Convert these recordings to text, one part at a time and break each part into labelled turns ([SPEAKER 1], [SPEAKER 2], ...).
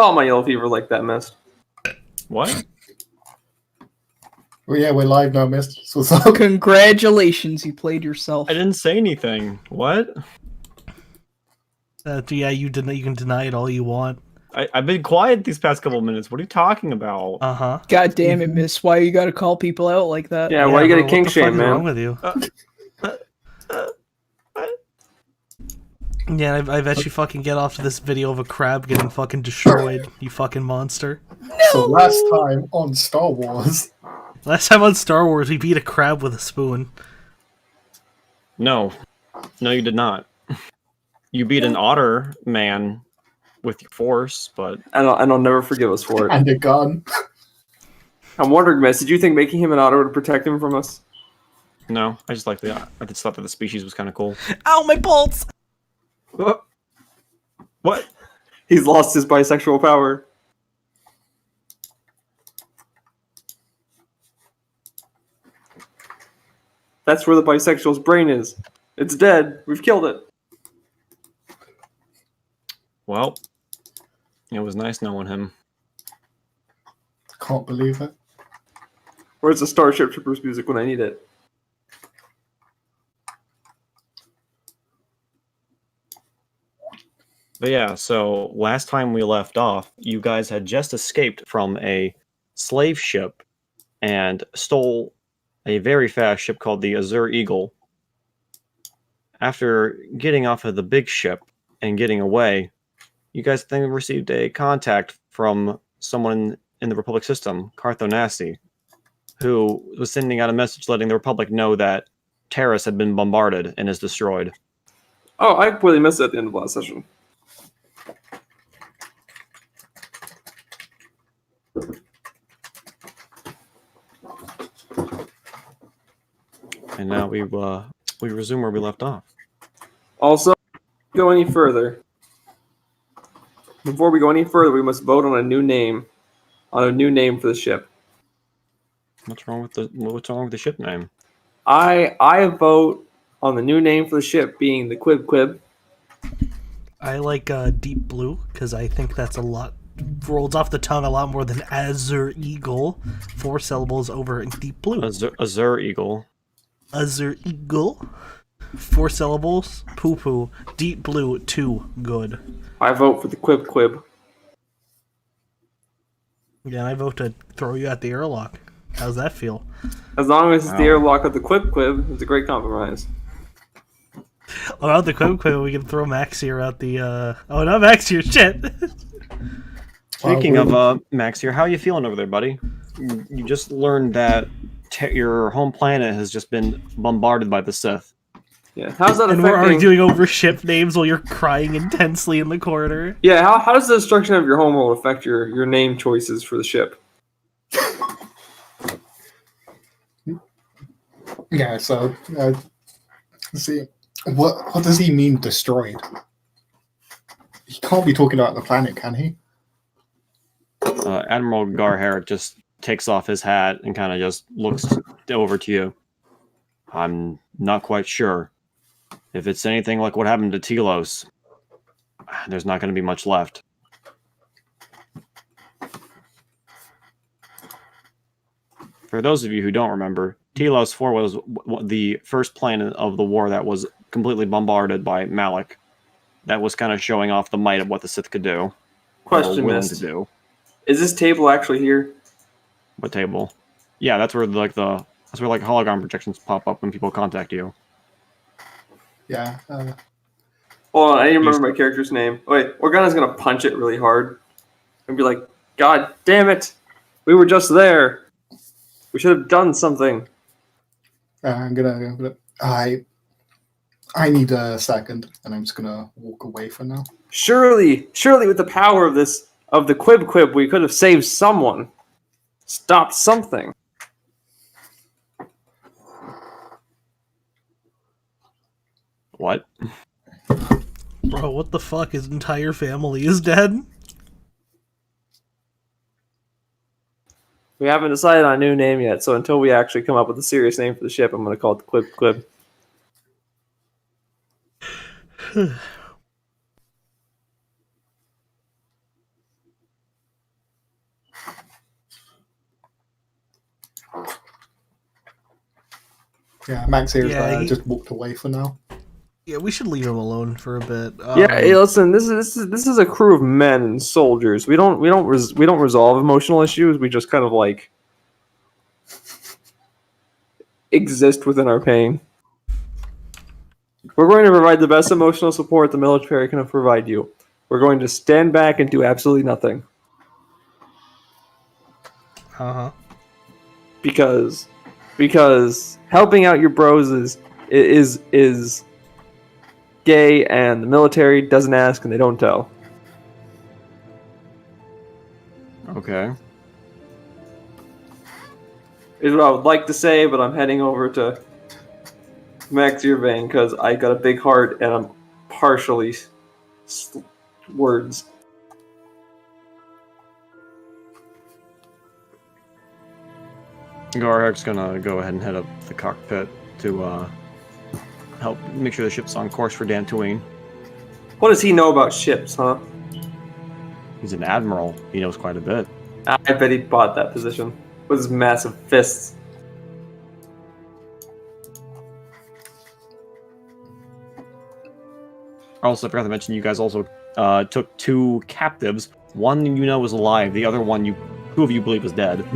[SPEAKER 1] Call my yellow fever like that, Mist.
[SPEAKER 2] What?
[SPEAKER 3] Well, yeah, we're live now, Mist. So what's up?
[SPEAKER 4] Congratulations, you played yourself.
[SPEAKER 2] I didn't say anything. What?
[SPEAKER 5] Yeah, you can deny it all you want.
[SPEAKER 2] I've been quiet these past couple of minutes. What are you talking about?
[SPEAKER 5] Uh-huh.
[SPEAKER 4] God damn it, Miss. Why you gotta call people out like that?
[SPEAKER 1] Yeah, why you gotta
[SPEAKER 5] bro,
[SPEAKER 1] kink
[SPEAKER 5] what the fuck
[SPEAKER 1] shame,
[SPEAKER 5] is
[SPEAKER 1] man?
[SPEAKER 5] wrong with you? Yeah, I bet you fucking get off to this video of a crab getting fucking destroyed, you fucking monster.
[SPEAKER 3] So last time on Star Wars...
[SPEAKER 5] Last time on Star Wars, we beat a crab with a spoon.
[SPEAKER 2] No. No, you did not. You beat an otter man with your force, but...
[SPEAKER 1] And I'll never forgive us for it.
[SPEAKER 3] And a gun.
[SPEAKER 1] I'm wondering, Miss, did you think making him an otter would protect him from us?
[SPEAKER 2] No, I just thought that the species was kind of cool.
[SPEAKER 5] Ow, my balls!
[SPEAKER 2] What?
[SPEAKER 1] He's lost his bisexual power. That's where the bisexual's brain is. It's dead. We've killed it.
[SPEAKER 2] Well, it was nice knowing him.
[SPEAKER 3] Can't believe it.
[SPEAKER 1] Where's the Starship Troopers music when I need it?
[SPEAKER 2] But yeah, so last time we left off, you guys had just escaped from a slave ship and stole a very fast ship called the Azure Eagle. After getting off of the big ship and getting away, you guys then received a contact from someone in the Republic system, Carthonasi, who was sending out a message letting the Republic know that Terrace had been bombarded and is destroyed.
[SPEAKER 1] Oh, I completely missed it at the end of last session.
[SPEAKER 2] And now we resume where we left off.
[SPEAKER 1] Also, go any further. Before we go any further, we must vote on a new name. On a new name for the ship.
[SPEAKER 2] What's wrong with the ship name?
[SPEAKER 1] I vote on the new name for the ship being the Quib Quib.
[SPEAKER 5] I like Deep Blue, because I think that's rolls off the tongue a lot more than Azure Eagle. 4 syllables over in Deep Blue.
[SPEAKER 2] Azure Eagle.
[SPEAKER 5] Azure Eagle. 4 syllables. Poo poo. Deep Blue. 2 good.
[SPEAKER 1] I vote for the Quib Quib.
[SPEAKER 5] Yeah, and I vote to throw you at the airlock. How's that feel?
[SPEAKER 1] As long as it's the airlock of the Quib Quib, it's a great compromise.
[SPEAKER 5] About the Quib Quib, we can throw Maxier out the. Oh, not Maxier, shit!
[SPEAKER 2] Speaking of Maxier, how are you feeling over there, buddy? You just learned that your home planet has just been bombarded by the Sith.
[SPEAKER 1] Yeah, how's that
[SPEAKER 5] And
[SPEAKER 1] affecting...
[SPEAKER 5] we're arguing over ship names while you're crying intensely in the corner.
[SPEAKER 1] Yeah, how does the destruction of your homeworld affect your name choices for the ship?
[SPEAKER 3] Yeah, so... let's see. What does he mean, destroyed? He can't be talking about the planet, can he?
[SPEAKER 2] Admiral Garherick just takes off his hat and kind of just looks over to you. I'm not quite sure. If it's anything like what happened to Telos, there's not going to be much left. For those of you who don't remember, Telos 4 was the first planet of the war that was completely bombarded by Malik. That was kind of showing off the might of what the Sith could do.
[SPEAKER 1] Question,
[SPEAKER 2] willing
[SPEAKER 1] Mist.
[SPEAKER 2] to do.
[SPEAKER 1] Is this table actually here?
[SPEAKER 2] What table? Yeah, that's where hologram projections pop up when people contact you.
[SPEAKER 3] Yeah.
[SPEAKER 1] Hold on, I didn't remember my character's name. Oh, wait, Organa's gonna punch it really hard. And be like, God damn it! We were just there! We should have done something.
[SPEAKER 3] I need a second, and I'm just gonna walk away for now.
[SPEAKER 1] Surely with the power of the Quib Quib, we could have saved someone. Stopped something.
[SPEAKER 2] What?
[SPEAKER 5] Bro, what the fuck? His entire family is dead?
[SPEAKER 1] We haven't decided on a new name yet, so until we actually come up with a serious name for the ship, I'm going to call it the Quib Quib.
[SPEAKER 3] Yeah, Max here
[SPEAKER 5] Yeah, he-
[SPEAKER 3] just walked away for now.
[SPEAKER 5] Yeah, we should leave him alone for a bit.
[SPEAKER 1] Yeah, hey, listen. This is a crew of men and soldiers. We don't resolve emotional issues. We just kind of like exist within our pain. We're going to provide the best emotional support the military can provide you. We're going to stand back and do absolutely nothing
[SPEAKER 5] Uh-huh.
[SPEAKER 1] because helping out your bros is gay, and the military doesn't ask and they don't tell.
[SPEAKER 2] Okay.
[SPEAKER 1] Is what I would like to say, but I'm heading over to Max Irving because I got a big heart and I'm partially words.
[SPEAKER 2] Garhek's gonna go ahead and head up the cockpit to help make sure the ship's on course for Dantooine.
[SPEAKER 1] What does he know about ships, huh?
[SPEAKER 2] He's an admiral. He knows quite a bit.
[SPEAKER 1] I bet he bought that position with his massive fists.
[SPEAKER 2] Also, I forgot to mention, you guys also took 2 captives. One you know is alive. The other one, 2 of you believe is dead.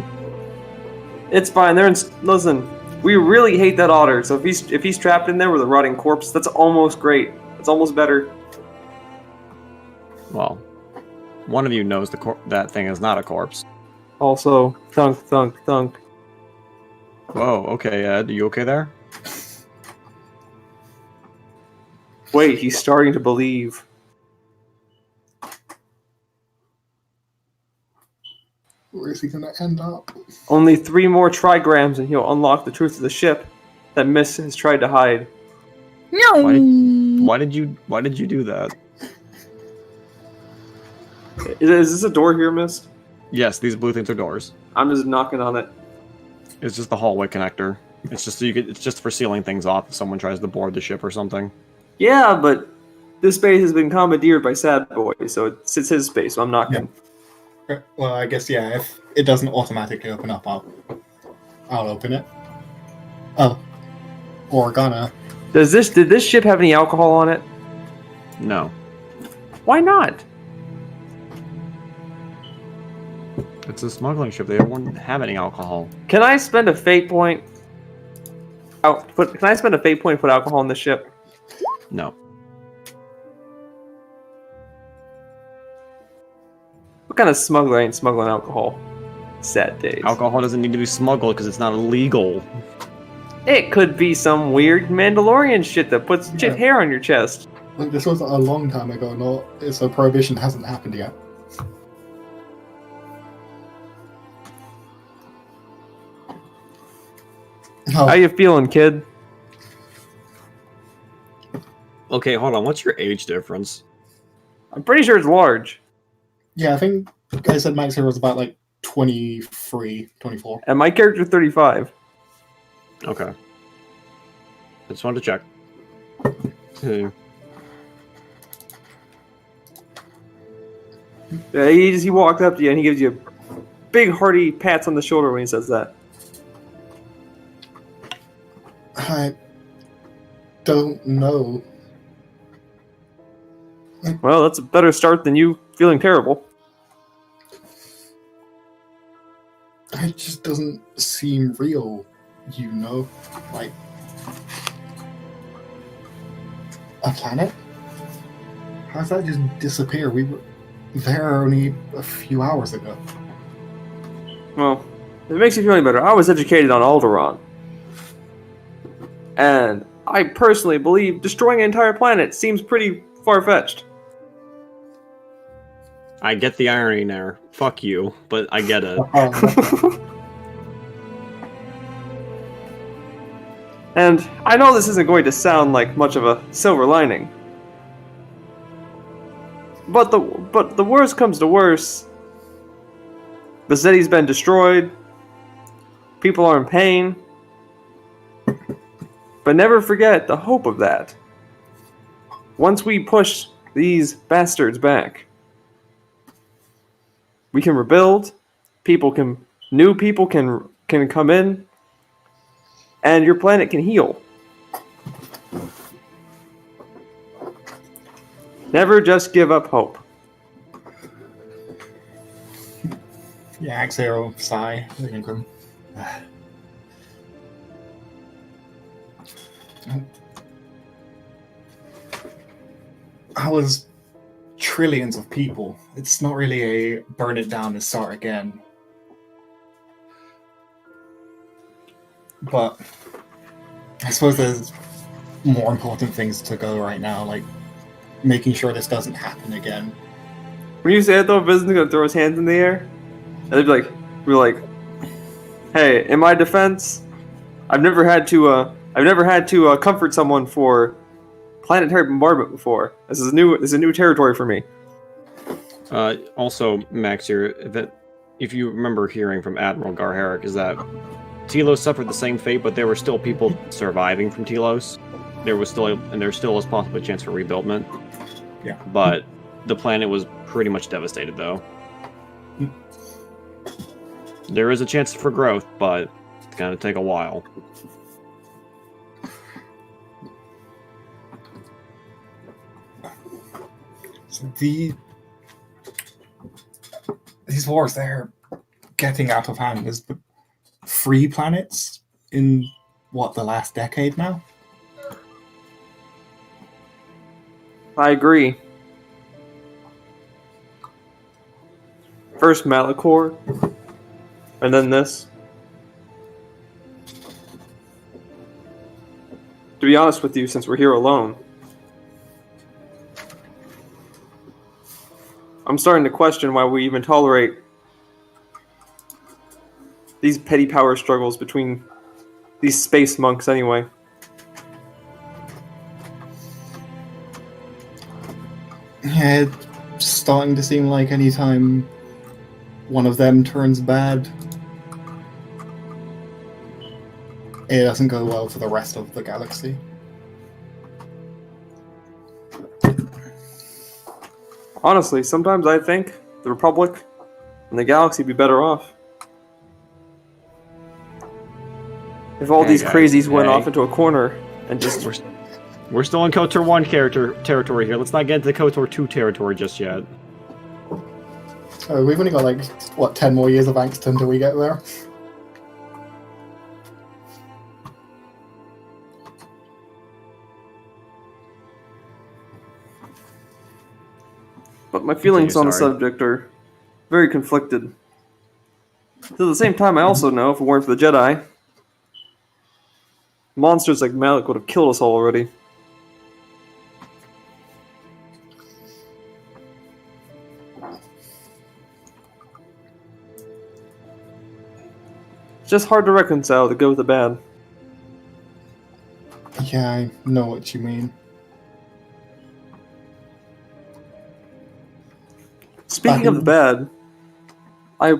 [SPEAKER 1] It's fine. Listen. We really hate that otter. So if he's trapped in there with a rotting corpse, that's almost great. It's almost better.
[SPEAKER 2] Well, one of you knows that thing is not a corpse.
[SPEAKER 1] Also, thunk, thunk, thunk.
[SPEAKER 2] Whoa. Okay, Ed, are you okay there?
[SPEAKER 1] Wait, he's starting to believe.
[SPEAKER 3] Where is he going to end up?
[SPEAKER 1] Only 3 more trigrams and he'll unlock the truth of the ship that Miss has tried to hide.
[SPEAKER 4] No.
[SPEAKER 2] Why did you do that?
[SPEAKER 1] Is this a door here, Miss?
[SPEAKER 2] Yes, these blue things are doors.
[SPEAKER 1] I'm just knocking on it.
[SPEAKER 2] It's just the hallway connector. It's just it's just for sealing things off if someone tries to board the ship or something.
[SPEAKER 1] Yeah, but this space has been commandeered by Sad Boy, so it's his space, so I'm knocking.
[SPEAKER 3] Yeah. Well, I guess, yeah, if it doesn't automatically open up, I'll open it. Oh. Organa.
[SPEAKER 1] Did this ship have any alcohol on it?
[SPEAKER 2] No.
[SPEAKER 1] Why not?
[SPEAKER 2] It's a smuggling ship. They don't have any alcohol.
[SPEAKER 1] Can I spend a fate point? Can I spend a fate point to put alcohol on this ship?
[SPEAKER 2] No.
[SPEAKER 1] What kind of smuggler ain't smuggling alcohol? Sad days.
[SPEAKER 2] Alcohol doesn't need to be smuggled because it's not illegal.
[SPEAKER 1] It could be some weird Mandalorian shit that puts shit hair on your chest.
[SPEAKER 3] Like, this was a long time ago, so prohibition hasn't happened yet.
[SPEAKER 1] How you feeling, kid?
[SPEAKER 2] Okay, hold on. What's your age difference?
[SPEAKER 1] I'm pretty sure it's large.
[SPEAKER 3] Yeah, I think I said Max here was about like 23, 24.
[SPEAKER 1] And my character's 35.
[SPEAKER 2] Okay. I just wanted to check.
[SPEAKER 1] Yeah, he walked up to you and he gives you big hearty pats on the shoulder when he says that.
[SPEAKER 3] I don't know.
[SPEAKER 1] Well, that's a better start than you feeling terrible.
[SPEAKER 3] It just doesn't seem real, you know? Like, a planet? How does that just disappear? We were there only a few hours ago.
[SPEAKER 1] Well, if it makes you feel any better, I was educated on Alderaan. And I personally believe destroying an entire planet seems pretty far-fetched.
[SPEAKER 2] I get the irony there. Fuck you, but I get it.
[SPEAKER 1] And I know this isn't going to sound like much of a silver lining. But the worst comes to worse. The city's been destroyed. People are in pain. But never forget the hope of that. Once we push these bastards back, we can rebuild. New people can come in. and your planet can heal. Never just give up hope.
[SPEAKER 3] Yeah, exhale, sigh. Go. I was trillions of people. It's not really a burn it down and start again. But I suppose there's more important things to go right now, like making sure this doesn't happen again.
[SPEAKER 1] When you say it though, Vision's gonna throw his hands in the air, and they'd be like, "Hey, in my defense, I've never had to comfort someone for planetary bombardment before. This is a new territory for me."
[SPEAKER 2] Also, Max, here, if you remember hearing from Admiral Garheric, is that Telos suffered the same fate, but there were still people surviving from Telos. There's still a possible chance for rebuildment.
[SPEAKER 3] Yeah.
[SPEAKER 2] But the planet was pretty much devastated, though. There is a chance for growth, but it's going to take a while.
[SPEAKER 3] So these wars, they're getting out of hand. There's 3 planets in, the last decade now?
[SPEAKER 1] I agree. First Malachor, and then this. To be honest with you, since we're here alone, I'm starting to question why we even tolerate these petty power struggles between these space monks anyway.
[SPEAKER 3] Yeah, it's starting to seem like anytime one of them turns bad, it doesn't go well for the rest of the galaxy.
[SPEAKER 1] Honestly, sometimes I think the Republic and the galaxy would be better off if all these
[SPEAKER 2] guys,
[SPEAKER 1] crazies went
[SPEAKER 2] hey.
[SPEAKER 1] off into a corner and just...
[SPEAKER 2] We're still in KOTOR 1 territory here. Let's not get into KOTOR 2 territory just yet.
[SPEAKER 3] We've only got 10 more years of angst until we get there.
[SPEAKER 1] But my feelings on the
[SPEAKER 2] sorry.
[SPEAKER 1] subject are very conflicted. At the same time, I also know if it weren't for the Jedi, monsters like Malik would have killed us all already. It's just hard to reconcile the good with the bad.
[SPEAKER 3] Yeah, I know what you mean.
[SPEAKER 1] Speaking of the bad, I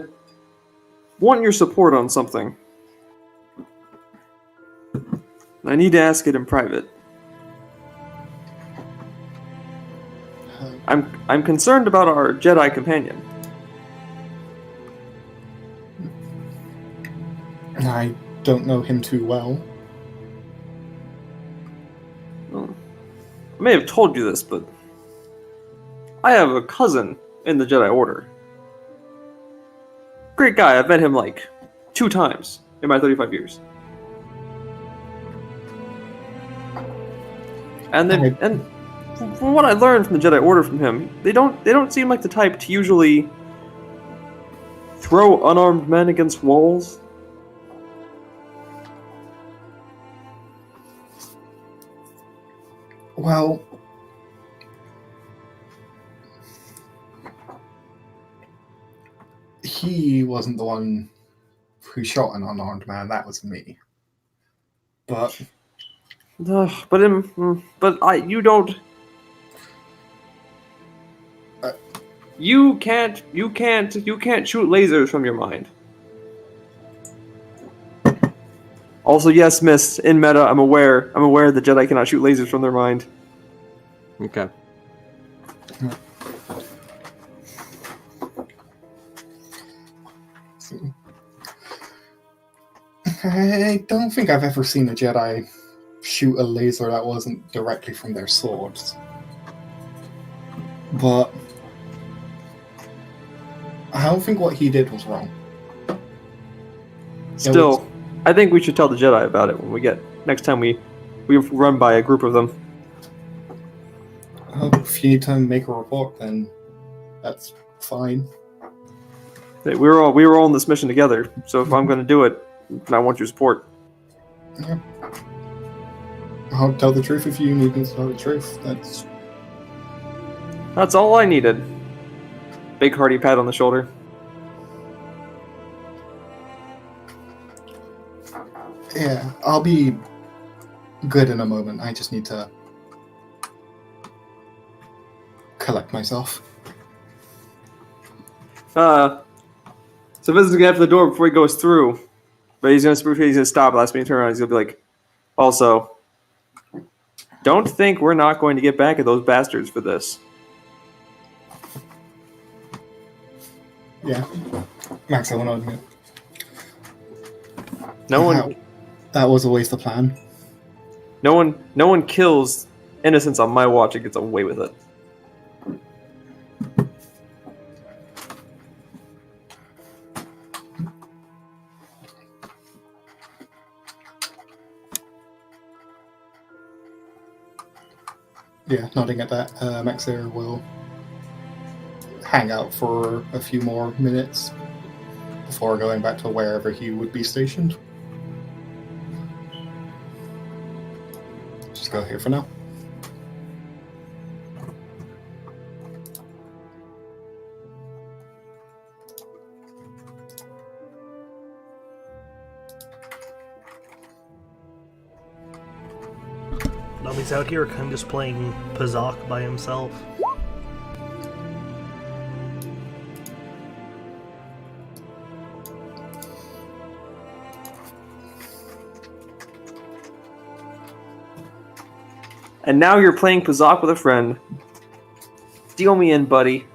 [SPEAKER 1] want your support on something. I need to ask it in private. I'm concerned about our Jedi companion.
[SPEAKER 3] I don't know him too well.
[SPEAKER 1] I may have told you this, but I have a cousin in the Jedi Order. Great guy. I've met him 2 times in my 35 years. And from what I learned from the Jedi Order from him, they don't seem like the type to usually throw unarmed men against walls.
[SPEAKER 3] Well, he wasn't the one who shot an unarmed man. That was me. But
[SPEAKER 1] you don't. You can't shoot lasers from your mind. Also, yes, Mist, in meta, I'm aware the Jedi cannot shoot lasers from their mind.
[SPEAKER 2] Okay.
[SPEAKER 3] I don't think I've ever seen a Jedi shoot a laser that wasn't directly from their swords. But I don't think what he did was wrong.
[SPEAKER 1] Still, I think we should tell the Jedi about it when we get next time we run by a group of them.
[SPEAKER 3] If you need to make a report, then that's fine.
[SPEAKER 1] Hey, we were all on this mission together, so if I'm going to do it, I want your support.
[SPEAKER 3] Yeah. I'll tell the truth if you need to tell the truth.
[SPEAKER 1] That's all I needed. Big hearty pat on the shoulder.
[SPEAKER 3] Yeah, I'll be good in a moment. I just need to collect myself.
[SPEAKER 1] So Vincent's gonna have the door before he goes through, but he's gonna stop. Last minute turn around. He's gonna be like, also, don't think we're not going to get back at those bastards for this.
[SPEAKER 3] Yeah, Max, I want to admit.
[SPEAKER 1] No one.
[SPEAKER 3] That was always the plan.
[SPEAKER 1] No one kills innocents on my watch and gets away with it.
[SPEAKER 3] Yeah, nodding at that, Maxer will hang out for a few more minutes before going back to wherever he would be stationed. Just go here for now.
[SPEAKER 5] He's out here kind of just playing Pazak by himself.
[SPEAKER 1] And now you're playing Pazak with a friend. Deal me in, buddy.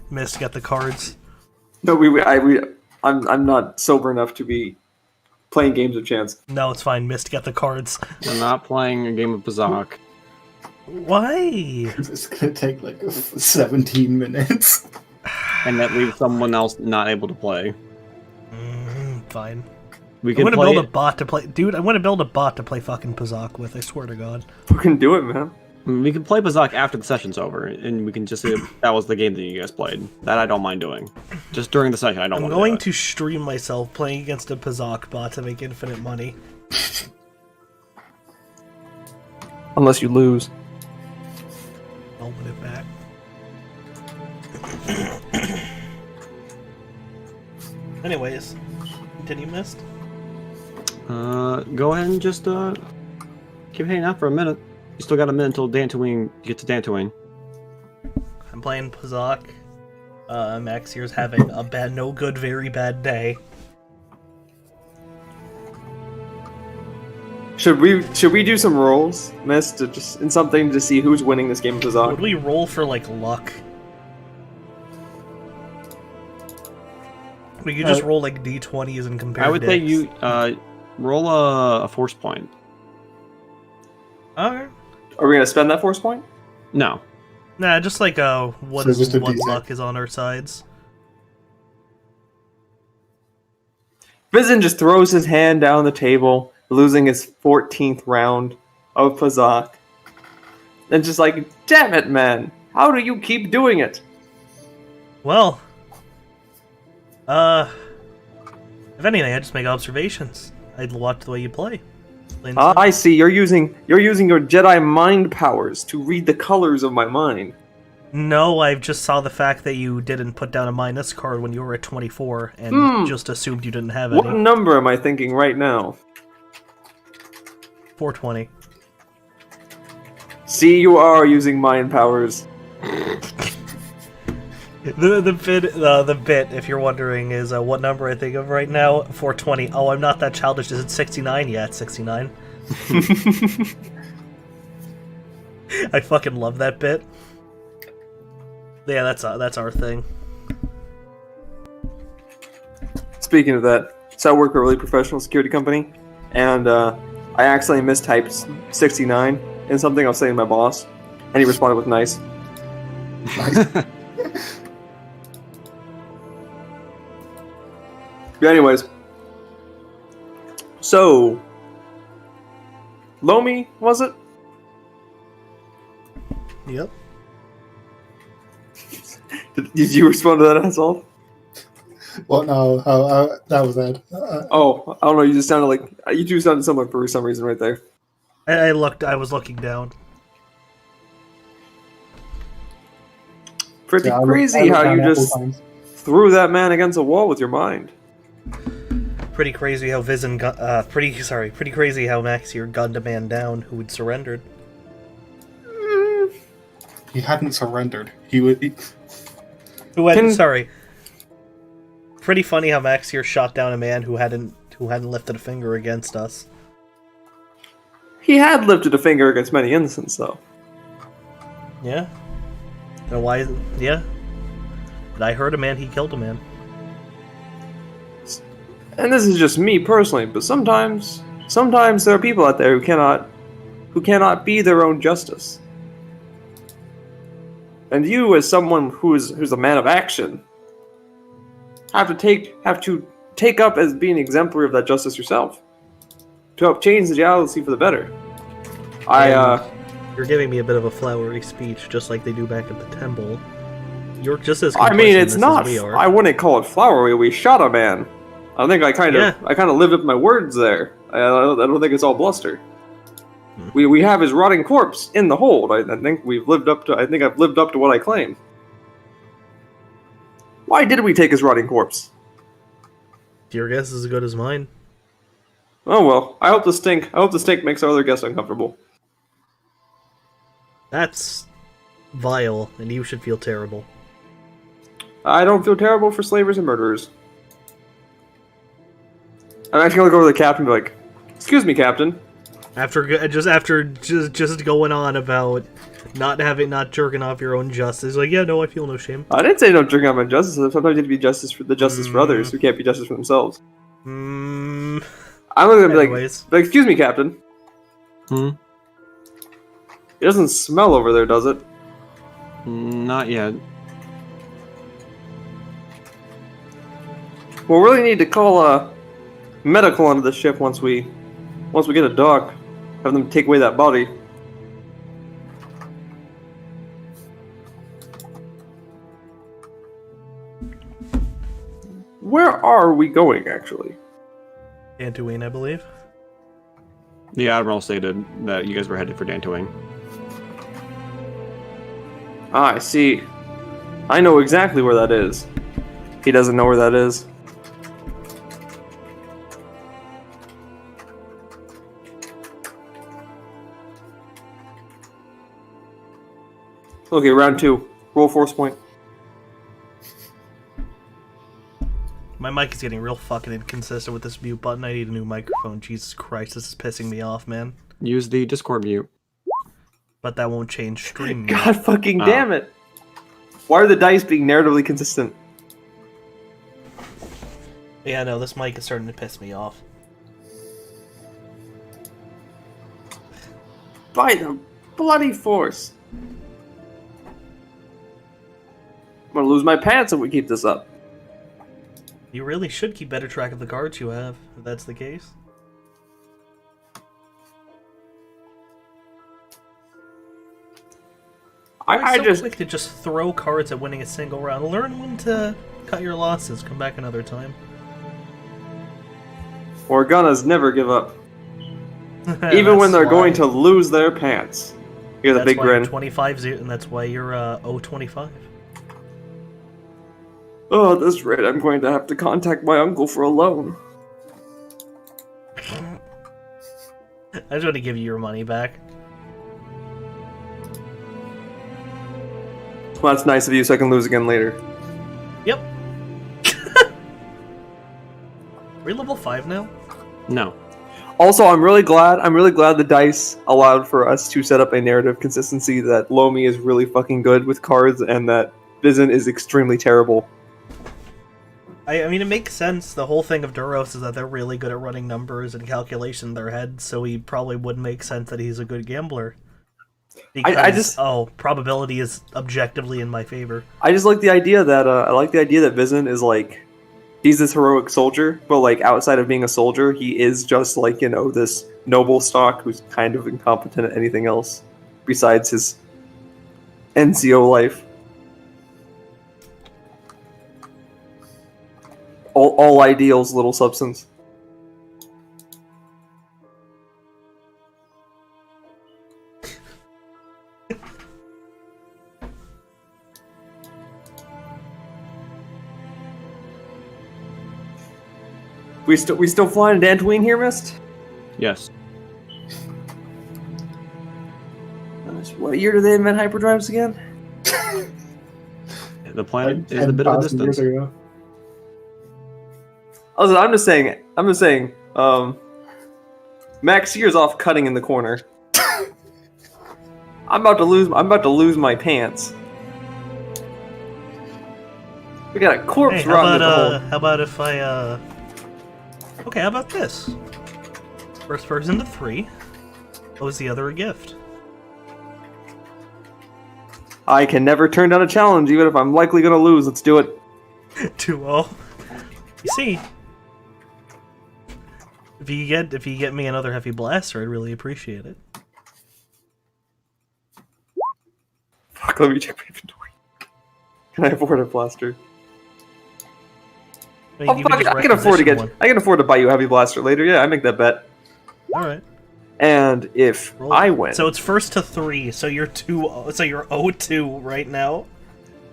[SPEAKER 5] Missed, get the cards.
[SPEAKER 1] No, I'm not sober enough to be playing games of chance.
[SPEAKER 5] No, it's fine. Missed, get the cards.
[SPEAKER 2] I'm not playing a game of Pazak.
[SPEAKER 5] Why?
[SPEAKER 3] It's gonna take like 17 minutes.
[SPEAKER 2] And that leaves someone else not able to play.
[SPEAKER 5] Fine.
[SPEAKER 2] We
[SPEAKER 5] I
[SPEAKER 2] can
[SPEAKER 5] want to
[SPEAKER 2] play
[SPEAKER 5] build a bot to play. Dude, I want to build a bot to play fucking Pazak with, I swear to God.
[SPEAKER 1] Fucking do it, man.
[SPEAKER 2] We can play Pazak after the session's over, and we can just say that was the game that you guys played. That I don't mind doing. Just during the session, I don't
[SPEAKER 5] I'm
[SPEAKER 2] want
[SPEAKER 5] going
[SPEAKER 2] to do
[SPEAKER 5] to stream myself playing against a Pazak bot to make infinite money.
[SPEAKER 1] Unless you lose.
[SPEAKER 5] I'll win it back. Anyways, continue, Mist.
[SPEAKER 2] Go ahead and just keep hanging out for a minute. You still got a minute until Dantooine. You get to Dantooine.
[SPEAKER 5] I'm playing Pazak. Max here's having a no good, very bad day.
[SPEAKER 1] Should we do some rolls, Miss, to just in something to see who's winning this game of
[SPEAKER 5] Would
[SPEAKER 1] Pazak?
[SPEAKER 5] we roll for like luck? We could just roll like d20s and compare.
[SPEAKER 2] I would say
[SPEAKER 5] dicks.
[SPEAKER 2] you roll a force point.
[SPEAKER 5] Alright.
[SPEAKER 1] Are we gonna spend that force point?
[SPEAKER 2] No.
[SPEAKER 5] Nah, just like what
[SPEAKER 3] So just a D6.
[SPEAKER 5] luck is on our sides.
[SPEAKER 1] Vizen just throws his hand down the table, losing his 14th round of Pazak. And just like, damn it, man! How do you keep doing it?
[SPEAKER 5] Well, if anything, I just make observations. I'd watch the way you play. Plain and simple.
[SPEAKER 1] I see. You're using your Jedi mind powers to read the colors of my mind.
[SPEAKER 5] No, I just saw the fact that you didn't put down a minus card when you were at 24, and just assumed you didn't have
[SPEAKER 1] What
[SPEAKER 5] any.
[SPEAKER 1] number am I thinking right now?
[SPEAKER 5] 420.
[SPEAKER 1] See, you are using mind powers.
[SPEAKER 5] The bit, if you're wondering, is what number I think of right now? 420. Oh, I'm not that childish. Is it 69? Yeah, it's 69. I fucking love that bit. Yeah, that's our thing.
[SPEAKER 1] speaking of that, so I work for a really professional security company, and I accidentally mistyped 69 in something I was saying to my boss, and he responded with nice.
[SPEAKER 3] Nice.
[SPEAKER 1] But anyways, so Lomi, was it?
[SPEAKER 5] Yep.
[SPEAKER 1] Did you respond to that asshole?
[SPEAKER 3] Well, no, that was Ed.
[SPEAKER 1] Oh, I don't know. You just sounded like you two sounded similar for some reason right there.
[SPEAKER 5] I was looking down.
[SPEAKER 1] Pretty
[SPEAKER 3] Yeah, I
[SPEAKER 1] crazy
[SPEAKER 3] looked
[SPEAKER 1] how
[SPEAKER 3] down
[SPEAKER 1] you
[SPEAKER 3] a couple
[SPEAKER 1] just
[SPEAKER 3] times.
[SPEAKER 1] threw that man against a wall with your mind.
[SPEAKER 5] Pretty crazy how pretty crazy how Maxier gunned a man down who had surrendered.
[SPEAKER 3] He hadn't surrendered. He would.
[SPEAKER 5] Pretty funny how Maxier shot down a man who hadn't lifted a finger against us.
[SPEAKER 1] He had lifted a finger against many innocents, though.
[SPEAKER 5] Yeah. And why? Yeah. But I heard a man. He killed a man.
[SPEAKER 1] And this is just me personally, but sometimes there are people out there who cannot be their own justice. And you, as someone who's a man of action, have to take up as being exemplary of that justice yourself, to help change the galaxy for the better.
[SPEAKER 5] You're giving me a bit of a flowery speech, just like they do back at the temple. You're just as.
[SPEAKER 1] I mean, it's
[SPEAKER 5] complicit in this
[SPEAKER 1] not.
[SPEAKER 5] as we are.
[SPEAKER 1] I wouldn't call it flowery. We shot a man. I think I kind of lived up to my words there. I don't think it's all bluster. We have his rotting corpse in the hold. I think I've lived up to what I claim. Why did we take his rotting corpse?
[SPEAKER 5] Your guess is as good as mine.
[SPEAKER 1] Oh well. I hope the stink makes our other guests uncomfortable.
[SPEAKER 5] That's vile, and you should feel terrible.
[SPEAKER 1] I don't feel terrible for slavers and murderers. I'm actually gonna go over to the captain and be like, "Excuse me, Captain."
[SPEAKER 5] After just going on about not jerking off your own justice, like, yeah, no, I feel no shame.
[SPEAKER 1] I didn't say don't drink out my justice. Sometimes you have to be justice for others who can't be justice for themselves. I'm gonna be like, "Excuse me, Captain." It doesn't smell over there, does it?
[SPEAKER 2] Not yet.
[SPEAKER 1] We'll really need to call medical onto the ship once we get a dock. Have them take away that body. Where are we going, actually?
[SPEAKER 5] Dantooine, I believe.
[SPEAKER 2] The Admiral stated that you guys were headed for Dantooine.
[SPEAKER 1] Ah, I see. I know exactly where that is. He doesn't know where that is. Okay, round 2. Roll force point.
[SPEAKER 5] My mic is getting real fucking inconsistent with this mute button. I need a new microphone. Jesus Christ, this is pissing me off, man.
[SPEAKER 2] Use the Discord mute.
[SPEAKER 5] But that won't change stream mute.
[SPEAKER 1] God fucking damn it! Why are the dice being narratively consistent?
[SPEAKER 5] Yeah, no, this mic is starting to piss me off.
[SPEAKER 1] By the bloody force! I'm gonna lose my pants if we keep this up.
[SPEAKER 5] You really should keep better track of the cards you have, if that's the case.
[SPEAKER 1] I
[SPEAKER 5] so
[SPEAKER 1] just
[SPEAKER 5] quick to just throw cards at winning a single round. Learn when to cut your losses. Come back another time.
[SPEAKER 1] Organas never give up, even when they're going to lose their pants. Here's a big grin.
[SPEAKER 5] 25-0, and that's why you're 0-25.
[SPEAKER 1] Oh, at this rate, I'm going to have to contact my uncle for a loan.
[SPEAKER 5] I just want to give you your money back.
[SPEAKER 1] Well, that's nice of you, so I can lose again later.
[SPEAKER 5] Yep. Are we level 5 now?
[SPEAKER 2] No.
[SPEAKER 1] Also, I'm really glad the dice allowed for us to set up a narrative consistency that Lomi is really fucking good with cards and that Vizen is extremely terrible.
[SPEAKER 5] I mean, it makes sense. The whole thing of Duros is that they're really good at running numbers and calculation in their heads, so he probably would make sense that he's a good gambler. Because, probability is objectively in my favor.
[SPEAKER 1] I just like the idea that Vizen is like, he's this heroic soldier, but like outside of being a soldier, he is just like, this noble stock who's kind of incompetent at anything else besides his NCO life. All ideals, little substance. We still flying to Dantooine here, Mist?
[SPEAKER 2] Yes.
[SPEAKER 1] What year did they invent hyperdrives again?
[SPEAKER 2] The planet
[SPEAKER 3] Like
[SPEAKER 2] is a bit of a
[SPEAKER 3] 10,000 years
[SPEAKER 2] distance.
[SPEAKER 3] ago.
[SPEAKER 1] I'm just saying. Max Sear's off cutting in the corner. I'm about to lose my pants. We got a corpse
[SPEAKER 5] Hey,
[SPEAKER 1] rotting in the hole.
[SPEAKER 5] how about if I, Okay, how about this? First person to 3. Owes the other a gift.
[SPEAKER 1] I can never turn down a challenge, even if I'm likely gonna lose. Let's do it.
[SPEAKER 5] 2-0. You see, if you get me another heavy blaster, I'd really appreciate it.
[SPEAKER 1] Fuck, let me check my inventory. Can I afford a blaster?
[SPEAKER 5] I mean,
[SPEAKER 1] Oh
[SPEAKER 5] you could
[SPEAKER 1] fuck it,
[SPEAKER 5] just
[SPEAKER 1] I can afford to
[SPEAKER 5] requisition
[SPEAKER 1] I can afford to buy you a heavy blaster later. Yeah, I make that bet.
[SPEAKER 5] one. All right.
[SPEAKER 1] And if
[SPEAKER 5] Roll.
[SPEAKER 1] I win,
[SPEAKER 5] So it's first to 3. So you're 2. So you're 0-2 right now.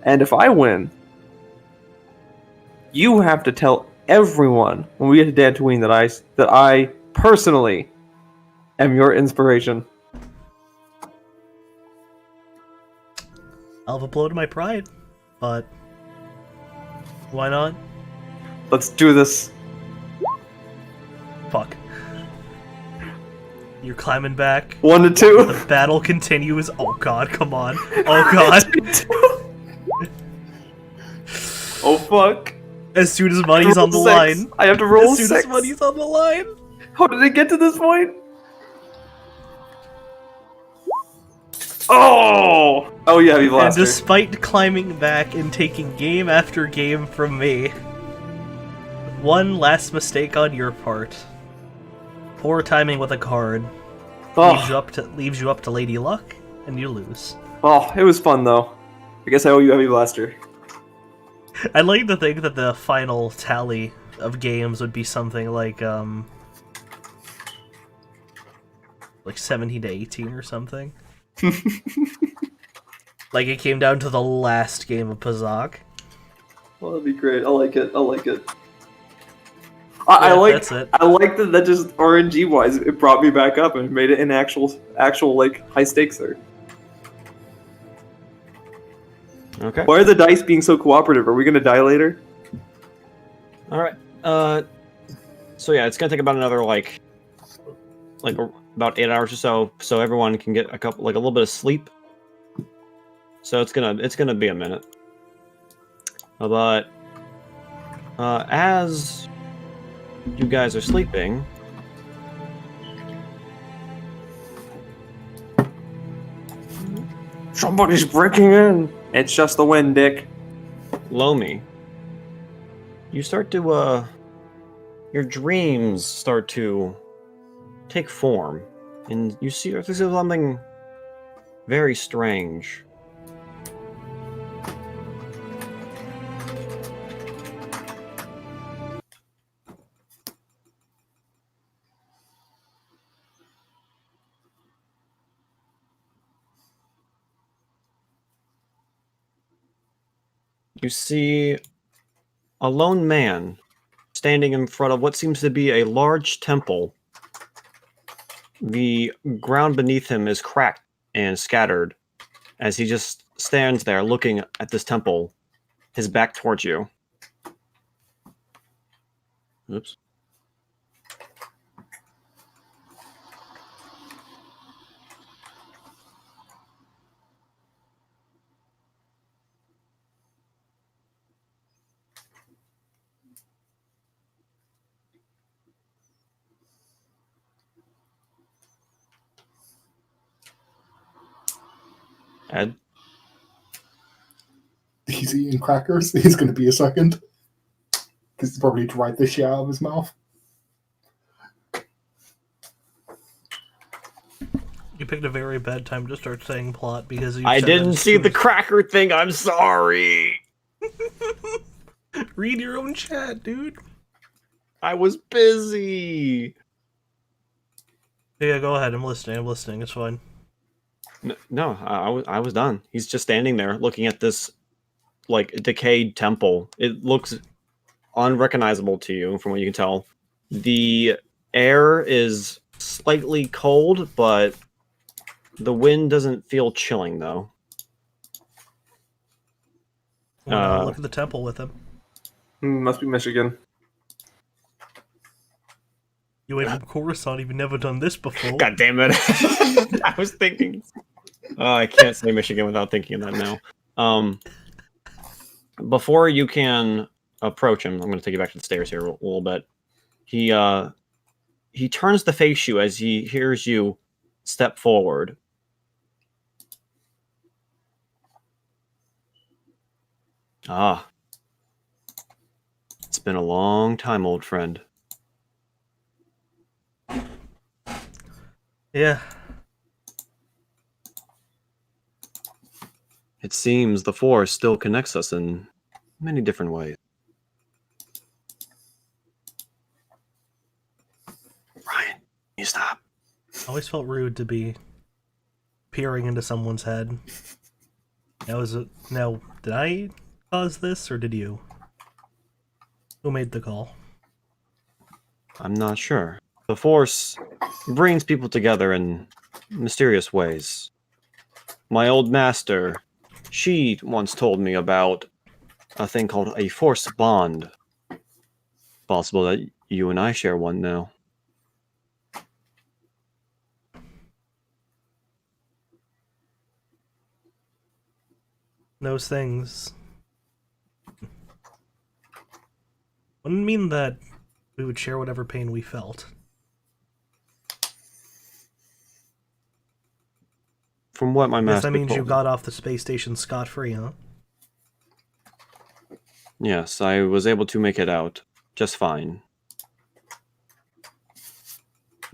[SPEAKER 1] and if I win, you have to tell everyone when we get to Dantooine that I personally am your inspiration.
[SPEAKER 5] I'll have a blow to my pride, but why not?
[SPEAKER 1] Let's do this.
[SPEAKER 5] Fuck. You're climbing back.
[SPEAKER 1] 1 to 2.
[SPEAKER 5] The battle continues. Oh god, come on. Oh god.
[SPEAKER 1] Oh fuck.
[SPEAKER 5] As soon as money's on the
[SPEAKER 1] Roll six.
[SPEAKER 5] line.
[SPEAKER 1] I have to roll
[SPEAKER 5] As soon
[SPEAKER 1] 6.
[SPEAKER 5] as money's on the line.
[SPEAKER 1] How did it get to this point? Oh! Oh yeah, heavy
[SPEAKER 5] And
[SPEAKER 1] blaster.
[SPEAKER 5] despite climbing back and taking game after game from me, one last mistake on your part. Poor timing with a card leaves you up to Lady Luck, and you lose.
[SPEAKER 1] Oh, it was fun though. I guess I owe you heavy blaster.
[SPEAKER 5] I'd like to think that the final tally of games would be something like 17 to 18 or something. Like it came down to the last game of Pazak.
[SPEAKER 1] Well, that'd be great. I like it. I like.
[SPEAKER 5] That's it.
[SPEAKER 1] I like that just RNG wise, it brought me back up and made it an actual like high stakes there.
[SPEAKER 2] Okay.
[SPEAKER 1] Why are the dice being so cooperative? Are we gonna die later?
[SPEAKER 2] All right. So yeah, it's gonna take about another like about 8 hours or so everyone can get a little bit of sleep. So it's gonna be a minute. But as you guys are sleeping,
[SPEAKER 1] Somebody's breaking in. It's just the wind, Dick.
[SPEAKER 2] Lomi, you start to your dreams start to take form, and you see something very strange. You see a lone man standing in front of what seems to be a large temple. The ground beneath him is cracked and scattered as he just stands there looking at this temple, his back towards you. Oops. Ed?
[SPEAKER 3] He's eating crackers. He's going to be a second. Because he's probably to write this shit out of his mouth.
[SPEAKER 5] You picked a very bad time to start saying plot because you.
[SPEAKER 2] I didn't see the cracker thing. I'm sorry.
[SPEAKER 5] Read your own chat, dude.
[SPEAKER 2] I was busy.
[SPEAKER 5] Yeah, go ahead. I'm listening. It's fine.
[SPEAKER 2] No, I was done. He's just standing there looking at this, like, decayed temple. It looks unrecognizable to you from what you can tell. The air is slightly cold, but the wind doesn't feel chilling, though.
[SPEAKER 5] Look at the temple with him.
[SPEAKER 1] Must be Michigan.
[SPEAKER 5] You ain't from Coruscant. You've never done this before.
[SPEAKER 2] God damn it. I was thinking. I can't say Michigan without thinking of that now. Before you can approach him, I'm going to take you back to the stairs here a little bit. He turns to face you as he hears you step forward. Ah. It's been a long time, old friend.
[SPEAKER 5] Yeah.
[SPEAKER 2] It seems the Force still connects us in many different ways. Ryan, you stop.
[SPEAKER 5] I always felt rude to be peering into someone's head. Now, did I cause this, or did you? Who made the call?
[SPEAKER 2] I'm not sure. The Force brings people together in mysterious ways. My old master, she once told me about a thing called a Force bond. Possible that you and I share one now.
[SPEAKER 5] Those things wouldn't mean that we would share whatever pain we felt.
[SPEAKER 2] From what my
[SPEAKER 5] Yes,
[SPEAKER 2] master
[SPEAKER 5] that means
[SPEAKER 2] told
[SPEAKER 5] you
[SPEAKER 2] me.
[SPEAKER 5] got off the space station scot-free, huh?
[SPEAKER 2] Yes, I was able to make it out just fine.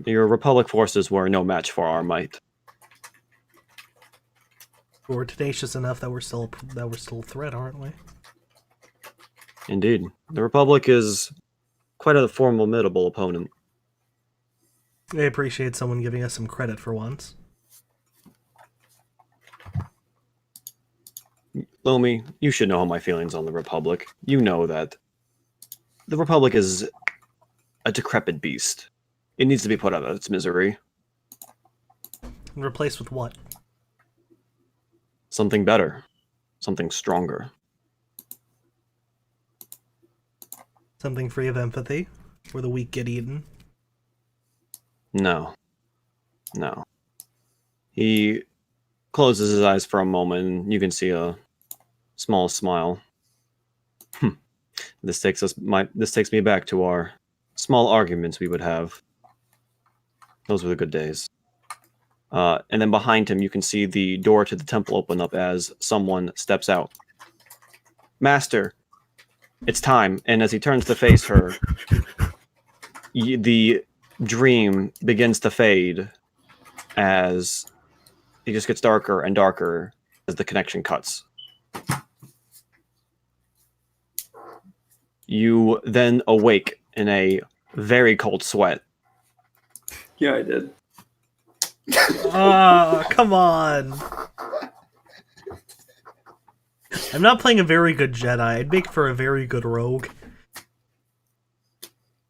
[SPEAKER 2] Your Republic forces were no match for our might.
[SPEAKER 5] We're tenacious enough that we're still a threat, aren't we?
[SPEAKER 2] Indeed. The Republic is quite a formidable opponent.
[SPEAKER 5] I appreciate someone giving us some credit for once.
[SPEAKER 2] Lomi, you should know my feelings on the Republic. You know that the Republic is a decrepit beast. It needs to be put out of its misery.
[SPEAKER 5] And replaced with what?
[SPEAKER 2] Something better. Something stronger.
[SPEAKER 5] Something free of empathy, where the weak get eaten.
[SPEAKER 2] No. No. He closes his eyes for a moment, and you can see a small smile. This takes me back to our small arguments we would have. Those were the good days. And then behind him, you can see the door to the temple open up as someone steps out. Master, it's time. And as he turns to face her, the dream begins to fade as it just gets darker and darker as the connection cuts. You then awake in a very cold sweat.
[SPEAKER 1] Yeah, I did.
[SPEAKER 5] Ah, come on! I'm not playing a very good Jedi. I'd make for a very good rogue.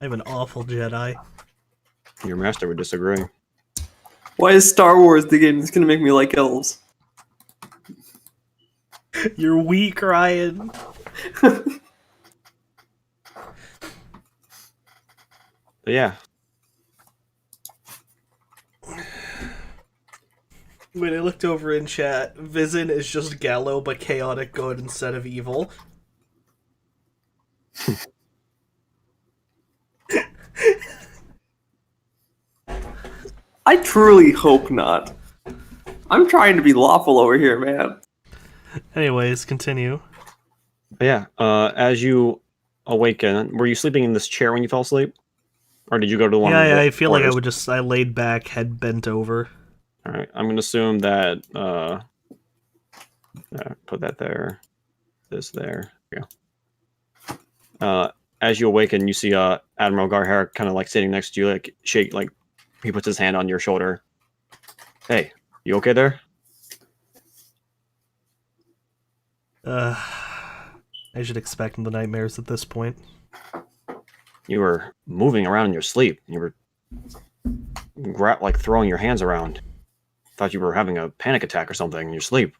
[SPEAKER 5] I'm an awful Jedi.
[SPEAKER 2] Your master would disagree.
[SPEAKER 1] Why is Star Wars the game that's gonna make me like elves?
[SPEAKER 5] You're weak, Ryan.
[SPEAKER 2] But yeah.
[SPEAKER 5] When I looked over in chat, Vizin is just Gallo, but chaotic good instead of evil.
[SPEAKER 1] I truly hope not. I'm trying to be lawful over here, man.
[SPEAKER 5] Anyways, continue.
[SPEAKER 2] But yeah, as you awaken, were you sleeping in this chair when you fell asleep? Or did you go to the one?
[SPEAKER 5] Yeah, I feel like I
[SPEAKER 2] quarters?
[SPEAKER 5] would I laid back, head bent over.
[SPEAKER 2] All right, I'm gonna assume that. Put that there. This there. Yeah. As you awaken, you see Admiral Garhara kind of like sitting next to you, like shake, like he puts his hand on your shoulder. Hey, you okay there?
[SPEAKER 5] I should expect the nightmares at this point.
[SPEAKER 2] You were moving around in your sleep. You were like throwing your hands around. Thought you were having a panic attack or something in your sleep.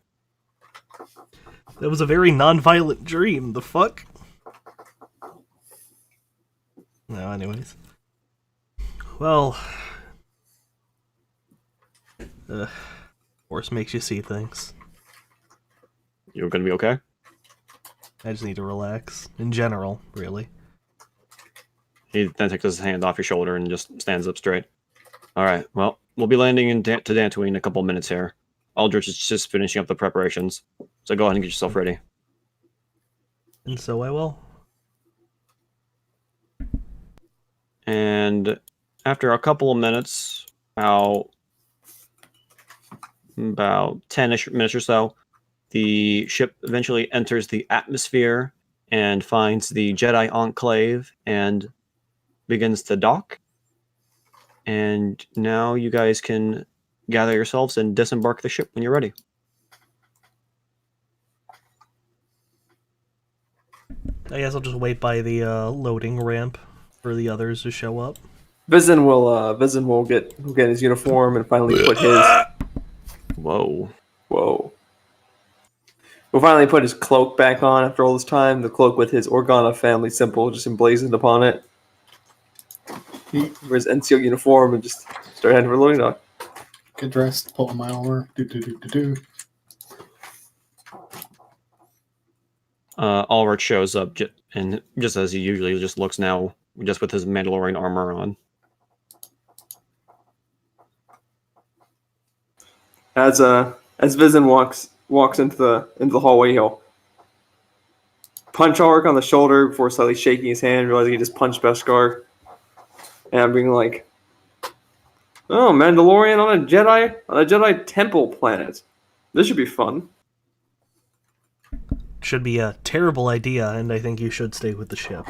[SPEAKER 5] That was a very non-violent dream. The fuck? No, anyways. Well, force makes you see things.
[SPEAKER 2] You're gonna be okay?
[SPEAKER 5] I just need to relax. In general, really.
[SPEAKER 2] He then takes his hand off your shoulder and just stands up straight. Alright, well, we'll be landing to Dantooine in a couple minutes here. Aldrich is just finishing up the preparations. So go ahead and get yourself ready.
[SPEAKER 5] And so I will.
[SPEAKER 2] And after a couple of minutes, about 10-ish minutes or so, the ship eventually enters the atmosphere and finds the Jedi Enclave and begins to dock. And now you guys can gather yourselves and disembark the ship when you're ready.
[SPEAKER 5] I guess I'll just wait by the loading ramp for the others to show up.
[SPEAKER 1] Vizin will get his uniform and finally put his.
[SPEAKER 2] Whoa.
[SPEAKER 1] We'll finally put his cloak back on after all this time. The cloak with his Organa family symbol just emblazoned upon it. Wear his NCO uniform and just start heading for loading dock.
[SPEAKER 3] Get dressed, put on my armor.
[SPEAKER 2] Ulrich shows up and just as he usually just looks now, just with his Mandalorian armor on.
[SPEAKER 1] As Vizin walks into the hallway, he'll punch Ulrich on the shoulder before slightly shaking his hand, realizing he just punched Beskar, and being like, "Oh, Mandalorian on a Jedi temple planet. This should be fun."
[SPEAKER 5] Should be a terrible idea, and I think you should stay with the ship.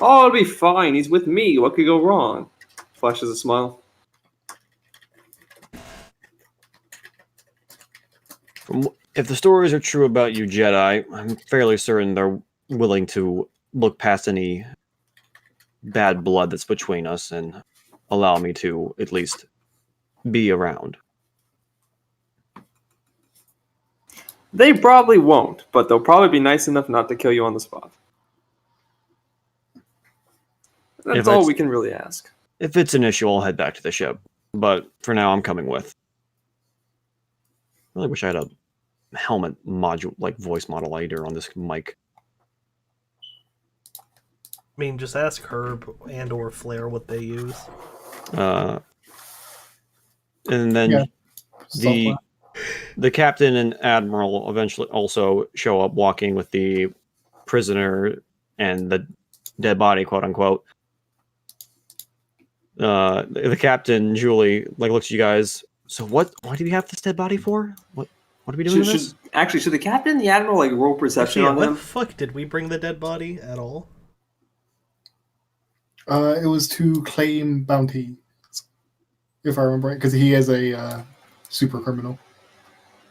[SPEAKER 1] Oh, it'll be fine. He's with me. What could go wrong? Flashes a smile.
[SPEAKER 2] If the stories are true about you Jedi, I'm fairly certain they're willing to look past any bad blood that's between us and allow me to at least be around.
[SPEAKER 1] They probably won't, but they'll probably be nice enough not to kill you on the spot. That's all we can really ask.
[SPEAKER 2] If it's an issue, I'll head back to the ship. But for now, I'm coming with. I really wish I had a helmet module, like voice modulator on this mic.
[SPEAKER 5] I mean, just ask Herb and or Flair what they use.
[SPEAKER 2] And then the captain and admiral eventually also show up walking with the prisoner and the dead body, quote unquote. The captain, Julie, looks at you guys. So why do we have this dead body for? What are we doing with this?
[SPEAKER 1] Should the captain and the admiral roll perception on
[SPEAKER 5] what
[SPEAKER 1] them?
[SPEAKER 5] the fuck? Did we bring the dead body at all?
[SPEAKER 3] It was to claim bounty, if I remember right, because he is a super criminal.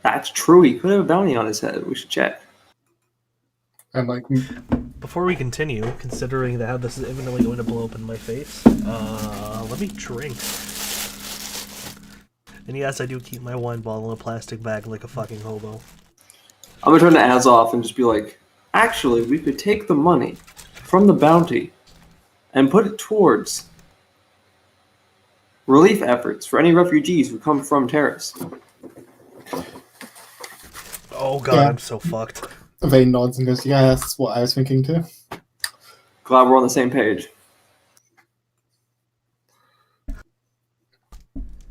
[SPEAKER 1] That's true. He could have a bounty on his head. We should check.
[SPEAKER 3] And
[SPEAKER 5] before we continue, considering that how this is imminently going to blow up in my face, let me drink. And yes, I do keep my wine bottle in a plastic bag like a fucking hobo.
[SPEAKER 1] I'm gonna turn to Azoth and just be like, actually, we could take the money from the bounty and put it towards relief efforts for any refugees who come from Terrace.
[SPEAKER 5] Oh god, I'm so fucked.
[SPEAKER 3] Vane nods and goes, yeah, that's what I was thinking too.
[SPEAKER 1] Glad we're on the same page.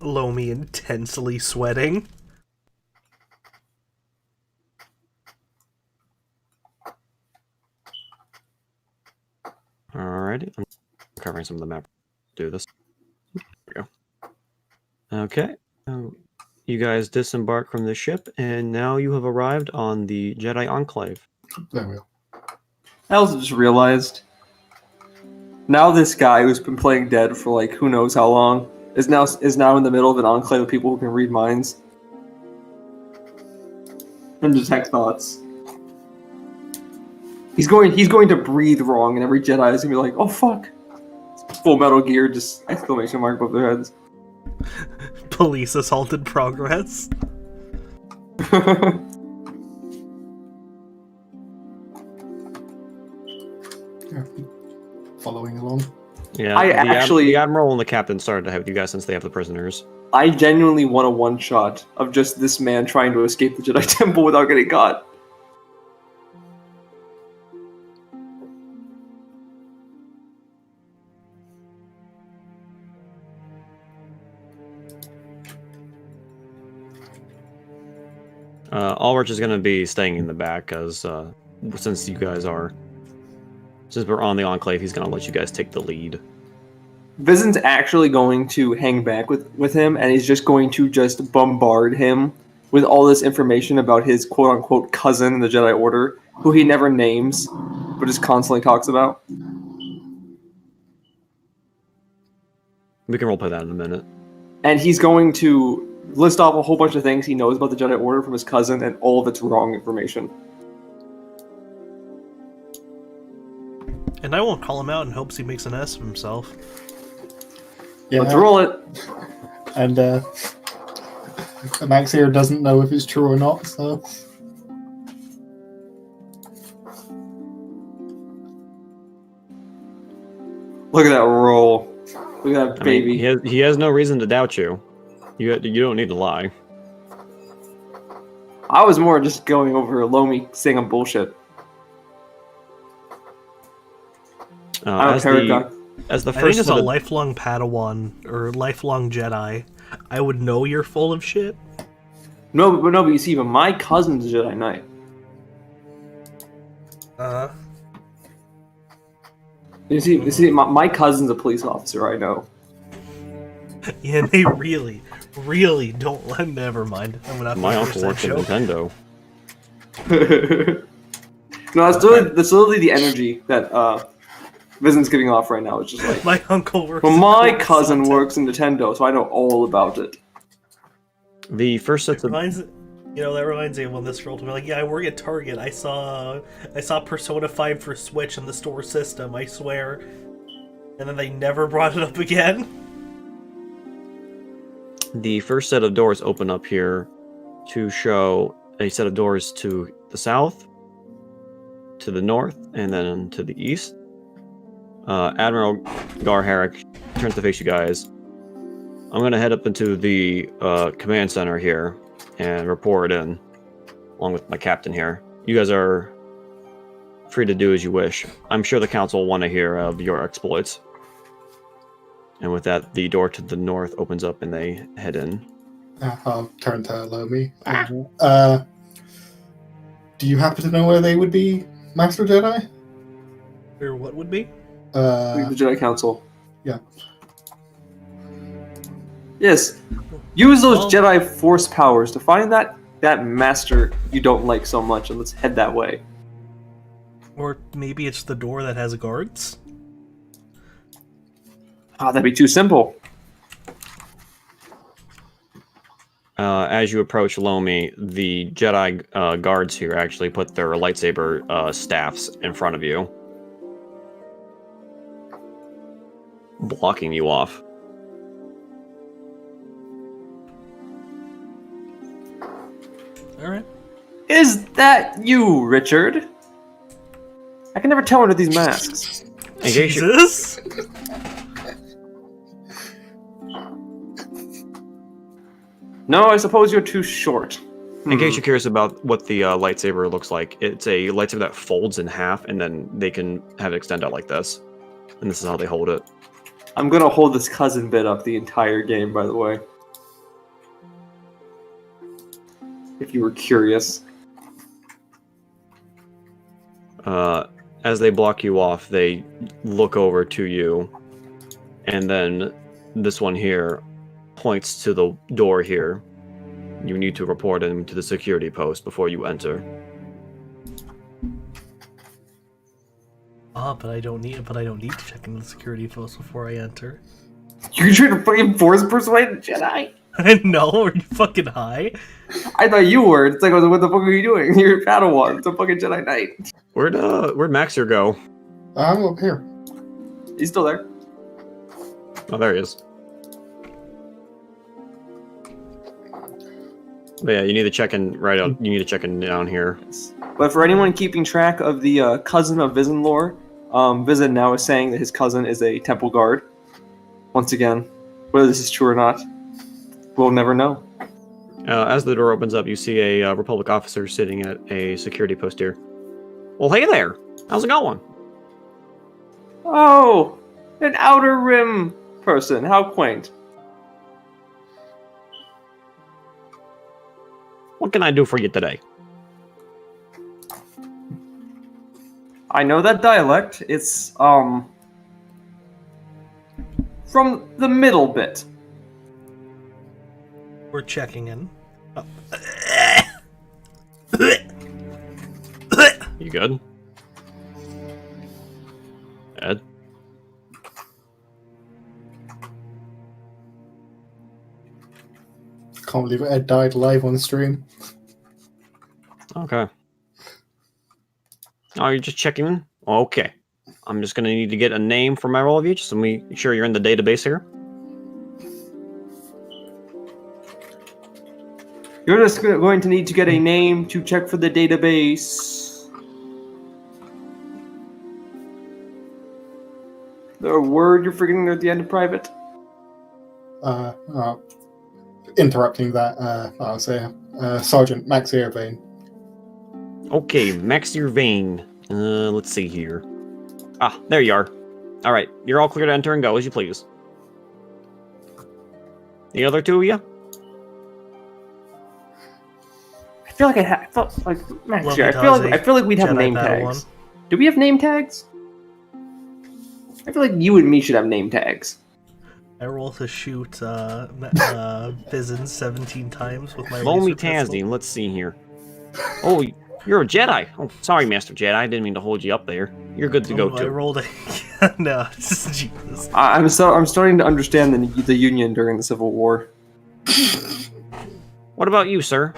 [SPEAKER 5] Lomi intensely sweating.
[SPEAKER 2] Alrighty, I'm covering some of the map. Do this. There we go. Okay, you guys disembark from the ship, and now you have arrived on the Jedi Enclave.
[SPEAKER 3] There we go.
[SPEAKER 1] I also just realized, now this guy who's been playing dead for like who knows how long is now in the middle of an enclave of people who can read minds and detect thoughts. He's going to breathe wrong, and every Jedi is gonna be like, "Oh fuck!" Full Metal Gear, just exclamation mark above their heads.
[SPEAKER 5] Police assault in progress.
[SPEAKER 3] Yeah. Following along.
[SPEAKER 2] Yeah, the admiral and the captain started to have with you guys since they have the prisoners.
[SPEAKER 1] I genuinely want a one-shot of just this man trying to escape the Jedi Temple without getting caught.
[SPEAKER 2] Ulrich is going to be staying in the back, as since we're on the Enclave, he's going to let you guys take the lead.
[SPEAKER 1] Vision's actually going to hang back with him, and he's just going to just bombard him with all this information about his quote-unquote cousin in the Jedi Order, who he never names, but just constantly talks about.
[SPEAKER 2] We can roleplay that in a minute.
[SPEAKER 1] And he's going to list off a whole bunch of things he knows about the Jedi Order from his cousin, and all of it's wrong information.
[SPEAKER 5] And I won't call him out in hopes he makes an ass of himself.
[SPEAKER 3] Yeah.
[SPEAKER 1] Let's roll it.
[SPEAKER 3] And Max here doesn't know if it's true or not, so...
[SPEAKER 1] Look at that roll. Look at that baby.
[SPEAKER 2] I mean, he has no reason to doubt you. You don't need to lie.
[SPEAKER 1] I was more just going over Lomi saying I'm bullshit.
[SPEAKER 2] As the
[SPEAKER 5] I
[SPEAKER 2] first
[SPEAKER 5] think as a
[SPEAKER 2] set of-
[SPEAKER 5] lifelong Padawan or lifelong Jedi, I would know you're full of shit.
[SPEAKER 1] No, but you see, even my cousin's a Jedi Knight. You see, my cousin's a police officer. I know.
[SPEAKER 5] Yeah, they really don't let. Never mind. I'm gonna.
[SPEAKER 2] My uncle works at Nintendo.
[SPEAKER 1] No, that's literally the energy that Vision's giving off right now. It's just like
[SPEAKER 5] my uncle works.
[SPEAKER 1] Well, my cousin works in Nintendo, so I know all about it.
[SPEAKER 2] The first set of
[SPEAKER 5] that reminds me of when this rolled to me. Like, yeah, I work at Target. I saw Persona 5 for Switch in the store system. I swear. And then they never brought it up again.
[SPEAKER 2] The first set of doors open up here to show a set of doors to the south, to the north, and then to the east. Admiral Gar Herrick turns to face you guys. I'm going to head up into the command center here and report in, along with my captain here. You guys are free to do as you wish. I'm sure the council will want to hear of your exploits. And with that, the door to the north opens up and they head in.
[SPEAKER 3] I'll turn to Lomi. Do you happen to know where they would be, Master Jedi?
[SPEAKER 5] Or what would be?
[SPEAKER 1] The Jedi Council.
[SPEAKER 3] Yeah.
[SPEAKER 1] Yes. Use those Jedi Force powers to find that master you don't like so much, and let's head that way.
[SPEAKER 5] Or maybe it's the door that has guards?
[SPEAKER 1] Ah, that'd be too simple.
[SPEAKER 2] As you approach Lomi, the Jedi guards here actually put their lightsaber staffs in front of you, blocking you off.
[SPEAKER 5] Alright.
[SPEAKER 1] Is that you, Richard? I can never tell under these masks.
[SPEAKER 5] Jesus?
[SPEAKER 1] No, I suppose you're too short.
[SPEAKER 2] In case you're curious about what the lightsaber looks like, it's a lightsaber that folds in half, and then they can have it extend out like this. And this is how they hold it.
[SPEAKER 1] I'm gonna hold this cousin bit up the entire game, by the way. if you were curious.
[SPEAKER 2] As they block you off, they look over to you, and then this one here points to the door here. You need to report him to the security post before you enter.
[SPEAKER 5] But I don't need to check into the security post before I enter.
[SPEAKER 1] You're trying to fucking force persuade a Jedi?
[SPEAKER 5] No, are you fucking high?
[SPEAKER 1] I thought you were. It's like, what the fuck are you doing? You're a Padawan. It's a fucking Jedi Knight.
[SPEAKER 2] Where'd Maxier go?
[SPEAKER 3] I'm up here.
[SPEAKER 1] He's still there.
[SPEAKER 2] Oh, there he is. But yeah, you need to check in right out. You need to check in down here.
[SPEAKER 1] But for anyone keeping track of the cousin of Vizin lore, Vizin now is saying that his cousin is a temple guard. Once again, whether this is true or not, we'll never know.
[SPEAKER 2] As the door opens up, you see a Republic officer sitting at a security post here. Well, hey there! How's it going?
[SPEAKER 1] Oh, an Outer Rim person. How quaint.
[SPEAKER 2] What can I do for you today?
[SPEAKER 1] I know that dialect. It's, from the middle bit.
[SPEAKER 5] We're checking in. Oh.
[SPEAKER 2] You good? Ed?
[SPEAKER 3] Can't believe Ed died live on stream.
[SPEAKER 2] Okay. Oh, you're just checking in? Okay. I'm just gonna need to get a name from all of you, just to make sure you're in the database here.
[SPEAKER 1] You're just going to need to get a name to check for the database. The word you're forgetting at the end of private?
[SPEAKER 3] Interrupting that, I'll say, Sergeant Max Airvane.
[SPEAKER 2] Okay, Maxier Vane. Let's see here. Ah, there you are. Alright, you're all clear to enter and go as you please. The other two of you?
[SPEAKER 1] I feel like I felt like Max
[SPEAKER 5] Love
[SPEAKER 1] here.
[SPEAKER 5] Itazi,
[SPEAKER 1] I feel like we'd have
[SPEAKER 5] Jedi
[SPEAKER 1] name
[SPEAKER 5] Padawan.
[SPEAKER 1] tags. Do we have name tags? I feel like you and me should have name tags.
[SPEAKER 5] I roll to shoot Vizin 17 times with my
[SPEAKER 2] Lomi
[SPEAKER 5] laser pistol.
[SPEAKER 2] Tazdine, let's see here. Oh, you're a Jedi. Oh, sorry, Master Jedi. I didn't mean to hold you up there. You're good to go,
[SPEAKER 5] I
[SPEAKER 2] too.
[SPEAKER 5] rolled a... no, Jesus.
[SPEAKER 1] I'm starting to understand the Union during the Civil War.
[SPEAKER 2] What about you, sir?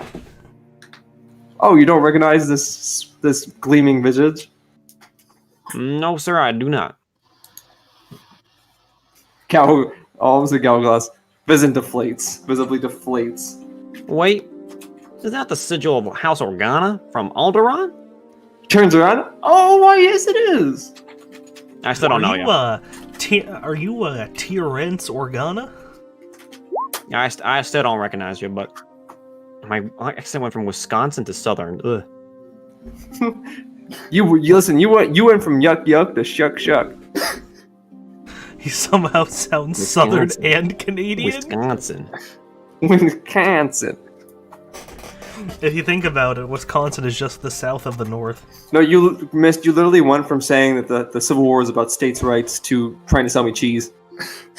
[SPEAKER 1] Oh, you don't recognize this gleaming visage?
[SPEAKER 2] No, sir, I do not.
[SPEAKER 1] Obviously Galglass. Vizin deflates. Visibly deflates.
[SPEAKER 2] Wait, is that the sigil of House Organa from Alderaan?
[SPEAKER 1] Turns around. Oh, why, yes it is!
[SPEAKER 2] I still don't know you.
[SPEAKER 5] Are you Terence Organa?
[SPEAKER 2] I still don't recognize you, but my accent went from Wisconsin to Southern. Ugh.
[SPEAKER 1] You listen. You went from yuck yuck to shuck shuck.
[SPEAKER 5] He somehow sounds
[SPEAKER 2] Wisconsin.
[SPEAKER 5] Southern and Canadian.
[SPEAKER 2] Wisconsin.
[SPEAKER 1] Wisconsin.
[SPEAKER 5] If you think about it, Wisconsin is just the south of the North.
[SPEAKER 1] No, you missed. You literally went from saying that the Civil War is about states' rights to trying to sell me cheese.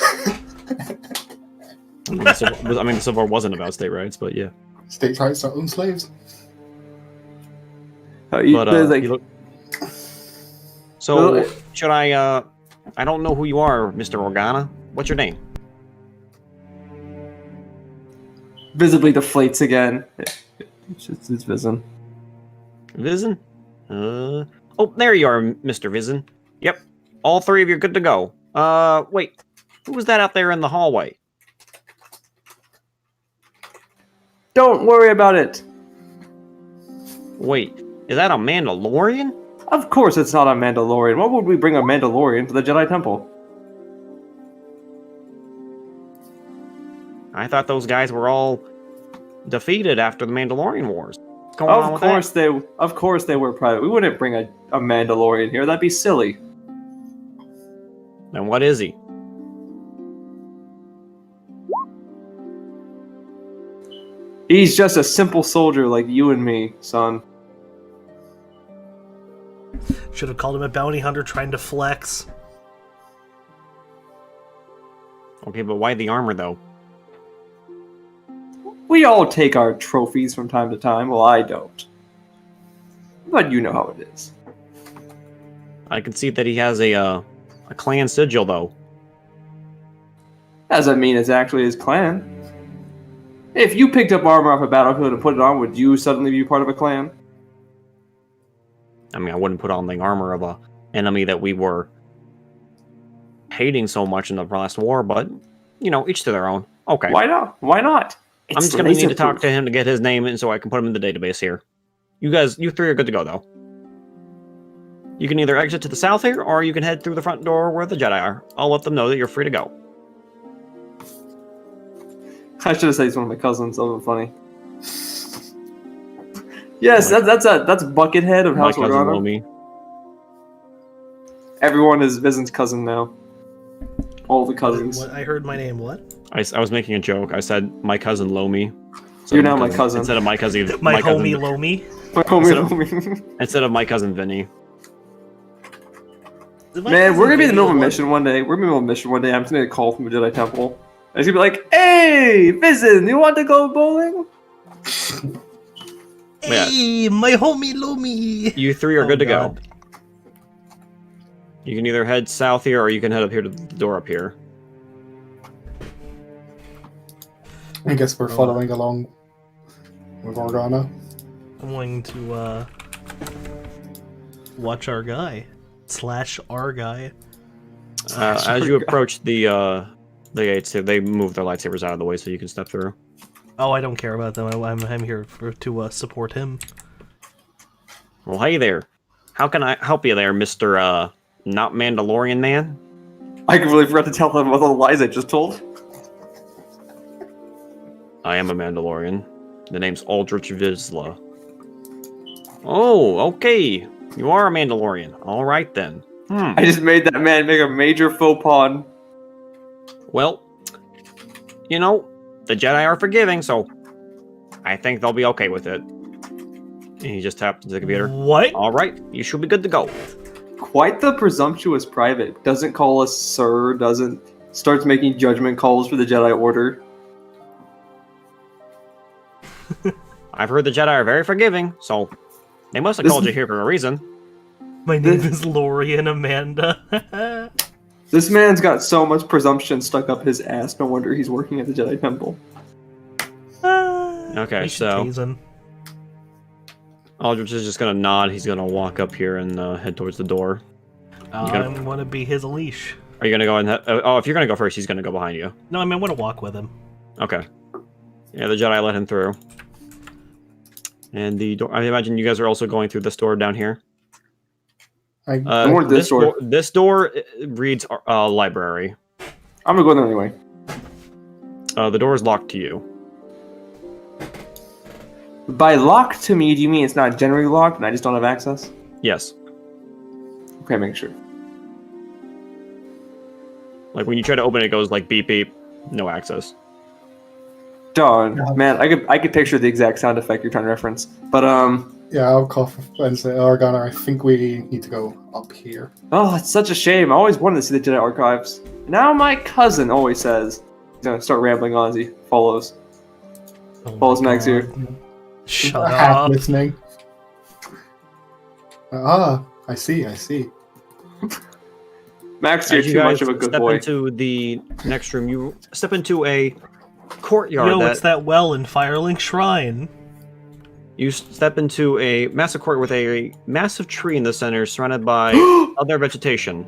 [SPEAKER 2] I mean, the Civil War wasn't about state rights, but yeah.
[SPEAKER 3] States' rights to own slaves.
[SPEAKER 2] So, should I don't know who you are, Mr. Organa. What's your name?
[SPEAKER 1] Visibly deflates again. It's Vizin.
[SPEAKER 2] Vizin? Oh, there you are, Mr. Vizin. Yep. All three of you are good to go. Wait. Who was that out there in the hallway?
[SPEAKER 1] Don't worry about it.
[SPEAKER 2] Wait. Is that a Mandalorian?
[SPEAKER 1] Of course it's not a Mandalorian. Why would we bring a Mandalorian to the Jedi Temple?
[SPEAKER 2] I thought those guys were all defeated after the Mandalorian Wars. What's going on with that?
[SPEAKER 1] Of course they were private. We wouldn't bring a Mandalorian here. That'd be silly.
[SPEAKER 2] Then what is he?
[SPEAKER 1] He's just a simple soldier like you and me, son.
[SPEAKER 5] Should have called him a bounty hunter trying to flex.
[SPEAKER 2] Okay, but why the armor though?
[SPEAKER 1] We all take our trophies from time to time. Well, I don't. But you know how it is.
[SPEAKER 2] I can see that he has a clan sigil though.
[SPEAKER 1] Doesn't mean it's actually his clan. If you picked up armor off a battlefield and put it on, would you suddenly be part of a clan?
[SPEAKER 2] I mean, I wouldn't put on the armor of a enemy that we were hating so much in the last war, but you know, each to their own. Okay.
[SPEAKER 1] Why not? Why not?
[SPEAKER 2] I'm just gonna need to talk to him to get his name in so I can put him in the database here. You three are good to go though. You can either exit to the south here, or you can head through the front door where the Jedi are. I'll let them know that you're free to go.
[SPEAKER 1] I should have said he's one of my cousins. That would funny. Yes, that's Buckethead of House
[SPEAKER 2] My cousin
[SPEAKER 1] Organa.
[SPEAKER 2] Lomi.
[SPEAKER 1] Everyone is Vision's cousin now. All the cousins.
[SPEAKER 5] What, I heard my name, what?
[SPEAKER 2] I was making a joke. I said my cousin Lomi.
[SPEAKER 1] You're now my cousin.
[SPEAKER 2] Instead of my cousin.
[SPEAKER 5] My
[SPEAKER 2] cousin,
[SPEAKER 5] homie Lomi.
[SPEAKER 1] My homie.
[SPEAKER 2] Instead of my cousin Vinny.
[SPEAKER 1] Man, we're gonna be in the middle of a mission one day. We're gonna be in the middle of a mission one day. I'm just gonna get a call from the Jedi Temple. And it's gonna be like, "Hey, Vision, you want to go bowling?"
[SPEAKER 5] Hey, my homie Lomi.
[SPEAKER 2] You three are good to
[SPEAKER 5] God.
[SPEAKER 2] go. You can either head south here, or you can head up here to the door up here.
[SPEAKER 3] I guess we're following along with Organa.
[SPEAKER 5] I'm going to watch our guy. / our guy.
[SPEAKER 2] As you approach the gates, they move their lightsabers out of the way so you can step through.
[SPEAKER 5] Oh, I don't care about them. I'm here to support him.
[SPEAKER 2] Well, hey there. How can I help you there, Mr. Not Mandalorian Man?
[SPEAKER 1] I completely forgot to tell them about all the lies I just told.
[SPEAKER 2] I am a Mandalorian. The name's Aldrich Vizsla. Oh, okay. You are a Mandalorian. All right, then.
[SPEAKER 1] I just made that man make a major faux pas.
[SPEAKER 2] Well, you know, the Jedi are forgiving, so I think they'll be okay with it. And he just tapped into the computer.
[SPEAKER 5] What?
[SPEAKER 2] All right, you should be good to go.
[SPEAKER 1] Quite the presumptuous private. Doesn't call us sir, starts making judgment calls for the Jedi Order.
[SPEAKER 2] I've heard the Jedi are very forgiving, so they must have called you here for a reason.
[SPEAKER 5] My name is Lorian Amanda.
[SPEAKER 1] This man's got so much presumption stuck up his ass, no wonder he's working at the Jedi Temple.
[SPEAKER 2] Okay,
[SPEAKER 5] We should
[SPEAKER 2] so
[SPEAKER 5] tease him.
[SPEAKER 2] Aldrich is just gonna nod. He's gonna walk up here and head towards the door.
[SPEAKER 5] I'm gonna be his leash.
[SPEAKER 2] Are you gonna go and if you're gonna go first, he's gonna go behind you.
[SPEAKER 5] No, I mean, I want to walk with him.
[SPEAKER 2] Okay. Yeah, the Jedi let him through. And the door. I imagine you guys are also going through this door down here.
[SPEAKER 1] I'm going to this door.
[SPEAKER 2] This door reads library.
[SPEAKER 1] I'm gonna go there anyway.
[SPEAKER 2] The door is locked to you.
[SPEAKER 1] By locked to me, do you mean it's not generally locked and I just don't have access?
[SPEAKER 2] Yes.
[SPEAKER 1] Okay, make sure.
[SPEAKER 2] Like when you try to open it, it goes like beep beep, no access.
[SPEAKER 1] Darn, man, I could picture the exact sound effect you're trying to reference. But
[SPEAKER 3] Yeah, I'll cough and say, Organa, I think we need to go up here.
[SPEAKER 1] oh, it's such a shame. I always wanted to see the Jedi Archives. Now my cousin always says he's gonna start rambling on as he follows.
[SPEAKER 5] Oh
[SPEAKER 1] Follows
[SPEAKER 5] my
[SPEAKER 1] Max here.
[SPEAKER 5] God. Shut
[SPEAKER 3] Half
[SPEAKER 5] up.
[SPEAKER 3] listening. I see.
[SPEAKER 1] Max, you're
[SPEAKER 2] As you
[SPEAKER 1] too
[SPEAKER 2] guys
[SPEAKER 1] much of a good
[SPEAKER 2] step
[SPEAKER 1] boy.
[SPEAKER 2] into the next room, you step into a courtyard.
[SPEAKER 5] Yo, it's that well in Firelink Shrine.
[SPEAKER 2] You step into a massive court with a massive tree in the center, surrounded by other vegetation.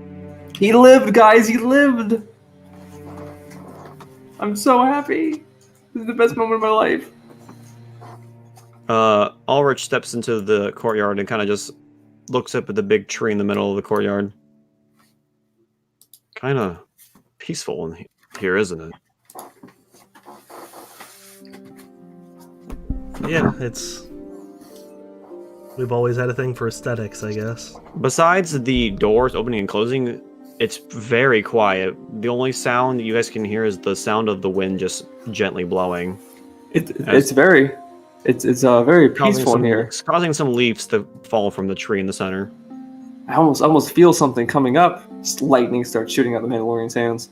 [SPEAKER 1] He lived, guys. He lived. I'm so happy. This is the best moment of my life.
[SPEAKER 2] Ulrich steps into the courtyard and kind of just looks up at the big tree in the middle of the courtyard. Kind of peaceful in here, isn't it?
[SPEAKER 5] Yeah, it's... We've always had a thing for aesthetics, I guess.
[SPEAKER 2] Besides the doors opening and closing, it's very quiet. The only sound that you guys can hear is the sound of the wind just gently blowing.
[SPEAKER 1] It's very peaceful in here.
[SPEAKER 2] It's causing some leaves to fall from the tree in the center.
[SPEAKER 1] I almost feel something coming up. Just lightning starts shooting out the Mandalorian's hands.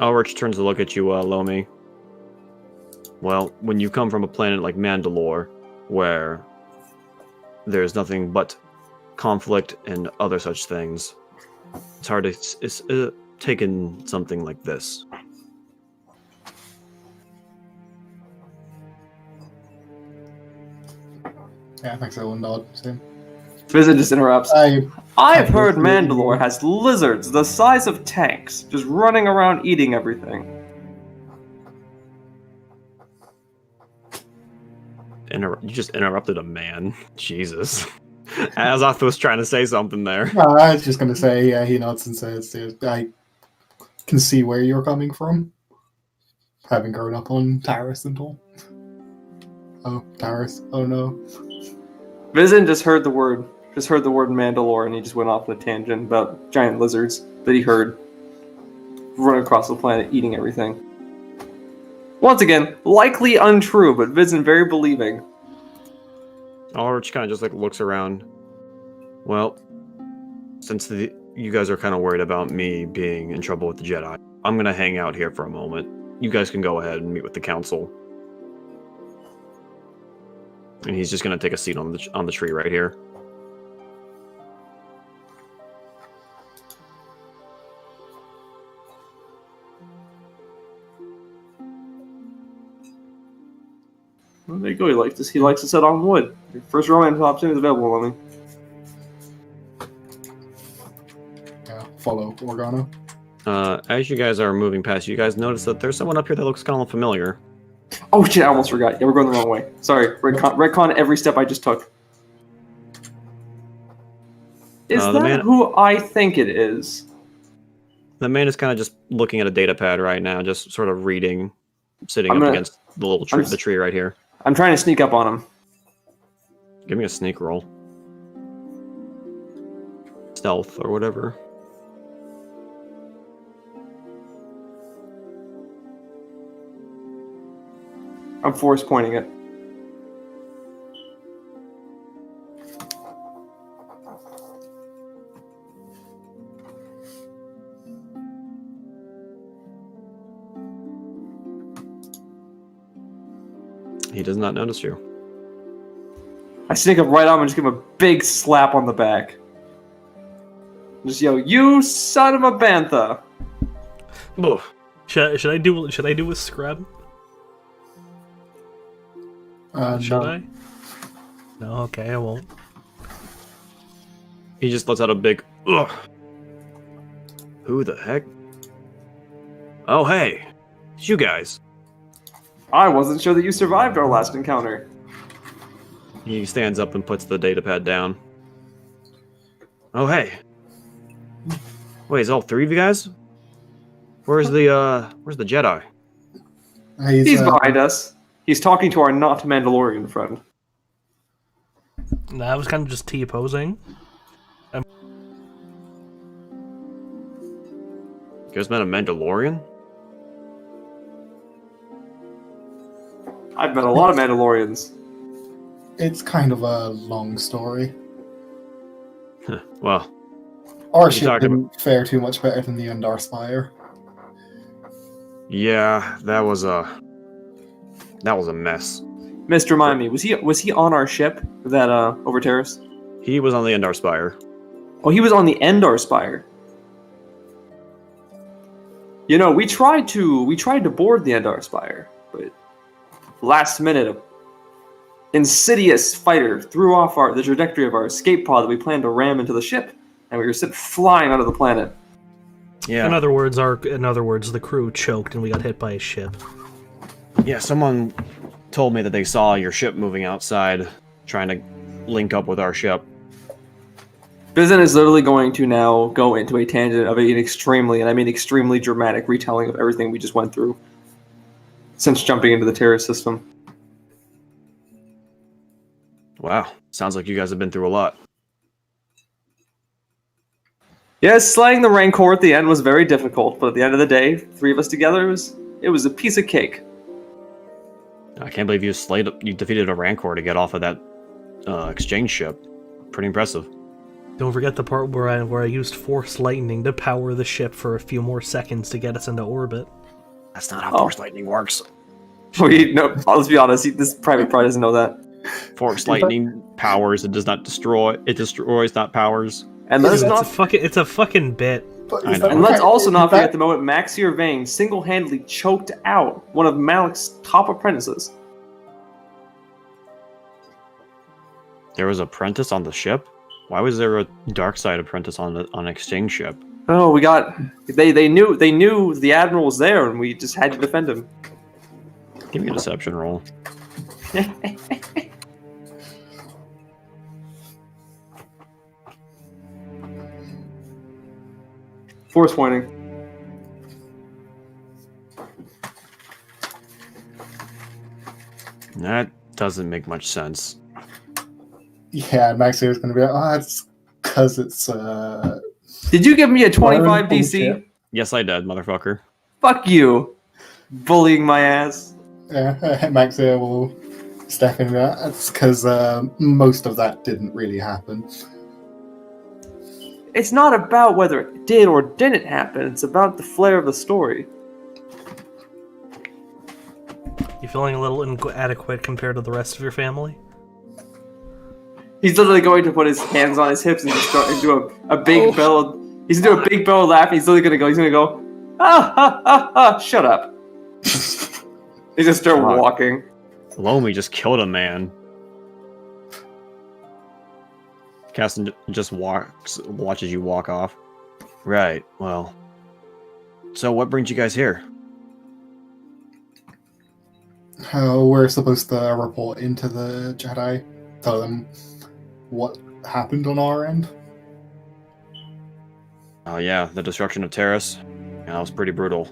[SPEAKER 2] Ulrich turns to look at you, Lomi. Well, when you come from a planet like Mandalore, where there's nothing but conflict and other such things, it's hard to take in something like this.
[SPEAKER 3] Yeah, thanks, Owen. Nod. Same.
[SPEAKER 1] Visit just interrupts.
[SPEAKER 3] I've
[SPEAKER 1] I've heard Mandalore has lizards the size of tanks, just running around eating everything.
[SPEAKER 2] You just interrupted a man. Jesus. Azoth was trying to say something there.
[SPEAKER 3] I was just going to say, yeah, he nods and says, I can see where you're coming from, having grown up on Taris and all. Oh, Taris. Oh, no.
[SPEAKER 1] Vizen just heard the word Mandalore, and he just went off on a tangent about giant lizards that he heard run across the planet eating everything. Once again, likely untrue, but Vizen very believing.
[SPEAKER 2] Ulrich kind of just looks around. Well, since you guys are kind of worried about me being in trouble with the Jedi, I'm gonna hang out here for a moment. You guys can go ahead and meet with the council. And he's just gonna take a seat on the tree right here.
[SPEAKER 1] Well, there you go. He likes to sit on wood. Your first romance opportunity is available, Lily.
[SPEAKER 3] Yeah, follow Organa.
[SPEAKER 2] As you guys are moving past, you guys notice that there's someone up here that looks kind of familiar.
[SPEAKER 1] Oh shit! I almost forgot. Yeah, we're going the wrong way. Sorry. Retcon every step I just took. Is that who I think it is?
[SPEAKER 2] The man is kind of just looking at a data pad right now, just sort of reading, sitting up against the little tree, the tree right here.
[SPEAKER 1] I'm trying to sneak up on him.
[SPEAKER 2] Give me a sneak roll. Stealth or whatever.
[SPEAKER 1] I'm force pointing it.
[SPEAKER 2] He does not notice you.
[SPEAKER 1] I sneak up right on him and just give him a big slap on the back. Just yell, "You son of a bantha!"
[SPEAKER 5] Should I do a scrub? Should
[SPEAKER 3] No.
[SPEAKER 5] I? No, okay, I won't.
[SPEAKER 2] He just lets out a big ugh. Who the heck? Oh hey, it's you guys.
[SPEAKER 1] I wasn't sure that you survived our last encounter.
[SPEAKER 2] He stands up and puts the datapad down. Oh hey. Wait, is all three of you guys? Where's the Jedi?
[SPEAKER 1] He's behind us. He's talking to our not Mandalorian friend.
[SPEAKER 5] Nah, I was kind of just T-posing.
[SPEAKER 2] You guys met a Mandalorian?
[SPEAKER 1] I've met a lot of Mandalorians.
[SPEAKER 3] It's kind of a long story.
[SPEAKER 2] Well,
[SPEAKER 3] Our ship didn't fare too much better than the Endar Spire.
[SPEAKER 2] yeah, that was a mess.
[SPEAKER 1] Mr. Remind me, was he on our ship that over Terrace?
[SPEAKER 2] He was on the Endar Spire.
[SPEAKER 1] Oh, he was on the Endar Spire. You know, we tried to board the Endar Spire, but last minute, an insidious fighter threw off the trajectory of our escape pod that we planned to ram into the ship, and we were sent flying out of the planet.
[SPEAKER 2] Yeah.
[SPEAKER 5] In other words, the crew choked and we got hit by a ship.
[SPEAKER 2] Yeah, someone told me that they saw your ship moving outside, trying to link up with our ship.
[SPEAKER 1] Bizen is literally going to now go into a tangent of an extremely, and I mean extremely dramatic retelling of everything we just went through since jumping into the terrorist system.
[SPEAKER 2] Wow, sounds like you guys have been through a lot.
[SPEAKER 1] Yes, slaying the Rancor at the end was very difficult, but at the end of the day, three of us together, it It was a piece of cake.
[SPEAKER 2] I can't believe you defeated a Rancor to get off of that exchange ship. Pretty impressive.
[SPEAKER 5] Don't forget the part where I used Force Lightning to power the ship for a few more seconds to get us into orbit.
[SPEAKER 2] That's not how Force Lightning works.
[SPEAKER 1] No, let's be honest. This private probably doesn't know that.
[SPEAKER 2] Force Lightning powers. It does not destroy. It destroys, not powers.
[SPEAKER 1] And let's
[SPEAKER 5] Dude,
[SPEAKER 1] not.
[SPEAKER 5] it's a fucking bit.
[SPEAKER 3] But
[SPEAKER 2] I
[SPEAKER 3] is
[SPEAKER 2] know.
[SPEAKER 3] that
[SPEAKER 1] And let's
[SPEAKER 3] okay?
[SPEAKER 1] also not
[SPEAKER 3] Is that-
[SPEAKER 1] forget the moment Maxier Vane single-handedly choked out one of Malik's top apprentices.
[SPEAKER 2] There was an apprentice on the ship. Why was there a dark side apprentice on an exchange ship?
[SPEAKER 1] Oh, we got. They knew the admiral was there, and we just had to defend him.
[SPEAKER 2] Give me a deception roll.
[SPEAKER 1] Force pointing.
[SPEAKER 2] That doesn't make much sense.
[SPEAKER 3] Yeah, Maxie was going to be like, oh, it's because it's
[SPEAKER 1] Did you give me a 25
[SPEAKER 3] Bullshit.
[SPEAKER 1] DC?
[SPEAKER 2] Yes, I did, motherfucker.
[SPEAKER 1] Fuck you, bullying my ass.
[SPEAKER 3] Yeah, Maxie will step in there. That's because most of that didn't really happen.
[SPEAKER 1] It's not about whether it did or didn't happen. It's about the flair of the story.
[SPEAKER 5] You feeling a little inadequate compared to the rest of your family?
[SPEAKER 1] He's literally going to put his hands on his hips and just start and do a big bellow. He's gonna do a big bellow laugh. And he's literally gonna go. Ah ha ha ha! Shut up. He's gonna start
[SPEAKER 2] Fuck.
[SPEAKER 1] walking.
[SPEAKER 2] Lomi just killed a man. Caston just watches you walk off. Right, well. So what brings you guys here?
[SPEAKER 3] We're supposed to report into the Jedi, tell them what happened on our end.
[SPEAKER 2] Oh yeah, the destruction of Terrace. Yeah, that was pretty brutal.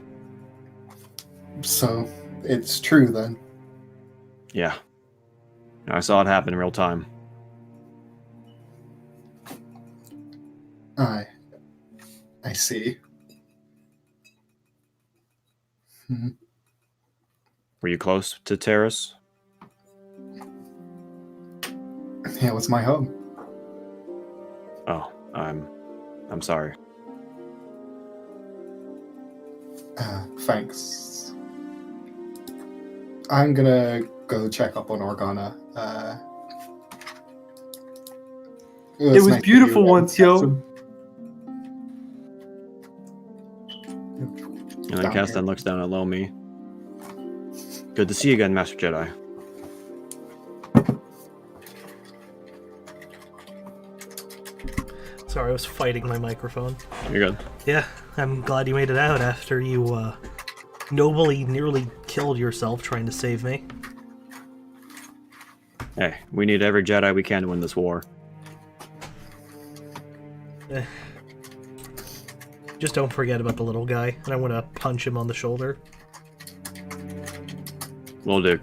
[SPEAKER 3] So it's true then.
[SPEAKER 2] Yeah. I saw it happen in real time.
[SPEAKER 3] I see.
[SPEAKER 2] Were you close to Terrace?
[SPEAKER 3] Yeah, it's my home.
[SPEAKER 2] Oh, I'm sorry.
[SPEAKER 3] Thanks. I'm gonna go check up on Organa.
[SPEAKER 1] It was
[SPEAKER 3] nice to
[SPEAKER 1] beautiful
[SPEAKER 3] meet you.
[SPEAKER 1] once, yo.
[SPEAKER 2] And then
[SPEAKER 3] Down
[SPEAKER 2] Caston
[SPEAKER 3] here.
[SPEAKER 2] looks down at Lomi. Good to see you again, Master Jedi.
[SPEAKER 5] Sorry, I was fighting my microphone.
[SPEAKER 2] You're good.
[SPEAKER 5] Yeah, I'm glad you made it out after you nobly nearly killed yourself trying to save me.
[SPEAKER 2] Hey, we need every Jedi we can to win this war.
[SPEAKER 5] Just don't forget about the little guy, and I want to punch him on the shoulder.
[SPEAKER 2] Will do.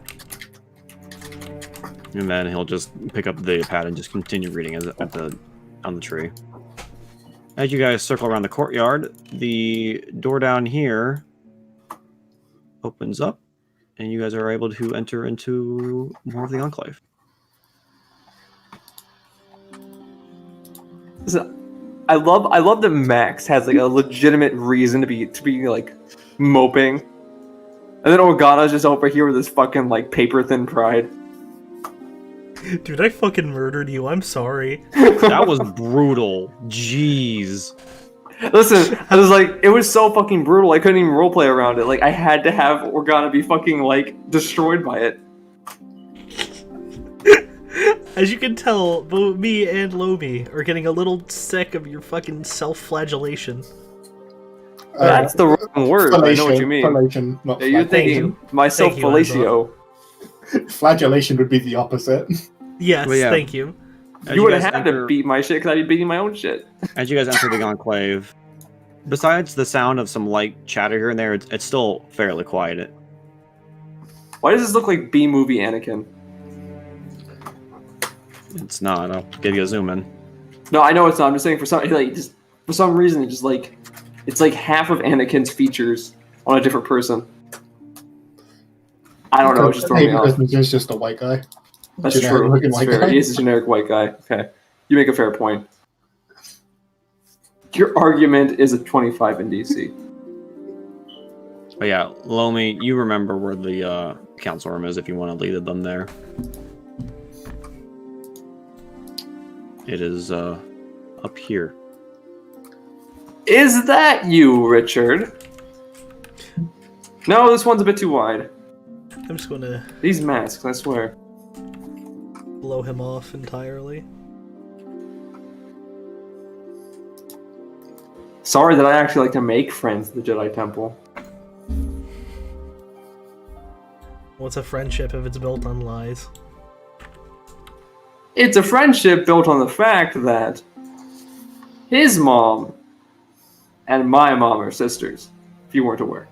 [SPEAKER 2] And then he'll just pick up the pad and just continue reading on the tree. As you guys circle around the courtyard, the door down here opens up, and you guys are able to enter into more of the Enclave.
[SPEAKER 1] Listen, I love that Max has like a legitimate reason to be like moping, and then Organa's just over here with this fucking like paper thin pride.
[SPEAKER 5] Dude, I fucking murdered you. I'm sorry.
[SPEAKER 2] That was brutal. Jeez.
[SPEAKER 1] Listen, I was like, it was so fucking brutal. I couldn't even roleplay around it. Like, I had to have Organa be fucking like destroyed by it.
[SPEAKER 5] As you can tell, both me and Lomi are getting a little sick of your fucking self-flagellation.
[SPEAKER 1] That's the wrong word. I know what you mean.
[SPEAKER 3] Fellation, not
[SPEAKER 1] Yeah, you're
[SPEAKER 3] flagellation.
[SPEAKER 1] thinking myself
[SPEAKER 5] Thank you,
[SPEAKER 1] fellatio.
[SPEAKER 3] Flagellation would be the opposite.
[SPEAKER 5] Yes,
[SPEAKER 2] Well, yeah.
[SPEAKER 5] thank you.
[SPEAKER 2] As
[SPEAKER 1] You would have
[SPEAKER 2] guys
[SPEAKER 1] had to
[SPEAKER 2] enter-
[SPEAKER 1] beat my shit because I'd be beating my own shit.
[SPEAKER 2] As you guys enter the Enclave, besides the sound of some light chatter here and there, it's still fairly quiet.
[SPEAKER 1] Why does this look like B-movie Anakin?
[SPEAKER 2] It's not. I'll give you a zoom in.
[SPEAKER 1] No, I know it's not. I'm just saying for some reason it's like half of Anakin's features on a different person. I don't know. It's just throwing me off.
[SPEAKER 3] He's just a white guy.
[SPEAKER 1] That's
[SPEAKER 3] Generic
[SPEAKER 1] true.
[SPEAKER 3] looking
[SPEAKER 1] That's
[SPEAKER 3] white
[SPEAKER 1] fair.
[SPEAKER 3] guy.
[SPEAKER 1] He is a generic white guy. Okay. You make a fair point. Your argument is a 25 in DC.
[SPEAKER 2] But yeah, Lomi, you remember where the council room is if you want to lead them there. It is up here.
[SPEAKER 1] Is that you, Richard? No, this one's a bit too wide.
[SPEAKER 5] I'm just gonna
[SPEAKER 1] These masks, I swear.
[SPEAKER 5] blow him off entirely.
[SPEAKER 1] Sorry that I actually like to make friends at the Jedi Temple.
[SPEAKER 5] What's a friendship if it's built on lies?
[SPEAKER 1] It's a friendship built on the fact that his mom and my mom are sisters, if you weren't aware.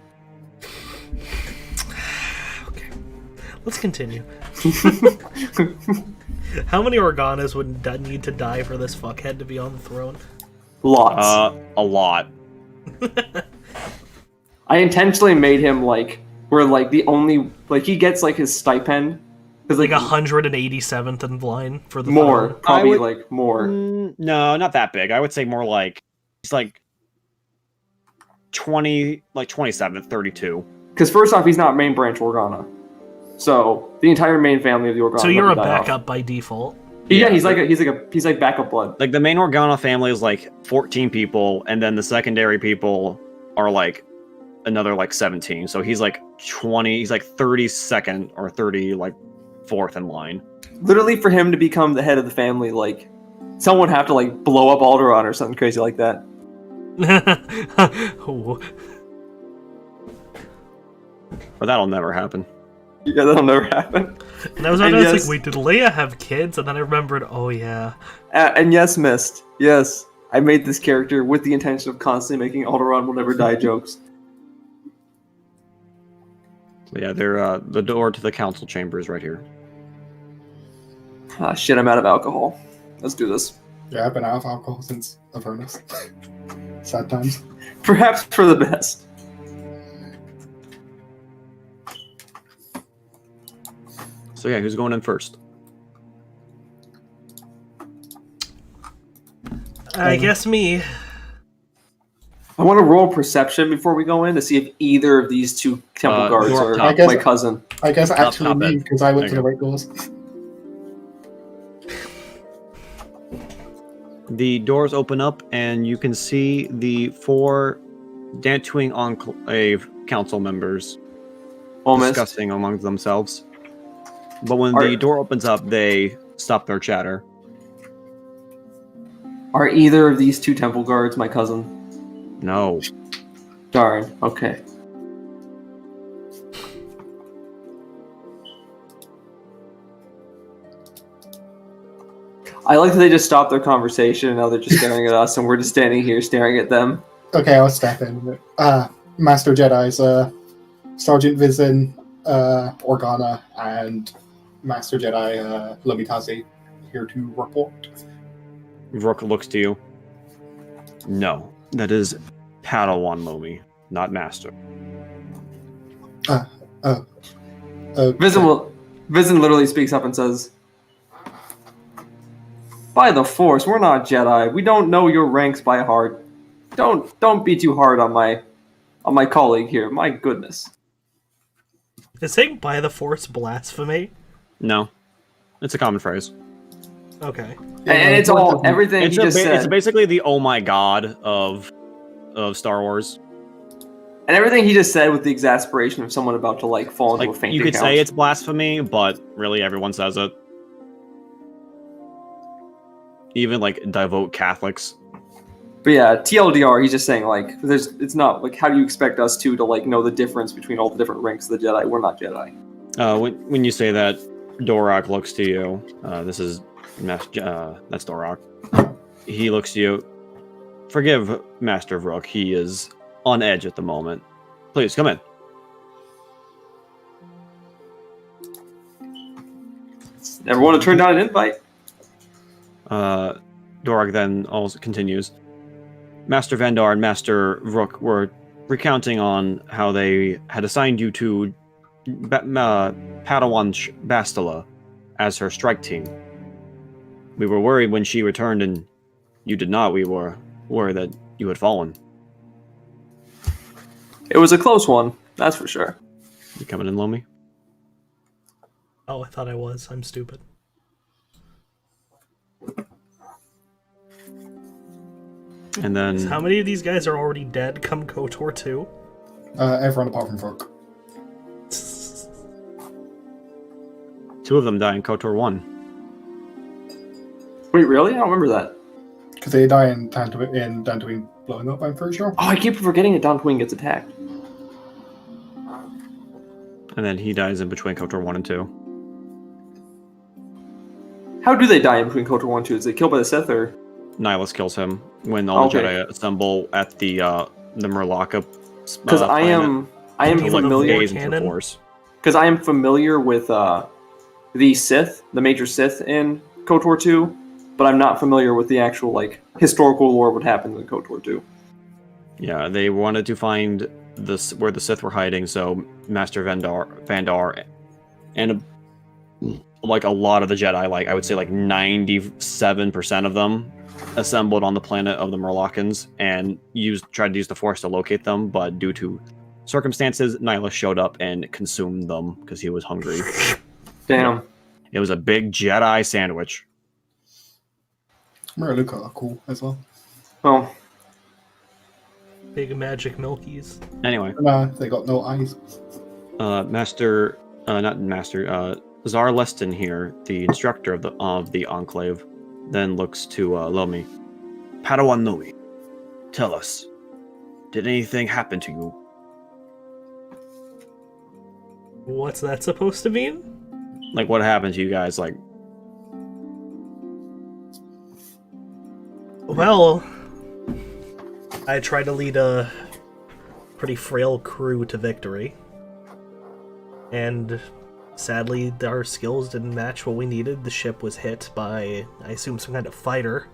[SPEAKER 5] Okay. Let's continue. How many Organas would need to die for this fuckhead to be on the throne?
[SPEAKER 1] Lots.
[SPEAKER 2] A lot.
[SPEAKER 1] I intentionally made him like we're like the only like he gets like his stipend because
[SPEAKER 5] Like 187th in line for the
[SPEAKER 1] more
[SPEAKER 5] throne.
[SPEAKER 1] probably
[SPEAKER 2] would-
[SPEAKER 1] like more.
[SPEAKER 2] No, not that big. I would say more like it's like 20, like 27th, 32.
[SPEAKER 1] Because first off, he's not main branch Organa, so the entire main family of the Organa.
[SPEAKER 5] So you're a
[SPEAKER 1] would die off.
[SPEAKER 5] backup by default.
[SPEAKER 1] Yeah,
[SPEAKER 2] Yeah,
[SPEAKER 1] he's like backup blood.
[SPEAKER 2] Like the main Organa family is like 14 people, and then the secondary people are like another like 17. So he's like 20. He's like 32nd or 30 like fourth in line.
[SPEAKER 1] Literally, for him to become the head of the family, like someone would have to like blow up Alderaan or something crazy like that.
[SPEAKER 5] Ooh.
[SPEAKER 2] But that'll never happen.
[SPEAKER 1] Yeah, that'll never happen.
[SPEAKER 5] And I was
[SPEAKER 1] And
[SPEAKER 5] like,
[SPEAKER 1] yes-
[SPEAKER 5] wait, did Leia have kids? And then I remembered, oh yeah.
[SPEAKER 1] And yes, Mist. Yes, I made this character with the intention of constantly making Alderaan will never die jokes.
[SPEAKER 2] But yeah, they're the door to the council chamber is right here.
[SPEAKER 1] Ah, shit, I'm out of alcohol. Let's do this.
[SPEAKER 3] Yeah, I've been out of alcohol since Avernus. Sad times.
[SPEAKER 1] Perhaps for the best.
[SPEAKER 2] So yeah, who's going in first?
[SPEAKER 5] I guess me.
[SPEAKER 1] I want to roll perception before we go in to see if either of these two temple guards
[SPEAKER 2] you're up
[SPEAKER 1] are
[SPEAKER 2] top.
[SPEAKER 1] my cousin.
[SPEAKER 3] I guess
[SPEAKER 2] Top
[SPEAKER 3] actually me,
[SPEAKER 2] end.
[SPEAKER 3] because I went to
[SPEAKER 2] There
[SPEAKER 3] the
[SPEAKER 2] you
[SPEAKER 3] right doors.
[SPEAKER 2] The doors open up, and you can see the 4 Dantooine Enclave council members
[SPEAKER 1] Almost.
[SPEAKER 2] discussing among themselves. But when
[SPEAKER 1] Are-
[SPEAKER 2] the door opens up, they stop their chatter.
[SPEAKER 1] Are either of these two temple guards my cousin?
[SPEAKER 2] No.
[SPEAKER 1] Darn. Okay. I like that they just stopped their conversation and now they're just staring at us and we're just standing here staring at them.
[SPEAKER 3] Okay, I'll step in. Master Jedi's Sergeant Vizin, Organa, and Master Jedi Lomitazi here to report.
[SPEAKER 2] Rook looks to you. No. That is Padawan Lomi, not Master.
[SPEAKER 3] Okay.
[SPEAKER 1] Vizin literally speaks up and says, "By the Force, we're not Jedi. We don't know your ranks by heart. Don't be too hard on my colleague here. My goodness."
[SPEAKER 5] Is saying by the Force blasphemy?
[SPEAKER 2] No. It's a common phrase.
[SPEAKER 5] Okay.
[SPEAKER 1] And it's all everything he just said.
[SPEAKER 2] It's basically the oh my god of Star Wars.
[SPEAKER 1] And everything he just said with the exasperation of someone about to like fall into a
[SPEAKER 2] Like
[SPEAKER 1] fainting
[SPEAKER 2] you could
[SPEAKER 1] couch.
[SPEAKER 2] say it's blasphemy, but really everyone says it. Even like devout Catholics.
[SPEAKER 1] But yeah, TLDR, he's just saying like it's not like how do you expect us to like know the difference between all the different ranks of the Jedi? We're not Jedi.
[SPEAKER 2] When you say that, Dorak looks to you. This is that's Dorak. He looks to you. Forgive Master Rook. He is on edge at the moment. Please come in.
[SPEAKER 1] Never want to turn down an invite.
[SPEAKER 2] Dorak then also continues. Master Vandar and Master Rook were recounting on how they had assigned you to Padawan Bastila as her strike team. We were worried when she returned and you did not. We were worried that you had fallen.
[SPEAKER 1] It was a close one, that's for sure.
[SPEAKER 2] You coming in, Lomi?
[SPEAKER 5] Oh, I thought I was. I'm stupid.
[SPEAKER 2] And then
[SPEAKER 5] How many of these guys are already dead come KOTOR 2?
[SPEAKER 3] Everyone apart from Folk.
[SPEAKER 2] 2 of them die in KOTOR 1.
[SPEAKER 1] Wait, really? I don't remember that.
[SPEAKER 3] Because they die in Dantooine blowing up, I'm pretty sure.
[SPEAKER 1] Oh, I keep forgetting that Dantooine gets attacked.
[SPEAKER 2] And then he dies in between KOTOR 1 and 2.
[SPEAKER 1] How do they die in between KOTOR 1 and 2? Is they killed by the Sith or?
[SPEAKER 2] Nihilus kills him when all the
[SPEAKER 1] Okay.
[SPEAKER 2] Jedi assemble at the Murlaka.
[SPEAKER 1] Because I am
[SPEAKER 5] People like
[SPEAKER 1] familiar.
[SPEAKER 2] Gaze into the
[SPEAKER 5] Canon?
[SPEAKER 2] Force.
[SPEAKER 1] Because I am familiar with the Sith, the major Sith in KOTOR 2, but I'm not familiar with the actual like historical lore of what happened in KOTOR 2.
[SPEAKER 2] Yeah, they wanted to find where the Sith were hiding, so Master Vandar and like a lot of the Jedi, like I would say like 97% of them, assembled on the planet of the Murlakans and tried to use the Force to locate them, but due to circumstances, Nihilus showed up and consumed them because he was hungry.
[SPEAKER 1] Damn.
[SPEAKER 2] It was a big Jedi sandwich.
[SPEAKER 3] Muraluka are cool as well.
[SPEAKER 1] Well,
[SPEAKER 5] Big magic Milkies.
[SPEAKER 2] Anyway,
[SPEAKER 3] They got no eyes.
[SPEAKER 2] Zar Leston here, the instructor of the Enclave, then looks to Lomi. Padawan Lomi, tell us, did anything happen to you?
[SPEAKER 5] What's that supposed to mean?
[SPEAKER 2] Like, what happened to you guys? Like,
[SPEAKER 5] Well, I tried to lead a pretty frail crew to victory. And sadly, our skills didn't match what we needed. The ship was hit by, I assume, some kind of fighter.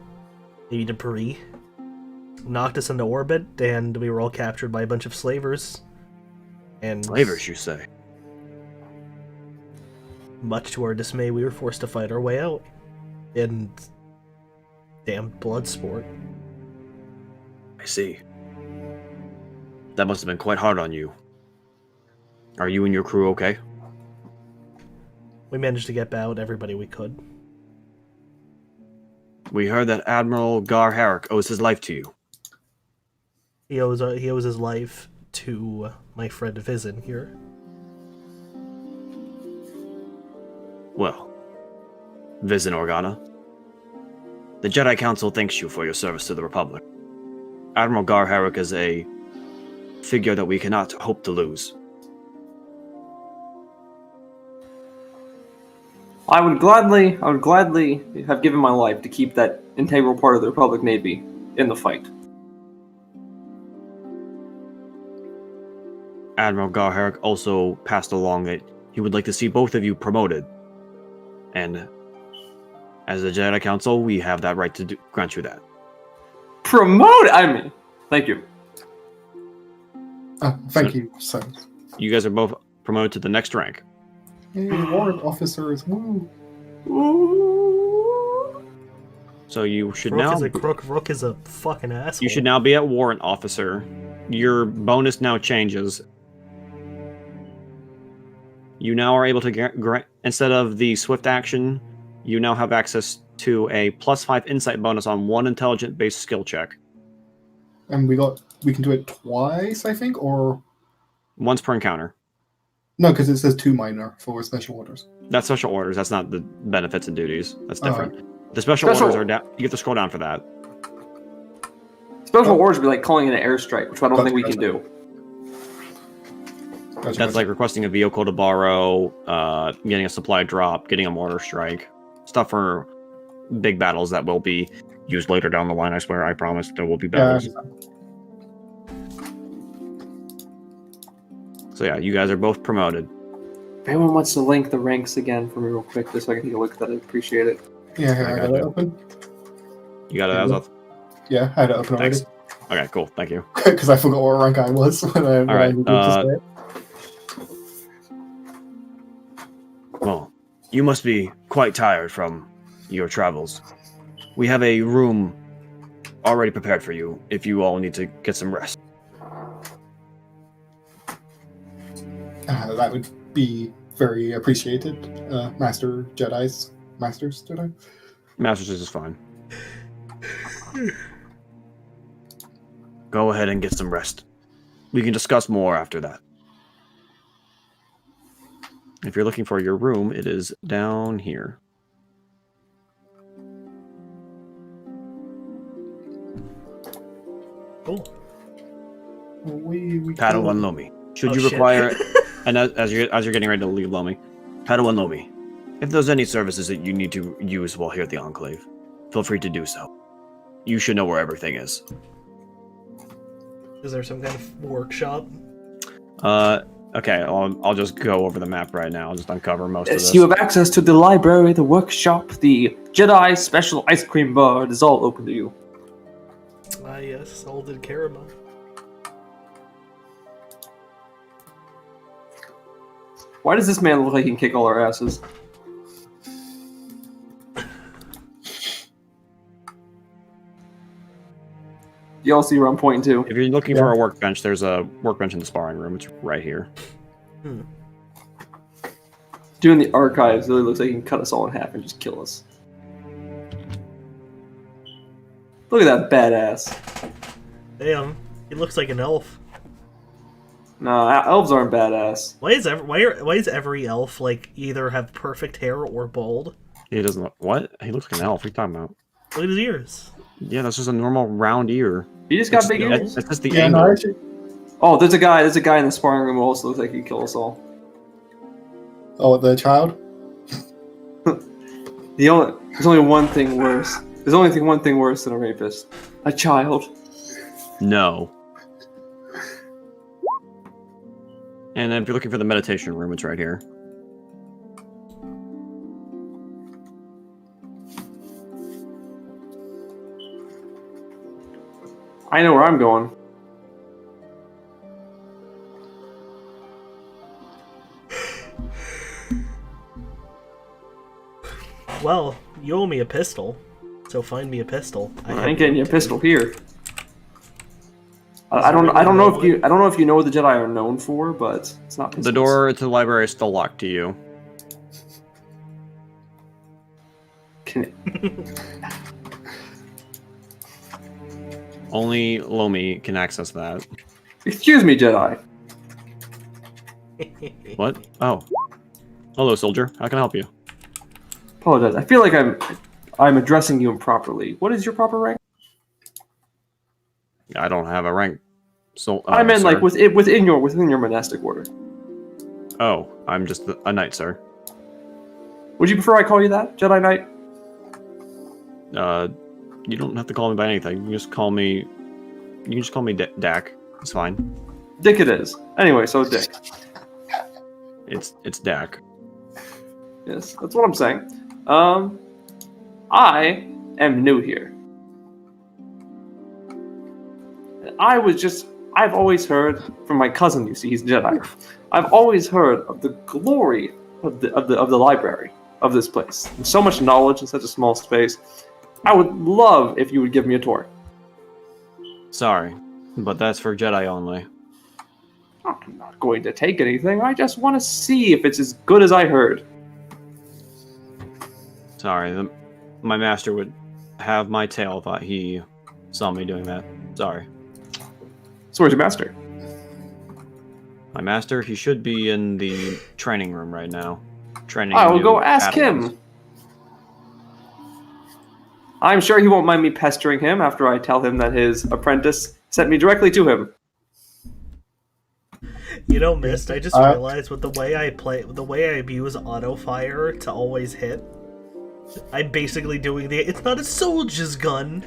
[SPEAKER 5] Maybe debris. Knocked us into orbit, and we were all captured by a bunch of slavers. And
[SPEAKER 2] slavers, you say?
[SPEAKER 5] much to our dismay, we were forced to fight our way out. In damn blood sport.
[SPEAKER 2] I see. That must have been quite hard on you. Are you and your crew okay?
[SPEAKER 5] We managed to get out everybody we could.
[SPEAKER 2] We heard that Admiral Gar Herrick owes his life to you.
[SPEAKER 5] He owes his life to my friend Vizin here.
[SPEAKER 2] Well, Vizin Organa, the Jedi Council thanks you for your service to the Republic. Admiral Gar Herrick is a figure that we cannot hope to lose.
[SPEAKER 1] I would gladly have given my life to keep that integral part of the Republic Navy in the fight.
[SPEAKER 2] Admiral Gar Herrick also passed along that he would like to see both of you promoted. And as the Jedi Council, we have that right to grant you that.
[SPEAKER 1] Promote? I mean, thank you.
[SPEAKER 3] Thank you, sir.
[SPEAKER 2] You guys are both promoted to the next rank.
[SPEAKER 3] Hey, warrant officers, woo!
[SPEAKER 1] Ooh.
[SPEAKER 2] So you should
[SPEAKER 5] Rook
[SPEAKER 2] now
[SPEAKER 5] is a crook. Rook is a fucking asshole.
[SPEAKER 2] you should now be at warrant officer. Your bonus now changes. You now are able to grant, instead of the swift action, you now have access to a +5 insight bonus on one intelligent-based skill check.
[SPEAKER 3] And we can do it twice, I think, or
[SPEAKER 2] Once per encounter.
[SPEAKER 3] no, because it says 2 minor for special orders.
[SPEAKER 2] That's special orders. That's not the benefits and duties. That's
[SPEAKER 3] Oh,
[SPEAKER 2] different. The special orders are down. You have to scroll down for that.
[SPEAKER 1] Special orders would be like calling in an airstrike, which I don't think we can do.
[SPEAKER 2] That's like requesting a vehicle to borrow, getting a supply drop, getting a mortar strike. Stuff for big battles that will be used later down the line. I swear, I promise there will be battles. So yeah, you guys are both promoted.
[SPEAKER 1] If anyone wants to link the ranks again for me real quick, just so I can take a look at that, I'd appreciate it.
[SPEAKER 3] Yeah,
[SPEAKER 2] I
[SPEAKER 3] I
[SPEAKER 2] got
[SPEAKER 3] got it
[SPEAKER 2] you.
[SPEAKER 3] open.
[SPEAKER 2] You got it, Azoth?
[SPEAKER 3] Yeah, I had it open already.
[SPEAKER 2] Thanks. Okay, cool. Thank you.
[SPEAKER 3] Because I forgot what rank I was when I
[SPEAKER 2] right,
[SPEAKER 3] needed to say it.
[SPEAKER 2] You must be quite tired from your travels. We have a room already prepared for you if you all need to get some rest.
[SPEAKER 3] That would be very appreciated, Masters Jedi.
[SPEAKER 2] Masters is fine. Go ahead and get some rest. We can discuss more after that. If you're looking for your room, it is down here.
[SPEAKER 5] Cool.
[SPEAKER 2] Padawan Lomi. Should
[SPEAKER 5] Oh,
[SPEAKER 2] you
[SPEAKER 5] shit.
[SPEAKER 2] require, and as you're getting ready to leave Lomi, Padawan Lomi, if there's any services that you need to use while here at the Enclave, feel free to do so. You should know where everything is.
[SPEAKER 5] Is there some kind of workshop?
[SPEAKER 2] Okay, I'll just go over the map right now. I'll just uncover most of
[SPEAKER 1] Yes,
[SPEAKER 2] this.
[SPEAKER 1] you have access to the library, the workshop, the Jedi special ice cream bar. It is all open to you.
[SPEAKER 5] Ah, yes, salted caramel.
[SPEAKER 1] Why does this man look like he can kick all our asses? Y'all see where I'm pointing to?
[SPEAKER 2] If you're looking for a workbench, there's a workbench in the sparring room. It's right here.
[SPEAKER 1] Doing the archives really looks like he can cut us all in half and just kill us. Look at that badass.
[SPEAKER 5] Damn, he looks like an elf.
[SPEAKER 1] Nah, elves aren't badass.
[SPEAKER 5] Why is every elf like either have perfect hair or bald?
[SPEAKER 2] He doesn't look... What? He looks like an elf. What are you talking about?
[SPEAKER 5] Look at his ears.
[SPEAKER 2] Yeah, that's just a normal round ear.
[SPEAKER 1] He just got big ears.
[SPEAKER 2] That's just the
[SPEAKER 3] Yeah,
[SPEAKER 2] angle.
[SPEAKER 3] no, actually,
[SPEAKER 1] Oh, there's a guy in the sparring room who also looks like he could kill us all.
[SPEAKER 3] the child?
[SPEAKER 1] There's only one thing worse. There's only one thing worse than a rapist. A child.
[SPEAKER 2] No. And then if you're looking for the meditation room, it's right here.
[SPEAKER 1] I know where I'm going.
[SPEAKER 5] Well, you owe me a pistol, so find me a pistol.
[SPEAKER 1] I ain't getting you a pistol here. I don't know if you know what the Jedi are known for, but it's not pistols.
[SPEAKER 2] The door to the library is still locked to you. Only Lomi can access that.
[SPEAKER 1] Excuse me, Jedi.
[SPEAKER 2] What? Oh. Hello, soldier. How can I help you?
[SPEAKER 1] Apologize. I feel like I'm addressing you improperly. What is your proper rank?
[SPEAKER 2] I don't have a rank. So
[SPEAKER 1] I meant
[SPEAKER 2] sir.
[SPEAKER 1] like within your monastic order.
[SPEAKER 2] Oh, I'm just a knight, sir.
[SPEAKER 1] Would you prefer I call you that, Jedi Knight?
[SPEAKER 2] You don't have to call me by anything. You can just call me Dak. It's fine.
[SPEAKER 1] Dick it is. Anyway, so Dick.
[SPEAKER 2] It's Dak.
[SPEAKER 1] Yes, that's what I'm saying. I am new here. I've always heard from my cousin, you see, he's Jedi. I've always heard of the glory of the library of this place. There's so much knowledge in such a small space. I would love if you would give me a tour.
[SPEAKER 2] Sorry, but that's for Jedi only.
[SPEAKER 1] I'm not going to take anything. I just want to see if it's as good as I heard.
[SPEAKER 2] Sorry, my master would have my tail if he saw me doing that. Sorry.
[SPEAKER 1] So where's your master?
[SPEAKER 2] My master, he should be in the training room right now. Training.
[SPEAKER 1] I will
[SPEAKER 2] new
[SPEAKER 1] go ask
[SPEAKER 2] Padawans.
[SPEAKER 1] him. I'm sure he won't mind me pestering him after I tell him that his apprentice sent me directly to him.
[SPEAKER 5] You know, Mist, I just realized with the way I abuse auto fire to always hit, I'm basically doing it's not a soldier's gun.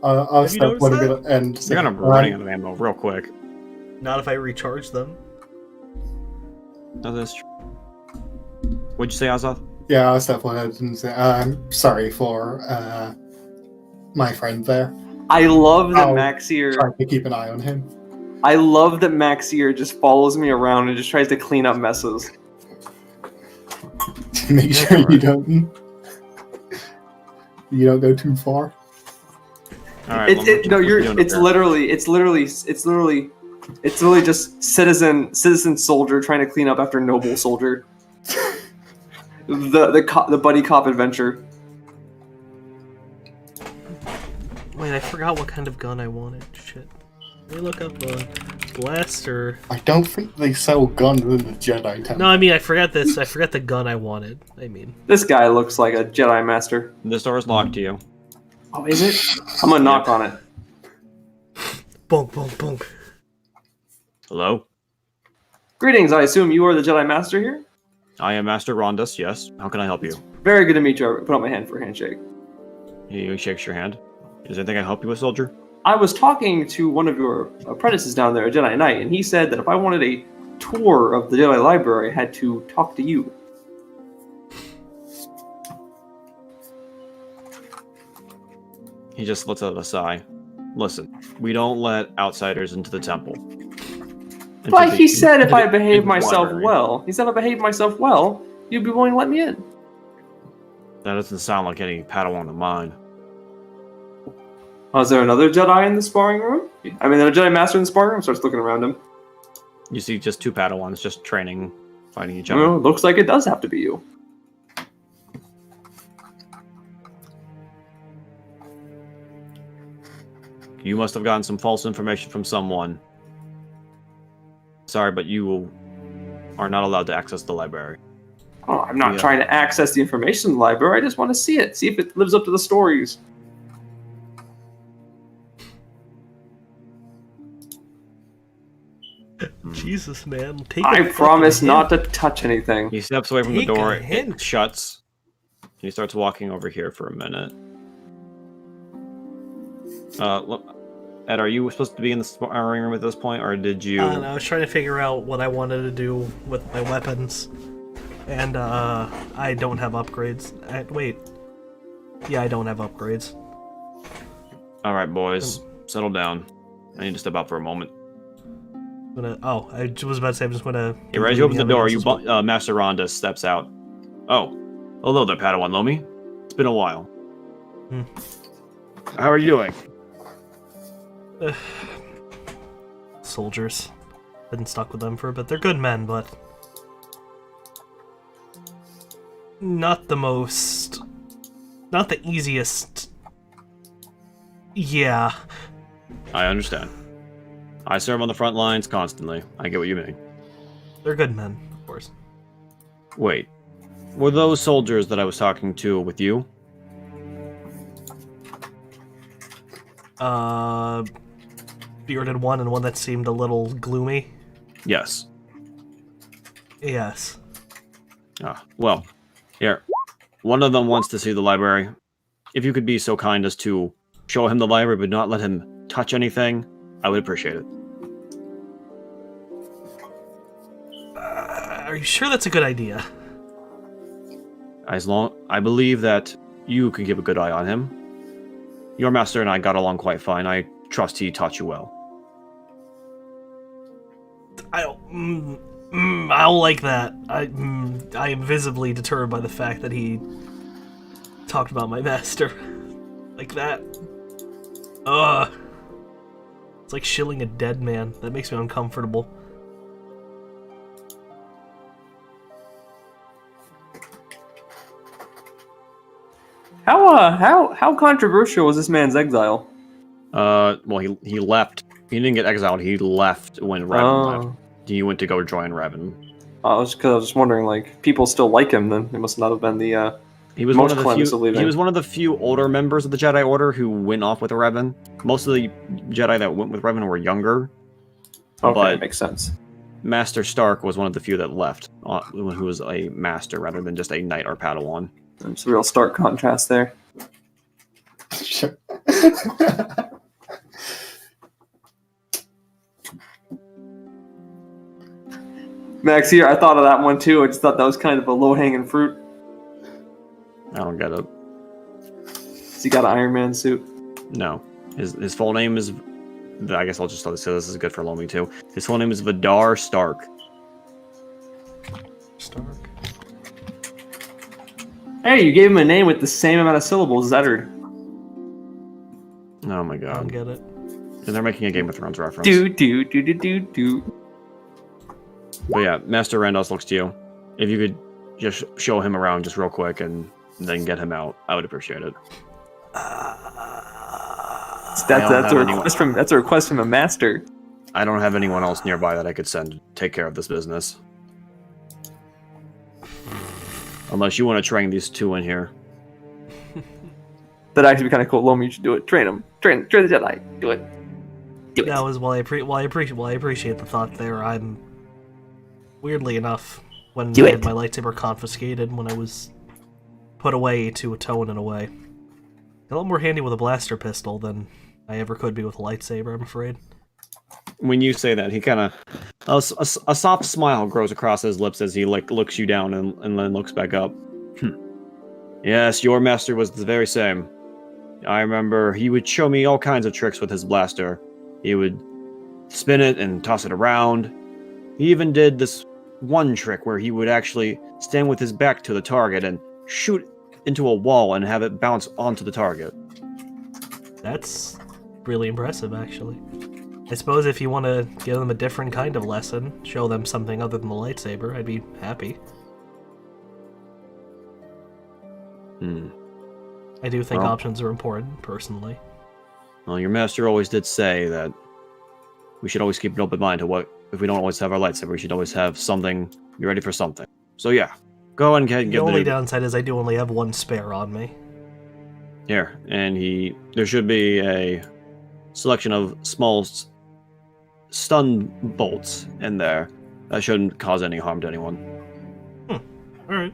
[SPEAKER 3] I'll
[SPEAKER 5] Have you
[SPEAKER 3] step one
[SPEAKER 5] noticed
[SPEAKER 3] bit and
[SPEAKER 2] You're gonna be running out of ammo real quick.
[SPEAKER 5] Not if I recharge them.
[SPEAKER 2] No, that's true. What'd you say, Azoth?
[SPEAKER 3] yeah, I'll step one ahead and say I'm sorry for my friend there.
[SPEAKER 1] I love that
[SPEAKER 3] Oh,
[SPEAKER 1] Maxier.
[SPEAKER 3] Trying to keep an eye on him.
[SPEAKER 1] I love that Maxier just follows me around and just tries to clean up messes.
[SPEAKER 3] Make sure you don't go too far.
[SPEAKER 2] All right.
[SPEAKER 1] It's literally just citizen soldier trying to clean up after noble soldier. the buddy cop adventure.
[SPEAKER 5] Wait, I forgot what kind of gun I wanted. Shit. Let me look up a blaster.
[SPEAKER 3] I don't think they sell guns in the Jedi Temple.
[SPEAKER 5] No, I mean I forgot this. I forgot the gun I wanted. I mean,
[SPEAKER 1] This guy looks like a Jedi master.
[SPEAKER 2] This door is locked to you.
[SPEAKER 1] Oh, is it? I'm gonna knock on it.
[SPEAKER 5] bonk, bonk, bonk.
[SPEAKER 2] Hello?
[SPEAKER 1] Greetings, I assume you are the Jedi Master here?
[SPEAKER 2] I am Master Rondus, yes. How can I help you?
[SPEAKER 1] Very good to meet you. I put out my hand for a handshake.
[SPEAKER 2] He shakes your hand. Is there anything I can help you with, soldier?
[SPEAKER 1] I was talking to one of your apprentices down there, a Jedi Knight, and he said that if I wanted a tour of the Jedi Library, I had to talk to you.
[SPEAKER 2] He just lets out a sigh. Listen, we don't let outsiders into the temple.
[SPEAKER 1] But he said if I behave myself
[SPEAKER 2] library.
[SPEAKER 1] well, you'd be willing to let me in.
[SPEAKER 2] That doesn't sound like any Padawan of mine.
[SPEAKER 1] Oh, is there another Jedi in the sparring room? I mean, a Jedi Master in the sparring room? Starts looking around him.
[SPEAKER 2] You see just two Padawans just training, fighting each other.
[SPEAKER 1] Well, looks like it does have to be you.
[SPEAKER 2] You must have gotten some false information from someone. Sorry, but you are not allowed to access the library.
[SPEAKER 1] Oh, I'm not
[SPEAKER 2] Yeah.
[SPEAKER 1] trying to access the information in the library. I just want to see it. See if it lives up to the stories.
[SPEAKER 5] Jesus, man. Take
[SPEAKER 1] I
[SPEAKER 5] a
[SPEAKER 1] promise
[SPEAKER 5] fucking
[SPEAKER 1] not
[SPEAKER 5] hint.
[SPEAKER 1] to touch anything.
[SPEAKER 2] He steps away from the
[SPEAKER 5] Take a
[SPEAKER 2] door,
[SPEAKER 5] hint.
[SPEAKER 2] it shuts. He starts walking over here for a minute. Look, Ed, are you supposed to be in the sparring room at this point, or did you...
[SPEAKER 5] I was trying to figure out what I wanted to do with my weapons. And, I don't have upgrades. Wait. Yeah, I don't have upgrades.
[SPEAKER 2] Alright, boys. Settle down. I need to step out for a moment.
[SPEAKER 5] I was about to say I'm just gonna...
[SPEAKER 2] Yeah, right as you open the door, Master Rhonda steps out. Oh. Hello there, Padawan Lomi. It's been a while.
[SPEAKER 5] Hmm.
[SPEAKER 2] How are you doing?
[SPEAKER 5] Soldiers. Been stuck with them for a bit. They're good men, but... not the most... not the easiest... Yeah.
[SPEAKER 2] I understand. I serve on the front lines constantly. I get what you mean.
[SPEAKER 5] They're good men, of course.
[SPEAKER 2] Wait. Were those soldiers that I was talking to with you?
[SPEAKER 5] Bearded one and one that seemed a little gloomy.
[SPEAKER 2] Yes.
[SPEAKER 5] Yes.
[SPEAKER 2] Ah, well. Here. One of them wants to see the library. If you could be so kind as to show him the library but not let him touch anything, I would appreciate it.
[SPEAKER 5] Are you sure that's a good idea?
[SPEAKER 2] I believe that you can keep a good eye on him. Your master and I got along quite fine. I trust he taught you well.
[SPEAKER 5] I don't like that. I am visibly deterred by the fact that he talked about my master like that. Ugh. It's like shilling a dead man. That makes me uncomfortable.
[SPEAKER 1] How controversial was this man's exile?
[SPEAKER 2] Well, he left. He didn't get exiled. He left when Revan left. He went to go join Revan.
[SPEAKER 1] I was just wondering, like, people still like him. Then it must not have been the
[SPEAKER 2] He was
[SPEAKER 1] most
[SPEAKER 2] one of the
[SPEAKER 1] cleanse
[SPEAKER 2] few.
[SPEAKER 1] of leaving.
[SPEAKER 2] He was one of the few older members of the Jedi Order who went off with Revan. Most of the Jedi that went with Revan were younger.
[SPEAKER 1] Okay,
[SPEAKER 2] but
[SPEAKER 1] makes sense.
[SPEAKER 2] Master Stark was one of the few that left, who was a master rather than just a knight or Padawan.
[SPEAKER 1] It's a real stark contrast there.
[SPEAKER 3] Sure.
[SPEAKER 1] Max, here, I thought of that one too. I just thought that was kind of a low-hanging fruit.
[SPEAKER 2] I don't get it.
[SPEAKER 1] He got an Iron Man suit.
[SPEAKER 2] No, his full name is. I guess I'll just say this is good for Lomi too. His full name is Vidar Stark.
[SPEAKER 5] Stark.
[SPEAKER 1] Hey, you gave him a name with the same amount of syllables as Eddard.
[SPEAKER 2] Oh my
[SPEAKER 5] I don't
[SPEAKER 2] god.
[SPEAKER 5] get it.
[SPEAKER 2] And they're making a Game of Thrones reference.
[SPEAKER 1] Do.
[SPEAKER 2] But yeah, Master Randolph looks to you. If you could just show him around just real quick and then get him out, I would appreciate it.
[SPEAKER 1] That's a request from a master.
[SPEAKER 2] I don't have anyone else nearby that I could send to take care of this business. Unless you want to train these two in here.
[SPEAKER 1] That'd actually be kind of cool. Lomi, you should do it. Train him. Train the Jedi. Do it. Do it.
[SPEAKER 5] That was while I appreciate the thought there. I'm weirdly enough when
[SPEAKER 1] Do
[SPEAKER 5] I
[SPEAKER 1] it.
[SPEAKER 5] had my lightsaber confiscated when I was put away to atone in a way. A lot more handy with a blaster pistol than I ever could be with a lightsaber, I'm afraid.
[SPEAKER 2] When you say that, he kind of a soft smile grows across his lips as he looks you down and then looks back up. Yes, your master was the very same. I remember he would show me all kinds of tricks with his blaster. He would spin it and toss it around. He even did this one trick where he would actually stand with his back to the target and shoot into a wall and have it bounce onto the target.
[SPEAKER 5] That's really impressive, actually. I suppose if you want to give them a different kind of lesson, show them something other than the lightsaber, I'd be happy. I do think
[SPEAKER 2] Well.
[SPEAKER 5] options are important, personally.
[SPEAKER 2] Well, your master always did say that we should always keep an open mind to what, if we don't always have our lightsaber, we should always have something, be ready for something. So yeah, go ahead and
[SPEAKER 5] The
[SPEAKER 2] give
[SPEAKER 5] only
[SPEAKER 2] the...
[SPEAKER 5] downside is I do only have one spare on me.
[SPEAKER 2] Here, and there should be a selection of small stun bolts in there. That shouldn't cause any harm to anyone.
[SPEAKER 5] Alright.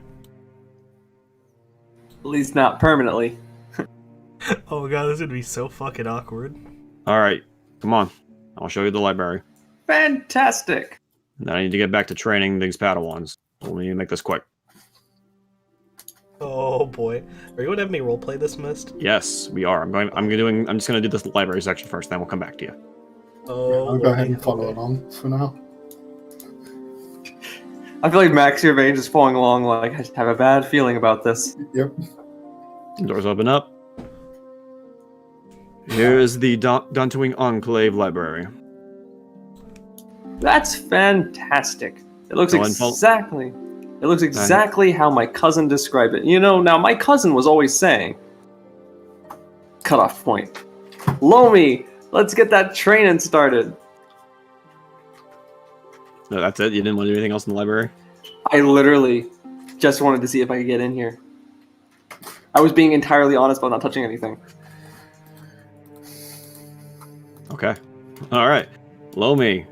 [SPEAKER 1] At least not permanently.
[SPEAKER 5] Oh god, this would be so fucking awkward.
[SPEAKER 2] Alright, come on. I'll show you the library.
[SPEAKER 1] Fantastic.
[SPEAKER 2] Now I need to get back to training these Padawans. Let me make this quick.
[SPEAKER 5] Oh boy. Are you gonna have me roleplay this, Mist?
[SPEAKER 2] Yes, we are. I'm just gonna do this library section first, then we'll come back to you.
[SPEAKER 5] Oh,
[SPEAKER 3] I'll go ahead and
[SPEAKER 5] okay.
[SPEAKER 3] follow along for now.
[SPEAKER 1] I feel like Max, your veins is falling along. Like I have a bad feeling about this.
[SPEAKER 3] Yep.
[SPEAKER 2] Doors open up. Here's the Dantooine Enclave Library.
[SPEAKER 1] That's fantastic. It looks
[SPEAKER 2] Go and follow-
[SPEAKER 1] exactly. It looks exactly how my cousin described it. You know, now my cousin was always saying, "Cutoff point, Lomi, let's get that training started."
[SPEAKER 2] No, that's it? You didn't want to do anything else in the library?
[SPEAKER 1] I literally just wanted to see if I could get in here. I was being entirely honest about not touching anything.
[SPEAKER 2] Okay. Alright. Lomi.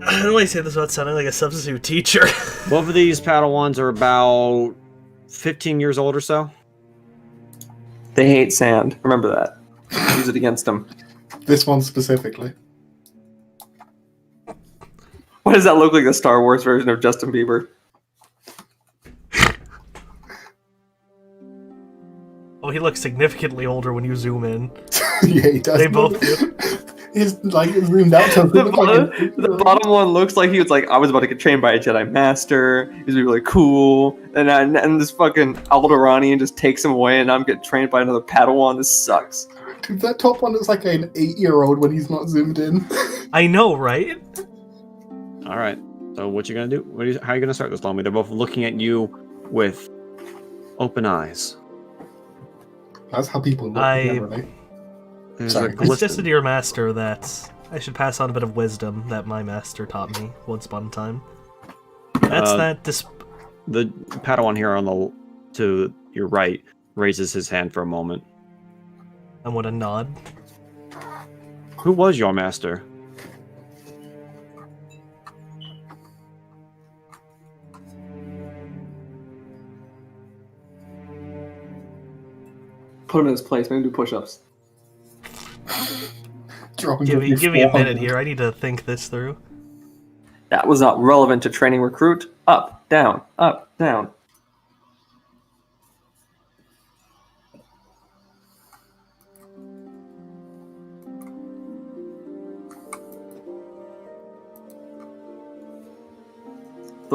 [SPEAKER 5] I don't like say this without sounding like a substitute teacher.
[SPEAKER 2] Both of these Padawans are about 15 years old or so.
[SPEAKER 1] They hate sand. Remember that. Use it against them.
[SPEAKER 3] This one specifically.
[SPEAKER 1] Why does that look like the Star Wars version of Justin Bieber?
[SPEAKER 5] Oh, he looks significantly older when you zoom in.
[SPEAKER 3] Yeah, he does.
[SPEAKER 5] They both do.
[SPEAKER 3] He's like zoomed out to
[SPEAKER 1] The bottom one looks like he was like, I was about to get trained by a Jedi Master. He's gonna be really cool. And this fucking Alderanian just takes him away, and I'm getting trained by another Padawan. This sucks.
[SPEAKER 3] Dude, that top one looks like an 8-year-old when he's not zoomed in.
[SPEAKER 5] I know, right?
[SPEAKER 2] Alright. So what you gonna do? How are you gonna start this, Lomi? They're both looking at you with open eyes.
[SPEAKER 3] That's how people look
[SPEAKER 5] I-
[SPEAKER 3] generally.
[SPEAKER 2] There's
[SPEAKER 3] Sorry.
[SPEAKER 2] a
[SPEAKER 5] I
[SPEAKER 2] glisten.
[SPEAKER 5] suggested to your master that I should pass on a bit of wisdom that my master taught me once upon a time. That's
[SPEAKER 2] The Padawan here to your right raises his hand for a moment.
[SPEAKER 5] I want to nod.
[SPEAKER 2] Who was your master?
[SPEAKER 1] Put him in his place. Make him do push-ups.
[SPEAKER 3] Dropping
[SPEAKER 5] Give
[SPEAKER 3] every
[SPEAKER 5] me a
[SPEAKER 3] 400.
[SPEAKER 5] minute here. I need to think this through.
[SPEAKER 1] That was not relevant to training recruit. Up, down, up, down.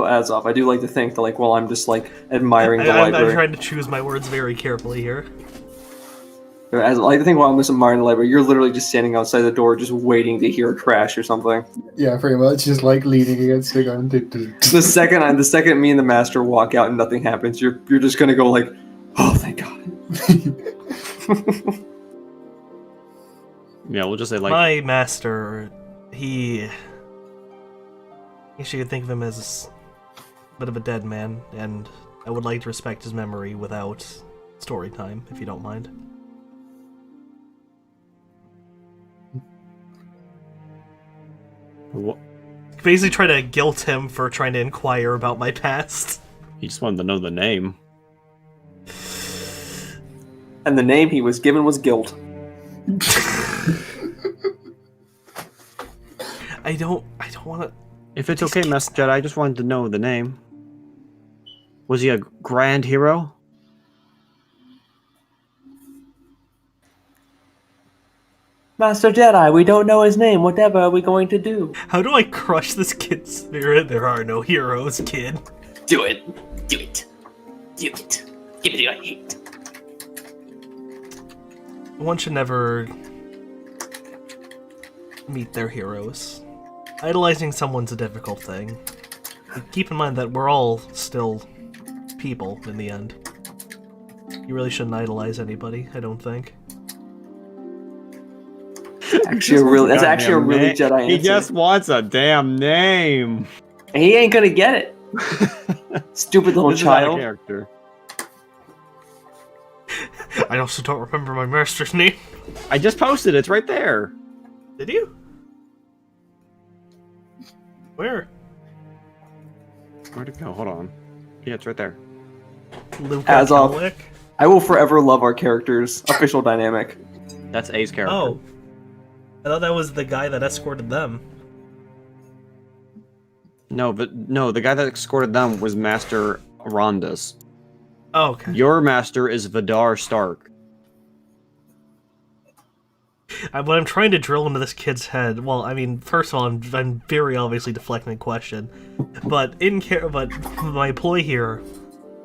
[SPEAKER 1] So as of, I do like to think that like while I'm just like admiring the
[SPEAKER 5] I'm
[SPEAKER 1] library.
[SPEAKER 5] trying to choose my words very carefully here.
[SPEAKER 1] As I like to think while I'm just admiring the library, you're literally just standing outside the door, just waiting to hear a crash or something.
[SPEAKER 3] Yeah, pretty much. Just like leaning against it, going.
[SPEAKER 1] The second me and the master walk out and nothing happens, you're just gonna go like, oh, thank God.
[SPEAKER 2] Yeah, we'll just say like
[SPEAKER 5] My master, he... I guess you could think of him as a bit of a dead man, and I would like to respect his memory without story time, if you don't mind.
[SPEAKER 2] What?
[SPEAKER 5] Basically try to guilt him for trying to inquire about my past.
[SPEAKER 2] He just wanted to know the name.
[SPEAKER 1] And the name he was given was Guilt.
[SPEAKER 5] I don't want to...
[SPEAKER 2] If it's okay, Master Jedi, I just wanted to know the name. Was he a grand hero?
[SPEAKER 1] Master Jedi, we don't know his name. Whatever are we going to do?
[SPEAKER 5] How do I crush this kid's spirit? There are no heroes, kid.
[SPEAKER 1] Do it. Do it. Do it. Give it a hit.
[SPEAKER 5] One should never meet their heroes. Idolizing someone's a difficult thing. Keep in mind that we're all still people in the end. You really shouldn't idolize anybody, I don't think.
[SPEAKER 1] That's actually a really Jedi answer.
[SPEAKER 2] He just wants a damn name.
[SPEAKER 1] He ain't gonna get it. Stupid little
[SPEAKER 2] This is out of
[SPEAKER 1] child.
[SPEAKER 2] character.
[SPEAKER 5] I also don't remember my master's name.
[SPEAKER 2] I just posted it. It's right there.
[SPEAKER 5] Did you? Where?
[SPEAKER 2] Where'd it go? Hold on. Yeah, it's right there.
[SPEAKER 5] Luca
[SPEAKER 1] As of-
[SPEAKER 5] Kelwick?
[SPEAKER 1] I will forever love our characters' official dynamic.
[SPEAKER 2] That's A's character.
[SPEAKER 5] Oh. I thought that was the guy that escorted them.
[SPEAKER 2] No, the guy that escorted them was Master Rondus.
[SPEAKER 5] Oh, okay.
[SPEAKER 2] Your master is Vidar Stark.
[SPEAKER 5] What I'm trying to drill into this kid's head. Well, I mean, first of all, I'm very obviously deflecting the question, but my ploy here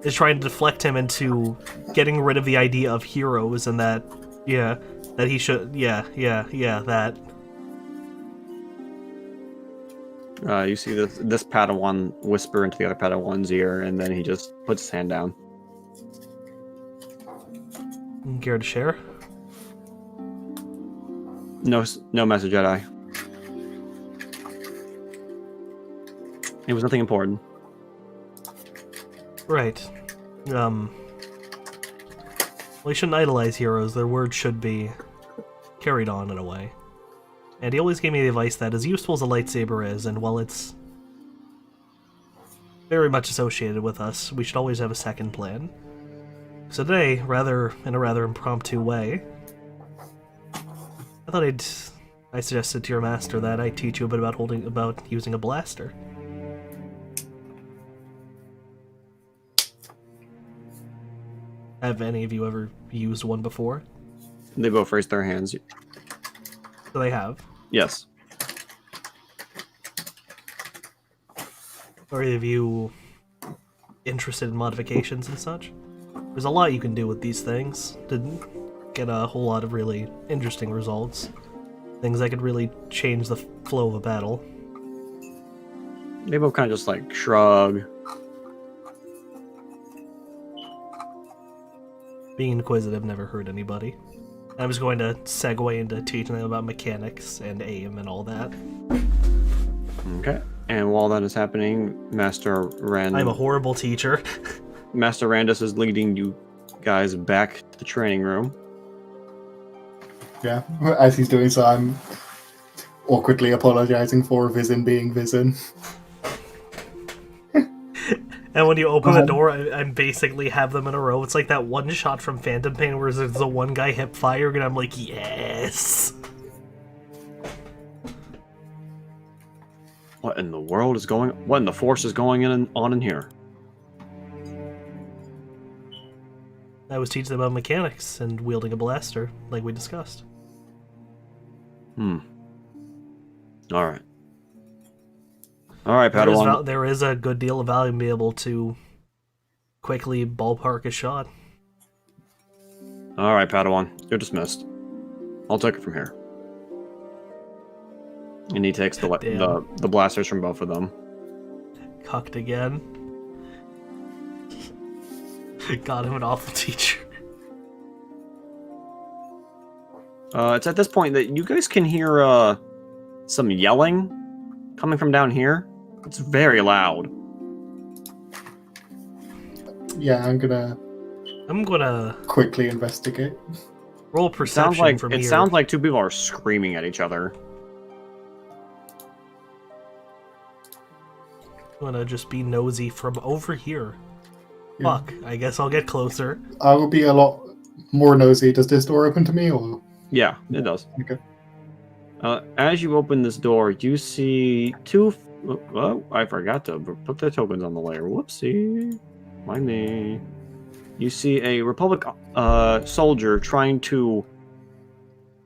[SPEAKER 5] is trying to deflect him into getting rid of the idea of heroes and that he should that.
[SPEAKER 2] You see this Padawan whisper into the other Padawan's ear, and then he just puts his hand down.
[SPEAKER 5] Care to share?
[SPEAKER 2] No, Master Jedi. It was nothing important.
[SPEAKER 5] Right. Well, you shouldn't idolize heroes. Their words should be carried on in a way. And he always gave me the advice that as useful as a lightsaber is, and while it's very much associated with us, we should always have a second plan. So today, in a rather impromptu way, I suggested to your master that I teach you a bit about using a blaster. Have any of you ever used one before?
[SPEAKER 2] They both raised their hands.
[SPEAKER 5] So they have.
[SPEAKER 2] Yes.
[SPEAKER 5] Are any of you interested in modifications and such? There's a lot you can do with these things to get a whole lot of really interesting results. Things that could really change the flow of a battle.
[SPEAKER 2] They both kind of just like shrug.
[SPEAKER 5] Being inquisitive never hurt anybody. I was going to segue into teaching them about mechanics and aim and all that.
[SPEAKER 2] Okay. And while that is happening, Master
[SPEAKER 5] I'm a horrible teacher.
[SPEAKER 2] Master Randus is leading you guys back to the training room.
[SPEAKER 3] Yeah, as he's doing so, I'm awkwardly apologizing for Vizen being Vizen.
[SPEAKER 5] And when you open the door, I basically have them in a row. It's like that one shot from Phantom Pain where there's the one guy hip firing, and I'm like, yes!
[SPEAKER 2] What in the force is going on in here?
[SPEAKER 5] I was teaching them about mechanics and wielding a blaster, like we discussed.
[SPEAKER 2] Alright. All right, Padawan.
[SPEAKER 5] There is a good deal of value in being able to quickly ballpark a shot.
[SPEAKER 2] All right, Padawan. You're dismissed. I'll take it from here. And he takes the blasters from both of them.
[SPEAKER 5] Cucked again. God, I'm an awful teacher.
[SPEAKER 2] It's at this point that you guys can hear some yelling coming from down here. It's very loud.
[SPEAKER 3] Yeah, I'm gonna quickly investigate.
[SPEAKER 5] roll perception from here.
[SPEAKER 2] It sounds like two people are screaming at each other.
[SPEAKER 5] I'm gonna just be nosy from over here.
[SPEAKER 3] Yeah.
[SPEAKER 5] Fuck, I guess I'll get closer.
[SPEAKER 3] I will be a lot more nosy. Does this door open to me, or?
[SPEAKER 2] Yeah, it does.
[SPEAKER 3] Okay.
[SPEAKER 2] As you open this door, you see two... Oh, I forgot to put the tokens on the layer. Whoopsie. Mind me. You see a Republic soldier trying to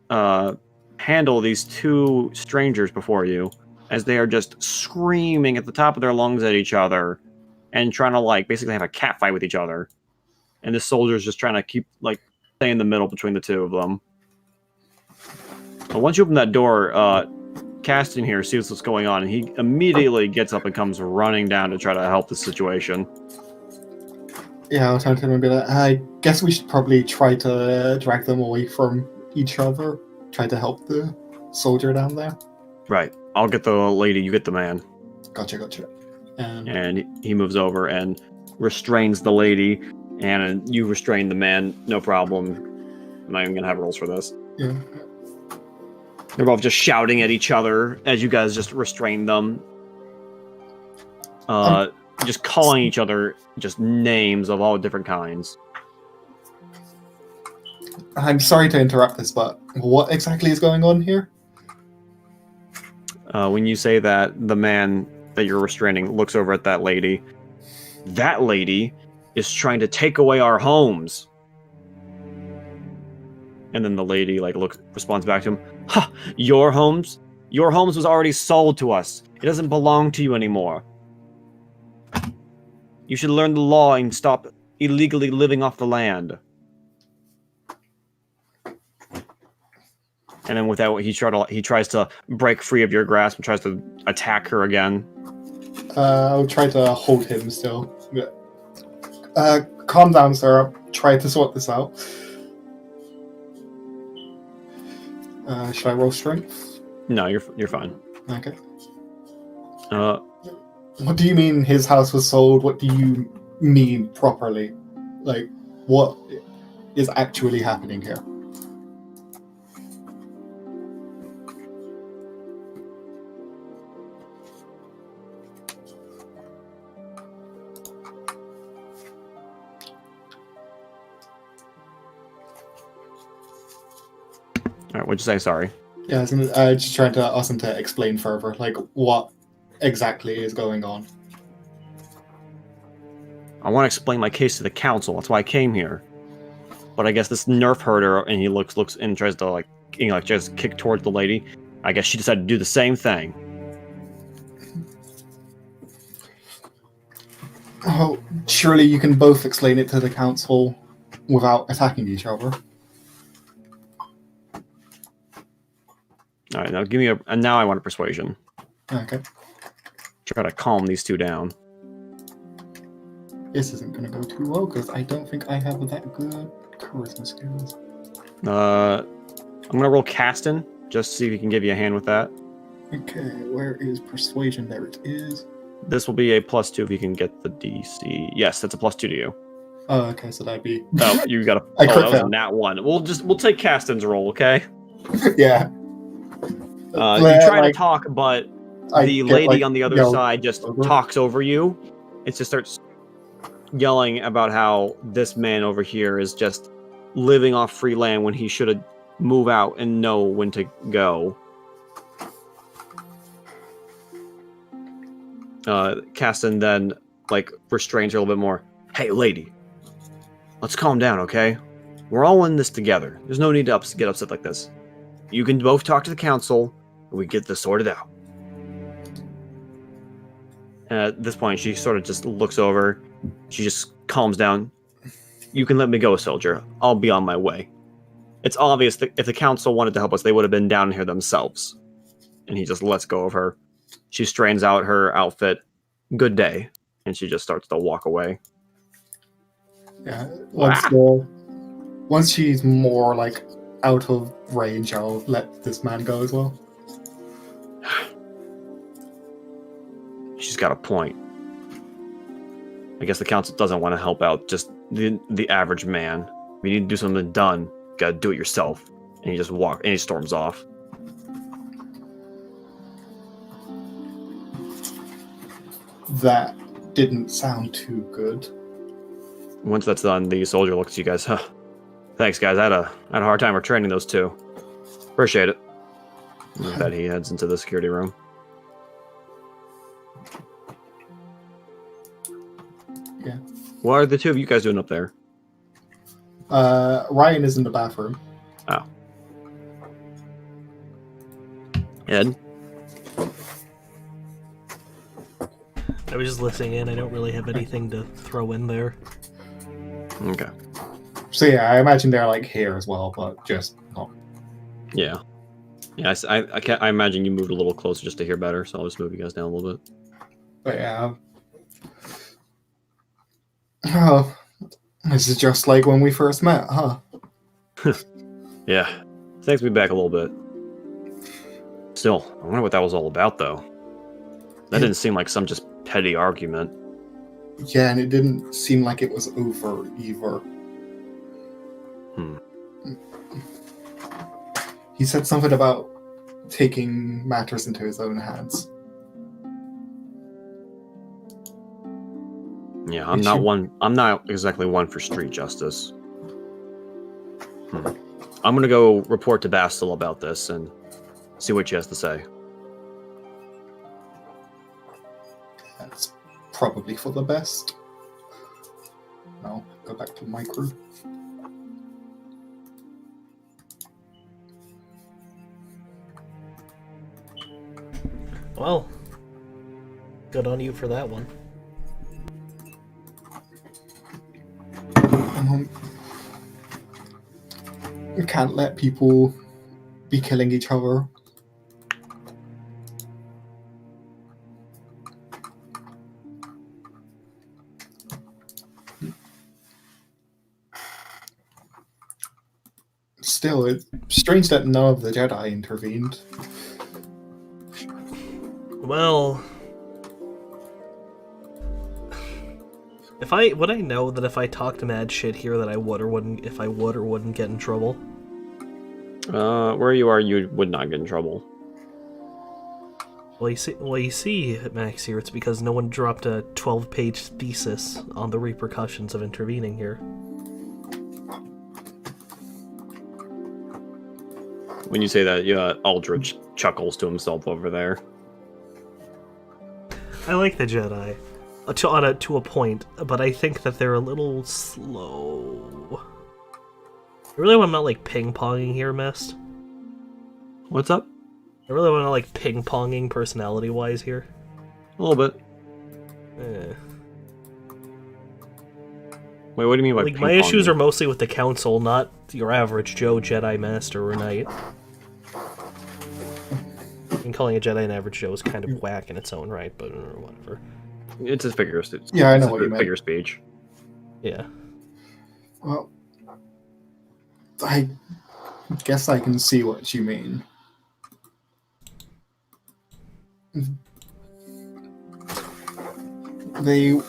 [SPEAKER 2] handle these two strangers before you, as they are just screaming at the top of their lungs at each other and trying to, like, basically have a cat fight with each other. And this soldier's just trying to keep, like, stay in the middle between the two of them. But once you open that door, Caston here sees what's going on, and he immediately gets up and comes running down to try to help the situation.
[SPEAKER 3] Yeah, I was trying to be like, I guess we should probably try to drag them away from each other. Try to help the soldier down there.
[SPEAKER 2] Right. I'll get the lady, you get the man.
[SPEAKER 3] Gotcha.
[SPEAKER 2] And he moves over and restrains the lady, and you restrain the man, no problem. I'm not even going to have rolls for this.
[SPEAKER 3] Yeah.
[SPEAKER 2] They're both just shouting at each other as you guys just restrain them. Just calling each other just names of all different kinds.
[SPEAKER 3] I'm sorry to interrupt this, but what exactly is going on here?
[SPEAKER 2] When you say that, the man that you're restraining looks over at that lady is trying to take away our homes. And then the lady responds back to him, "Ha! Your homes? Your homes was already sold to us. It doesn't belong to you anymore. You should learn the law and stop illegally living off the land." And then with that, he tries to break free of your grasp and tries to attack her again.
[SPEAKER 3] I'll try to hold him still. Calm down, sir. I'll try to sort this out. Should I roll strength?
[SPEAKER 2] No, you're fine.
[SPEAKER 3] Okay.
[SPEAKER 2] What
[SPEAKER 3] do you mean his house was sold? What do you mean properly? Like, what is actually happening here?
[SPEAKER 2] All right, what'd you say? Sorry.
[SPEAKER 3] Yeah, I was just trying to ask him to explain further, like what exactly is going on.
[SPEAKER 2] I want to explain my case to the council. That's why I came here. But I guess this nerf herder, and he looks and tries to just kick towards the lady. I guess she decided to do the same thing.
[SPEAKER 3] Oh, surely you can both explain it to the council without attacking each other.
[SPEAKER 2] All right, now give me and now I want a persuasion.
[SPEAKER 3] Okay.
[SPEAKER 2] Try to calm these two down.
[SPEAKER 3] This isn't going to go too well because I don't think I have that good charisma skills.
[SPEAKER 2] I'm gonna roll Caston just to see if he can give you a hand with that.
[SPEAKER 3] Okay, where is persuasion? There it is.
[SPEAKER 2] This will be a +2 if you can get the DC. Yes, that's a +2 to you.
[SPEAKER 3] Oh, okay, so that'd be.
[SPEAKER 2] Oh, you got a. That was a nat 1. We'll take Caston's roll, okay?
[SPEAKER 3] Yeah.
[SPEAKER 2] You try to talk, but the lady on the other side just talks over you. It just starts yelling about how this man over here is just living off free land when he should move out and know when to go. Caston then restrains her a little bit more. Hey, lady, let's calm down, okay? We're all in this together. There's no need to get upset like this. You can both talk to the council, and we get this sorted out. And at this point, she sort of just looks over. She just calms down. You can let me go, soldier. I'll be on my way. It's obvious that if the council wanted to help us, they would have been down here themselves. And he just lets go of her. She straightens out her outfit. Good day. And she just starts to walk away.
[SPEAKER 3] Yeah. Once she's more like out of range, I'll let this man go as well.
[SPEAKER 2] She's got a point. I guess the council doesn't want to help out just the average man. If you need to do something done, you gotta do it yourself. And he just and he storms off.
[SPEAKER 3] That didn't sound too good.
[SPEAKER 2] Once that's done, the soldier looks at you guys. Thanks, guys. I had a hard time retraining those two. Appreciate it. And with that, he heads into the security room.
[SPEAKER 3] Yeah.
[SPEAKER 2] What are the two of you guys doing up there?
[SPEAKER 3] Ryan is in the bathroom.
[SPEAKER 2] Oh. Ed?
[SPEAKER 5] I was just listening in. I don't really have anything to throw in there.
[SPEAKER 2] Okay.
[SPEAKER 3] So yeah, I imagine they're like here as well, but just not.
[SPEAKER 2] Yeah. Yeah, I imagine you moved a little closer just to hear better, so I'll just move you guys down a little bit.
[SPEAKER 3] But yeah. Oh, this is just like when we first met, huh?
[SPEAKER 2] Yeah. Takes me back a little bit. Still, I wonder what that was all about, though. That didn't seem like some just petty argument.
[SPEAKER 3] Yeah, and it didn't seem like it was over either. He said something about taking matters into his own hands.
[SPEAKER 2] Yeah, I'm not exactly one for street justice. I'm gonna go report to Bastil about this and see what she has to say.
[SPEAKER 3] That's probably for the best. No, go back to my crew.
[SPEAKER 5] Well, good on you for that one.
[SPEAKER 3] You can't let people be killing each other. Still, it's strange that none of the Jedi intervened.
[SPEAKER 5] Well, would I know that if I talked mad shit here that I would or wouldn't, if I would or wouldn't get in trouble?
[SPEAKER 2] Where you are, you would not get in trouble.
[SPEAKER 5] Well, you see, Max here, it's because no one dropped a 12-page thesis on the repercussions of intervening here.
[SPEAKER 2] When you say that, Aldrich chuckles to himself over there.
[SPEAKER 5] I like the Jedi, to a point, but I think that they're a little slow. I really want to not like ping-ponging here, Mist.
[SPEAKER 2] What's up?
[SPEAKER 5] I really want to like ping-ponging personality-wise here.
[SPEAKER 2] A little bit. Wait, what do you mean by
[SPEAKER 5] like my issues are mostly with the Council, not your average Joe Jedi Master or Knight. And calling a Jedi an average Joe is kind of whack in its own right, but whatever.
[SPEAKER 2] It's a figure of speech.
[SPEAKER 3] Yeah, I know what you meant.
[SPEAKER 2] Figure of speech.
[SPEAKER 5] Yeah.
[SPEAKER 3] Well, I guess I can see what you mean. They...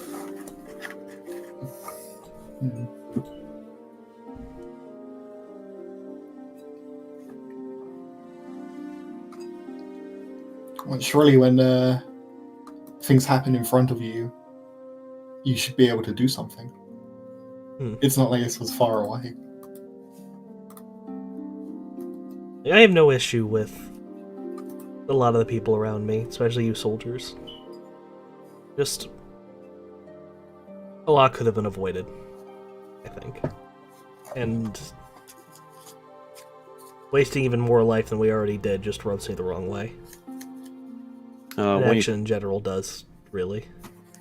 [SPEAKER 3] Well, surely when things happen in front of you, you should be able to do something. It's not like this was far away.
[SPEAKER 5] I have no issue with a lot of the people around me, especially you soldiers. Just a lot could have been avoided, I think. And wasting even more life than we already did just rubs me the wrong way. Action in general does Really?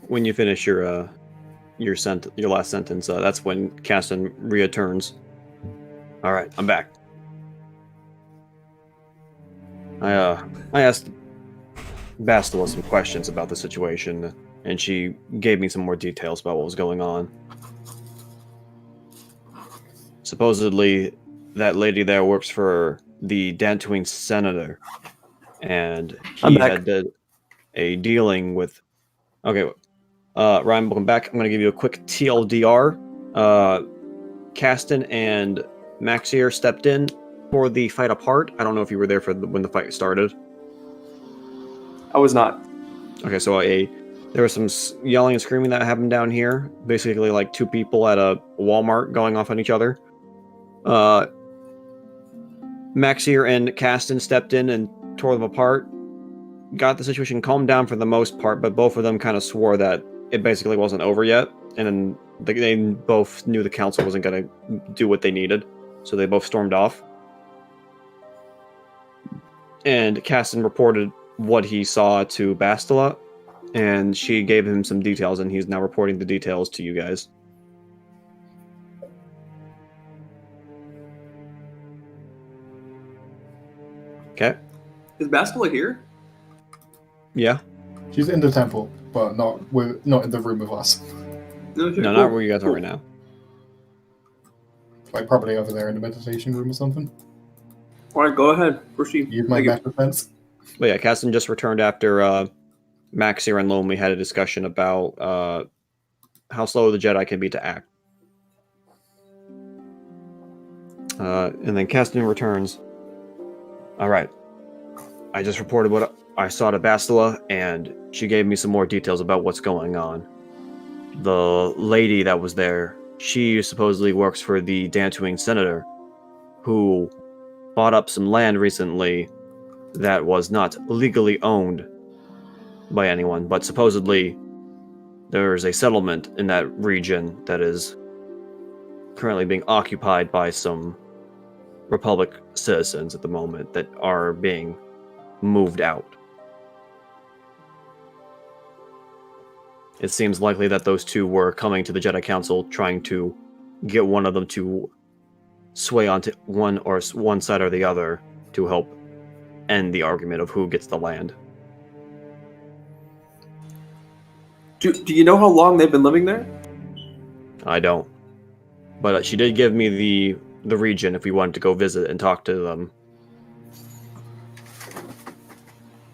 [SPEAKER 2] When you finish your last sentence, that's when Caston returns. All right, I'm back. I asked Bastila some questions about the situation, and she gave me some more details about what was going on. Supposedly, that lady there works for the Dantooine senator, and
[SPEAKER 1] I'm
[SPEAKER 2] he
[SPEAKER 1] back.
[SPEAKER 2] had a dealing with. Okay, Ryan, welcome back. I'm going to give you a quick TLDR. Caston and Maxier stepped in for the fight apart. I don't know if you were there for when the fight started.
[SPEAKER 1] I was not.
[SPEAKER 2] Okay, so there was some yelling and screaming that happened down here. Basically, like two people at a Walmart going off on each other. Maxier and Caston stepped in and tore them apart. Got the situation calmed down for the most part, but both of them kind of swore that it basically wasn't over yet. And then they both knew the council wasn't going to do what they needed. So they both stormed off. And Caston reported what he saw to Bastila, and she gave him some details, and he's now reporting the details to you guys. Okay.
[SPEAKER 1] Is Bastila here?
[SPEAKER 2] Yeah.
[SPEAKER 3] She's in the temple, but not in the room with us.
[SPEAKER 2] No, not where you guys are right now.
[SPEAKER 3] Like probably over there in the meditation room or something.
[SPEAKER 1] Alright, go ahead. Proceed.
[SPEAKER 3] Use my best defense.
[SPEAKER 2] But yeah, Caston just returned after Maxier and Lonely had a discussion about how slow the Jedi can be to act. And then Caston returns. Alright. I just reported what I saw to Bastila, and she gave me some more details about what's going on. The lady that was there, she supposedly works for the Dantooine senator, who bought up some land recently that was not legally owned by anyone, but supposedly there's a settlement in that region that is currently being occupied by some Republic citizens at the moment that are being moved out. It seems likely that those two were coming to the Jedi Council trying to get one of them to sway onto one side or the other to help end the argument of who gets the land.
[SPEAKER 1] Do you know how long they've been living there?
[SPEAKER 2] I don't. But she did give me the region if we wanted to go visit and talk to them.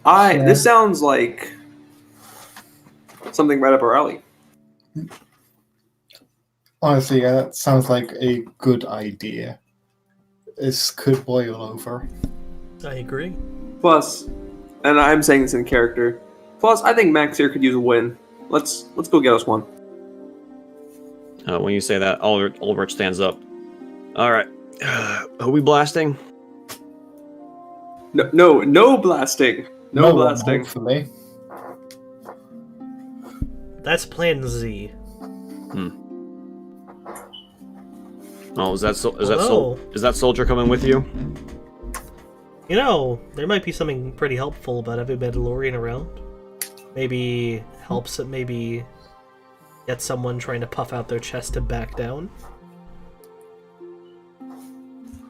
[SPEAKER 1] This sounds like something right up our alley.
[SPEAKER 3] Honestly, yeah, that sounds like a good idea. This could boil over.
[SPEAKER 5] I agree.
[SPEAKER 1] Plus, and I'm saying this in character, plus I think Max here could use a win. Let's go get us one.
[SPEAKER 2] When you say that, Ulrich stands up. Alright. Are we blasting?
[SPEAKER 1] No blasting. No blasting.
[SPEAKER 3] Hopefully.
[SPEAKER 5] That's Plan Z.
[SPEAKER 2] Oh, is that soldier coming with you?
[SPEAKER 5] You know, there might be something pretty helpful about having Mandalorian around. Maybe helps it maybe get someone trying to puff out their chest to back down.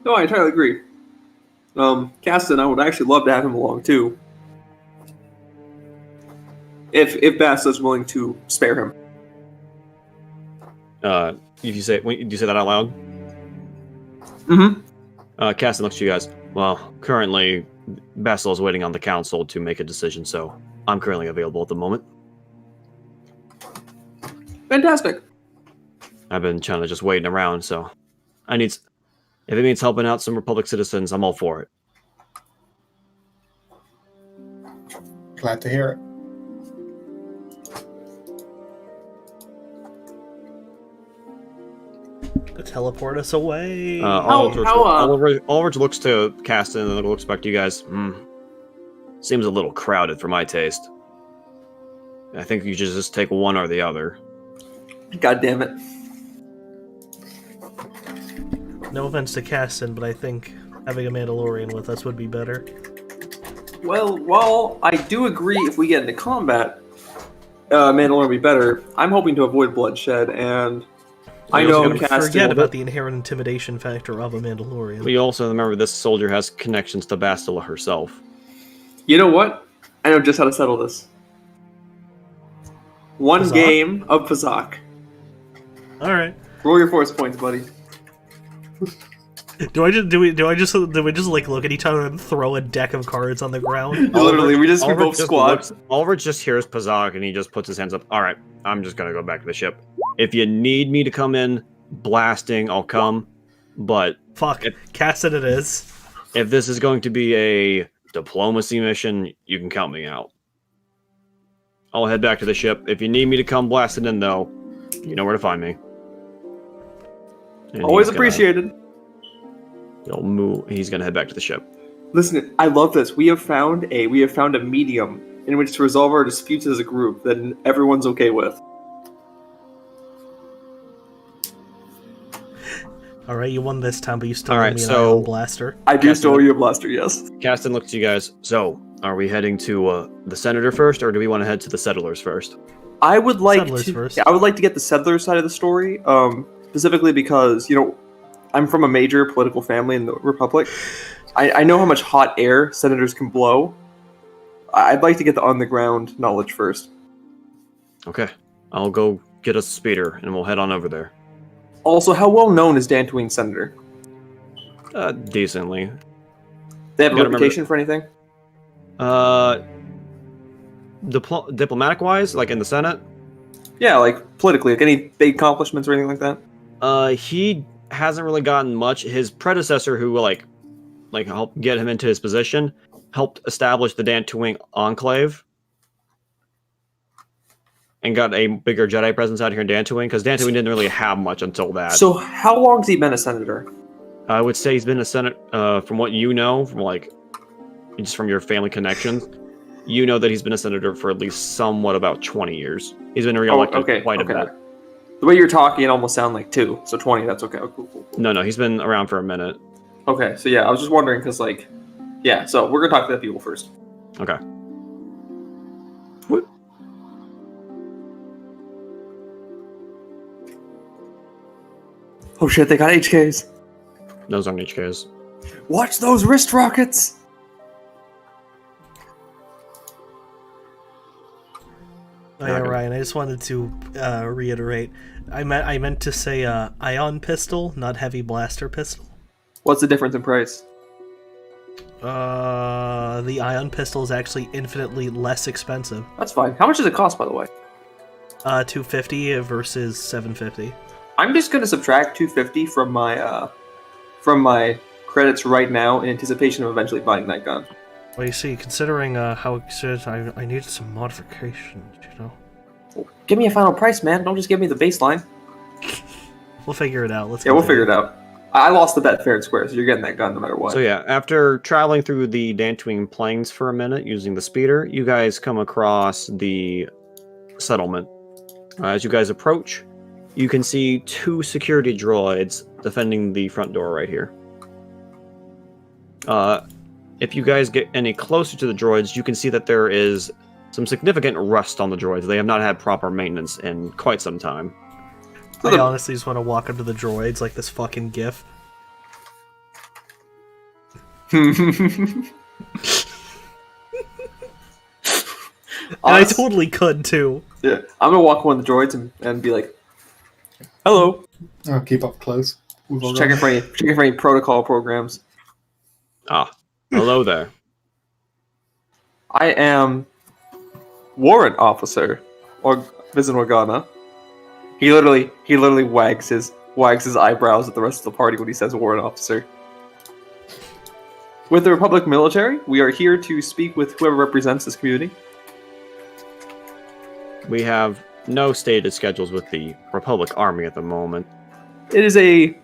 [SPEAKER 1] No, I entirely agree. Caston, I would actually love to have him along too. If Bastila's willing to spare him.
[SPEAKER 2] Do you say that out loud?
[SPEAKER 1] Mm-hmm.
[SPEAKER 2] Caston looks to you guys. Well, currently, Basil is waiting on the council to make a decision, so I'm currently available at the moment.
[SPEAKER 1] Fantastic.
[SPEAKER 2] I've been kind of just waiting around, so if it means helping out some Republic citizens, I'm all for it.
[SPEAKER 3] Glad to hear it.
[SPEAKER 5] Teleport us away.
[SPEAKER 2] Ulrich looks to Caston and then looks back to you guys. Seems a little crowded for my taste. I think you should just take one or the other.
[SPEAKER 1] God damn it.
[SPEAKER 5] No offense to Caston, but I think having a Mandalorian with us would be better.
[SPEAKER 1] Well, while I do agree if we get into combat, Mandalorian would be better. I'm hoping to avoid bloodshed, and I
[SPEAKER 2] We also
[SPEAKER 1] know
[SPEAKER 2] gotta
[SPEAKER 1] Caston.
[SPEAKER 5] Forget about the inherent intimidation factor of a Mandalorian.
[SPEAKER 2] We also remember this soldier has connections to Bastila herself.
[SPEAKER 1] You know what? I know just how to settle this. One
[SPEAKER 5] Pazak?
[SPEAKER 1] game of Pazak.
[SPEAKER 5] All right.
[SPEAKER 1] Roll your force points, buddy.
[SPEAKER 5] Do we just like look at each other and throw a deck of cards on the ground?
[SPEAKER 1] Literally, we both
[SPEAKER 2] Ulrich
[SPEAKER 1] squad.
[SPEAKER 2] Ulrich just hears Pazak and he just puts his hands up. All right, I'm just gonna go back to the ship. If you need me to come in blasting, I'll come. But
[SPEAKER 5] Fuck, Cassid it is.
[SPEAKER 2] if this is going to be a diplomacy mission, you can count me out. I'll head back to the ship. If you need me to come blasting in, though, you know where to find me. And
[SPEAKER 1] Always
[SPEAKER 2] he's gonna-
[SPEAKER 1] appreciated.
[SPEAKER 2] He'll move. He's gonna head back to the ship.
[SPEAKER 1] Listen, I love this. We have found a medium in which to resolve our disputes as a group that everyone's okay with.
[SPEAKER 5] All right, you won this time, but you still
[SPEAKER 2] All
[SPEAKER 5] owe
[SPEAKER 2] right,
[SPEAKER 5] me an
[SPEAKER 2] so-
[SPEAKER 5] ion blaster.
[SPEAKER 1] I do
[SPEAKER 2] Yes,
[SPEAKER 1] still owe
[SPEAKER 2] sir.
[SPEAKER 1] you a blaster, yes.
[SPEAKER 2] Caston looks at you guys. So, are we heading to the senator first, or do we want to head to the settlers first?
[SPEAKER 1] I would like
[SPEAKER 5] Settlers
[SPEAKER 1] to.
[SPEAKER 5] first.
[SPEAKER 1] Yeah, I would like to get the settler side of the story, specifically because I'm from a major political family in the Republic. I know how much hot air senators can blow. I'd like to get the on the ground knowledge first.
[SPEAKER 2] Okay, I'll go get us a speeder, and we'll head on over there.
[SPEAKER 1] Also, how well known is Dantooine senator?
[SPEAKER 2] Decently.
[SPEAKER 1] They have a
[SPEAKER 2] You gotta
[SPEAKER 1] reputation for anything?
[SPEAKER 2] Diplomatic-wise, like in the Senate,
[SPEAKER 1] Yeah, like politically, like any big accomplishments or anything like that.
[SPEAKER 2] he hasn't really gotten much. His predecessor, who like helped get him into his position, helped establish the Dantooine Enclave, and got a bigger Jedi presence out here in Dantooine, because Dantooine didn't really have much until that.
[SPEAKER 1] So, how long has he been a senator?
[SPEAKER 2] I would say he's been a Senate, from what you know, from like, just from your family connections, you know that he's been a senator for at least somewhat about 20 years. He's been reelected quite a bit.
[SPEAKER 1] The way you're talking, it almost sounds like 2. So 20, that's okay. Oh, cool.
[SPEAKER 2] No, he's been around for a minute.
[SPEAKER 1] Okay, so yeah, I was just wondering because, so we're gonna talk to the people first.
[SPEAKER 2] Okay.
[SPEAKER 1] Oh shit, they got HKs.
[SPEAKER 2] Those aren't HKs.
[SPEAKER 1] Watch those wrist rockets.
[SPEAKER 5] Oh, yeah,
[SPEAKER 2] Okay.
[SPEAKER 5] Ryan. I just wanted to reiterate. I meant to say ion pistol, not heavy blaster pistol.
[SPEAKER 1] What's the difference in price?
[SPEAKER 5] The ion pistol is actually infinitely less expensive.
[SPEAKER 1] That's fine. How much does it cost, by the way?
[SPEAKER 5] $250 versus $750.
[SPEAKER 1] I'm just gonna subtract $250 from my credits right now in anticipation of eventually buying that gun.
[SPEAKER 5] Well, you see, considering how expensive, I needed some modifications.
[SPEAKER 1] Give me a final price, man. Don't just give me the baseline.
[SPEAKER 5] We'll figure it out.
[SPEAKER 1] We'll figure it out. I lost the bet fair and square, so you're getting that gun no matter what.
[SPEAKER 2] So yeah, after traveling through the Dantooine plains for a minute using the speeder, you guys come across the settlement. As you guys approach, you can see 2 security droids defending the front door right here. If you guys get any closer to the droids, you can see that there is some significant rust on the droids. They have not had proper maintenance in quite some time.
[SPEAKER 5] I honestly just want to walk up to the droids like this fucking gif. And I totally could too.
[SPEAKER 1] Yeah, I'm gonna walk one of the droids and be like, "Hello."
[SPEAKER 3] I'll keep up close.
[SPEAKER 1] Just checking for any protocol programs.
[SPEAKER 2] Ah, hello there.
[SPEAKER 1] I am warrant officer or Vizen Organa. He literally wags his eyebrows at the rest of the party when he says warrant officer. With the Republic military, we are here to speak with whoever represents this community.
[SPEAKER 2] We have no stated schedules with the Republic Army at the moment.
[SPEAKER 1] It is a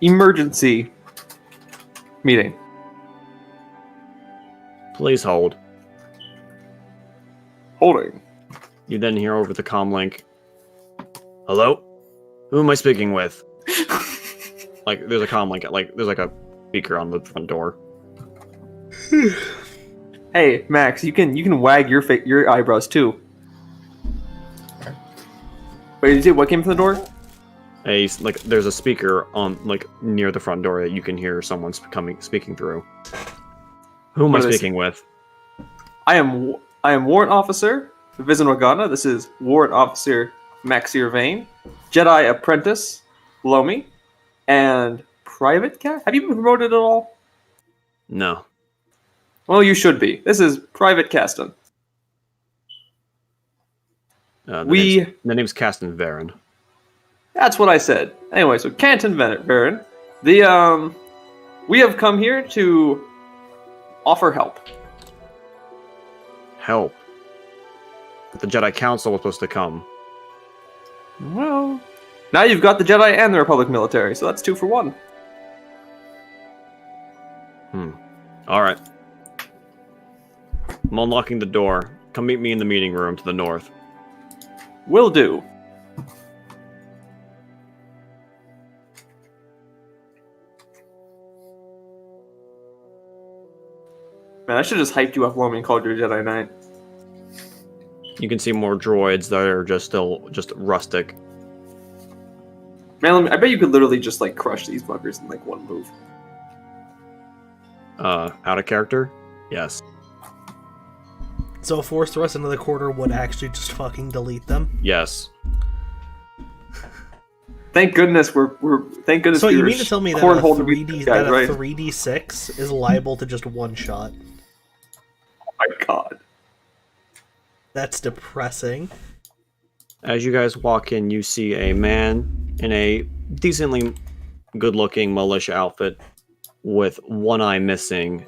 [SPEAKER 1] emergency meeting.
[SPEAKER 2] Please hold.
[SPEAKER 1] Holding.
[SPEAKER 2] You then hear over the comlink, "Hello? Who am I speaking with?" Like, there's a comlink, there's like a speaker on the front door.
[SPEAKER 1] Hey, Max, you can wag your eyebrows too. Wait, what came from the door?
[SPEAKER 2] There's a speaker on near the front door that you can hear someone speaking through. Who am I speaking with?
[SPEAKER 1] I am Warrant Officer Vizin Wagana. This is Warrant Officer Maxir Vane, Jedi Apprentice Lomi, and Private Cat. Have you been promoted at all?
[SPEAKER 2] No.
[SPEAKER 1] Well, you should be. This is Private Caston.
[SPEAKER 2] The name's Caston Varen.
[SPEAKER 1] That's what I said. Anyway, so Canton Varen, we have come here to offer help.
[SPEAKER 2] Help? The Jedi Council was supposed to come.
[SPEAKER 1] Well, now you've got the Jedi and the Republic military, so that's 2 for 1.
[SPEAKER 2] Alright. I'm unlocking the door. Come meet me in the meeting room to the north.
[SPEAKER 1] Will do. Man, I should have just hyped you up, Lomi, and called you a Jedi Knight.
[SPEAKER 2] You can see more droids that are just rustic.
[SPEAKER 1] Man, I bet you could literally just crush these buggers in one move.
[SPEAKER 2] Out of character? Yes.
[SPEAKER 5] So a force thrust into the quarter would actually just fucking delete them?
[SPEAKER 2] Yes.
[SPEAKER 1] Thank goodness thank goodness.
[SPEAKER 5] So
[SPEAKER 1] we
[SPEAKER 5] you
[SPEAKER 1] were
[SPEAKER 5] mean to tell me that a
[SPEAKER 1] cornhole
[SPEAKER 5] 3d6 is liable to just one shot?
[SPEAKER 1] Oh my god.
[SPEAKER 5] That's depressing.
[SPEAKER 2] As you guys walk in, you see a man in a decently good-looking militia outfit with one eye missing.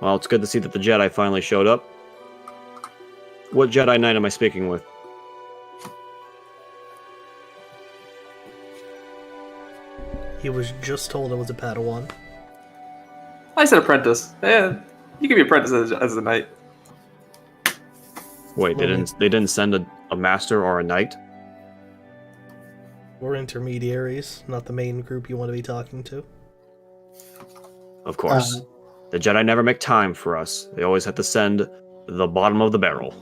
[SPEAKER 2] Well, it's good to see that the Jedi finally showed up. What Jedi Knight am I speaking with?
[SPEAKER 5] He was just told it was a Padawan.
[SPEAKER 1] I said apprentice. Yeah, you can be apprentice as a knight.
[SPEAKER 2] Wait, they didn't send a master or a knight?
[SPEAKER 5] We're intermediaries, not the main group you want to be talking to.
[SPEAKER 2] Of course. The Jedi never make time for us. They always have to send the bottom of the barrel.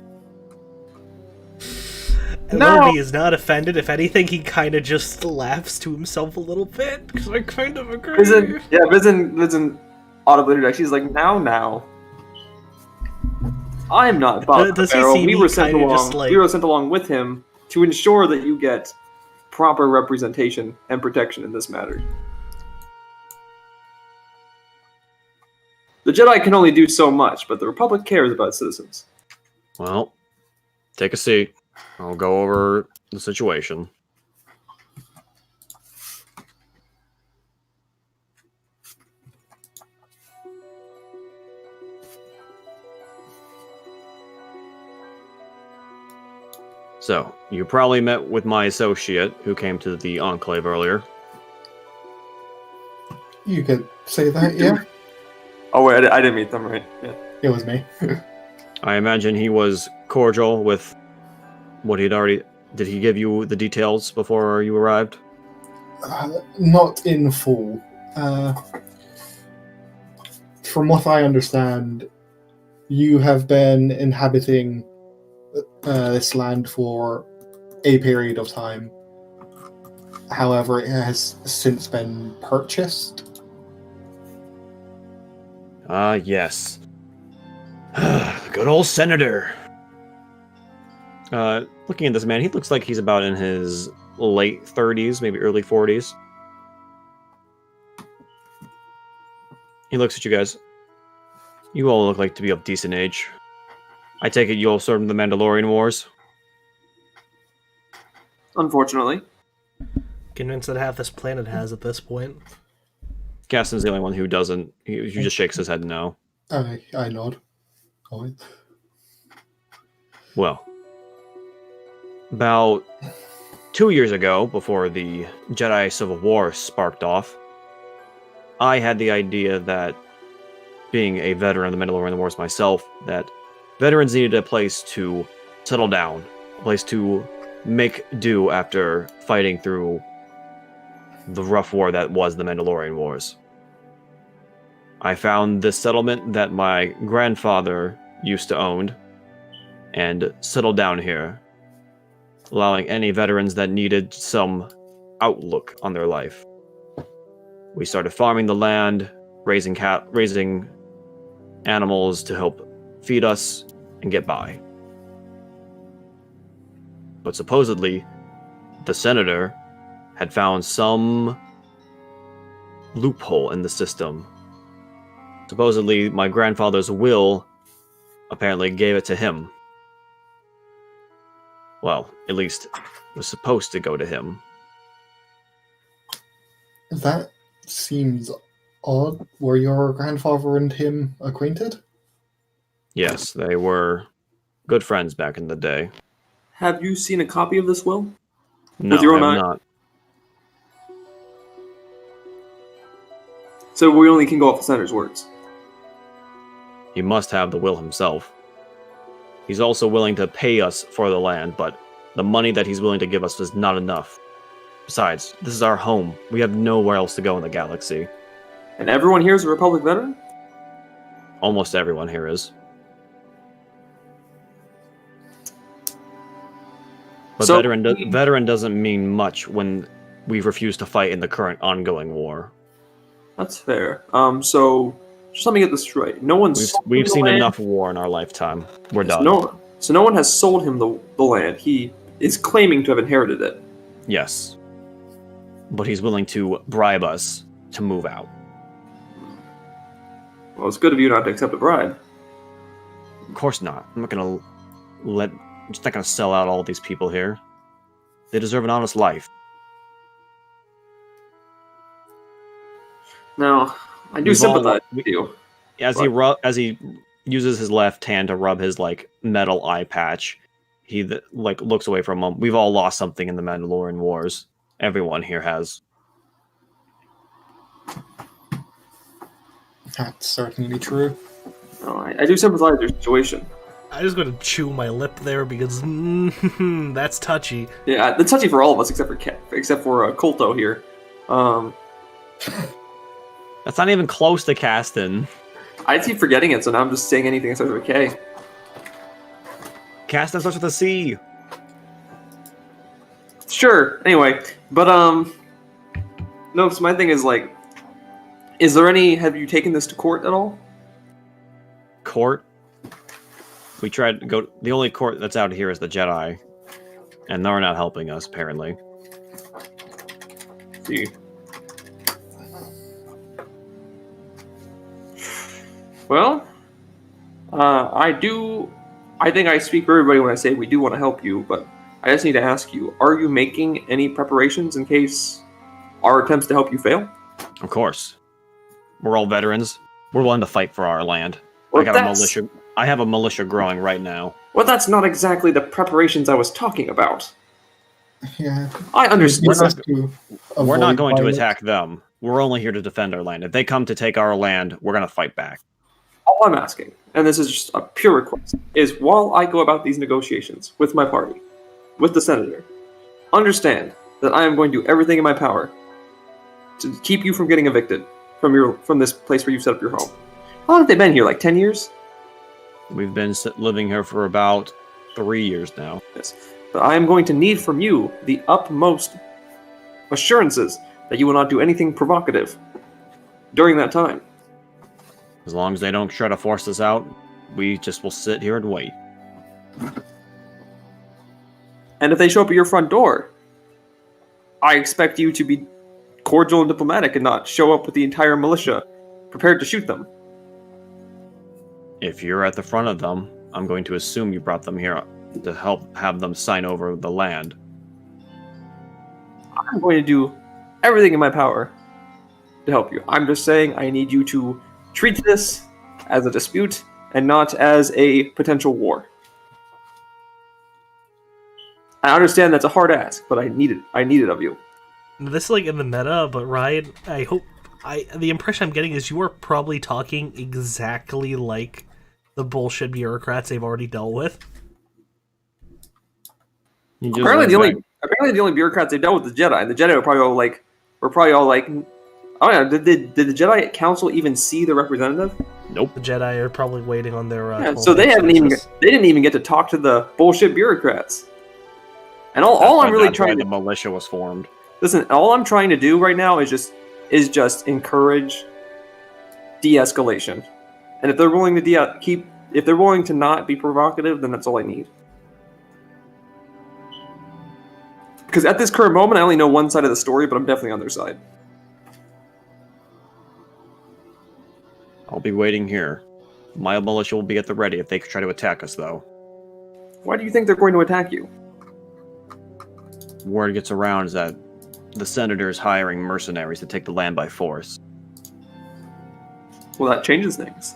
[SPEAKER 5] And Lomi is not offended. If anything, he kind of just laughs to himself a little bit, because I kind of agree.
[SPEAKER 1] Vizin audibly interjects. She's like, now. I'm not bottom of the barrel. We were sent along with him to ensure that you get proper representation and protection in this matter. The Jedi can only do so much, but the Republic cares about citizens.
[SPEAKER 2] Well, take a seat. I'll go over the situation. So, you probably met with my associate who came to the Enclave earlier.
[SPEAKER 3] You could say that, yeah.
[SPEAKER 1] Oh wait, I didn't meet them, right? Yeah.
[SPEAKER 3] It was me.
[SPEAKER 2] I imagine he was cordial with what he'd already... Did he give you the details before you arrived?
[SPEAKER 3] Not in full. From what I understand, you have been inhabiting this land for a period of time. However, it has since been purchased.
[SPEAKER 2] Yes. Good old Senator. Looking at this man, he looks like he's about in his late 30s, maybe early 40s. He looks at you guys. You all look like to be of decent age. I take it you all served in the Mandalorian Wars?
[SPEAKER 1] Unfortunately.
[SPEAKER 5] Convinced that half this planet has at this point.
[SPEAKER 2] Gaston's the only one who doesn't. He just shakes his head no.
[SPEAKER 3] I nod.
[SPEAKER 2] Well, about 2 years ago, before the Jedi Civil War sparked off, I had the idea that, being a veteran of the Mandalorian Wars myself, that veterans needed a place to settle down, a place to make do after fighting through the rough war that was the Mandalorian Wars. I found this settlement that my grandfather used to own and settled down here, allowing any veterans that needed some outlook on their life. We started farming the land, raising animals to help feed us and get by. But supposedly, the senator had found some loophole in the system. Supposedly, my grandfather's will apparently gave it to him. Well, at least was supposed to go to him.
[SPEAKER 3] That seems odd. Were your grandfather and him acquainted?
[SPEAKER 2] Yes, they were good friends back in the day.
[SPEAKER 1] Have you seen a copy of this will?
[SPEAKER 2] No,
[SPEAKER 1] your own
[SPEAKER 2] I
[SPEAKER 1] eye?
[SPEAKER 2] have not.
[SPEAKER 1] So we only can go off the senator's words.
[SPEAKER 2] He must have the will himself. He's also willing to pay us for the land, but the money that he's willing to give us is not enough. Besides, this is our home. We have nowhere else to go in the galaxy.
[SPEAKER 1] And everyone here is a Republic veteran?
[SPEAKER 2] Almost everyone here is. But
[SPEAKER 1] So-
[SPEAKER 2] veteran doesn't mean much when we've refused to fight in the current ongoing war.
[SPEAKER 1] That's fair. So just let me get this straight. No one's
[SPEAKER 2] We've seen enough war in our lifetime. We're done.
[SPEAKER 1] So no one has sold him the land. He is claiming to have inherited it.
[SPEAKER 2] Yes. But he's willing to bribe us to move out.
[SPEAKER 1] Well, it's good of you not to accept a bribe.
[SPEAKER 2] Of course not. I'm just not gonna sell out all these people here. They deserve an honest life.
[SPEAKER 1] Now, I do
[SPEAKER 2] We've all-
[SPEAKER 1] sympathize with you.
[SPEAKER 2] As he uses his left hand to rub his metal eye patch, he looks away from him. We've all lost something in the Mandalorian Wars. Everyone here has.
[SPEAKER 3] That's certainly true.
[SPEAKER 1] No, I do sympathize with your situation.
[SPEAKER 5] I was going to chew my lip there because that's touchy.
[SPEAKER 1] Yeah, it's touchy for all of us except for Kolto here.
[SPEAKER 2] That's not even close to Caston.
[SPEAKER 1] I keep forgetting it, so now I'm just saying anything that starts with a K.
[SPEAKER 2] Caston starts with a C.
[SPEAKER 1] Sure. Anyway, but no. So my thing is is there any? Have you taken this to court at all?
[SPEAKER 2] Court. We tried to go. The only court that's out here is the Jedi, and they're not helping us apparently.
[SPEAKER 1] See. Well, I think I speak for everybody when I say we do want to help you, but I just need to ask you, are you making any preparations in case our attempts to help you fail?
[SPEAKER 2] Of course. We're all veterans. We're willing to fight for our land.
[SPEAKER 1] Well,
[SPEAKER 2] I have a militia growing right now.
[SPEAKER 1] Well, that's not exactly the preparations I was talking about.
[SPEAKER 3] Yeah.
[SPEAKER 1] I understand.
[SPEAKER 2] We're not going to attack them. We're only here to defend our land. If they come to take our land, we're going to fight back.
[SPEAKER 1] All I'm asking, and this is just a pure request, is while I go about these negotiations with my party, with the senator, understand that I am going to do everything in my power to keep you from getting evicted from this place where you've set up your home. How long have they been here? 10 years?
[SPEAKER 2] We've been living here for about 3 years now.
[SPEAKER 1] Yes. But I am going to need from you the utmost assurances that you will not do anything provocative during that time.
[SPEAKER 2] As long as they don't try to force us out, we just will sit here and wait.
[SPEAKER 1] And if they show up at your front door, I expect you to be cordial and diplomatic and not show up with the entire militia prepared to shoot them.
[SPEAKER 2] If you're at the front of them, I'm going to assume you brought them here to help have them sign over the land.
[SPEAKER 1] I'm going to do everything in my power to help you. I'm just saying I need you to treat this as a dispute and not as a potential war. I understand that's a hard ask, but I need it of you.
[SPEAKER 5] This is in the meta, but Ryan, the impression I'm getting is you are probably talking exactly like the bullshit bureaucrats they've already dealt with.
[SPEAKER 1] Apparently the only bureaucrats they dealt with the Jedi, and the Jedi were probably all Oh yeah, did the Jedi Council even see the representative?
[SPEAKER 2] Nope.
[SPEAKER 5] The Jedi are probably waiting on their.
[SPEAKER 1] Yeah, so they didn't even get to talk to the bullshit bureaucrats. And all I'm really trying
[SPEAKER 2] the militia was formed.
[SPEAKER 1] Listen, all I'm trying to do right now is just encourage de-escalation. And if they're willing to if they're willing to not be provocative, then that's all I need. Because at this current moment, I only know one side of the story, but I'm definitely on their side.
[SPEAKER 2] I'll be waiting here. My militia will be at the ready if they try to attack us, though.
[SPEAKER 1] Why do you think they're going to attack you?
[SPEAKER 2] Word gets around is that the senator is hiring mercenaries to take the land by force.
[SPEAKER 1] Well, that changes things.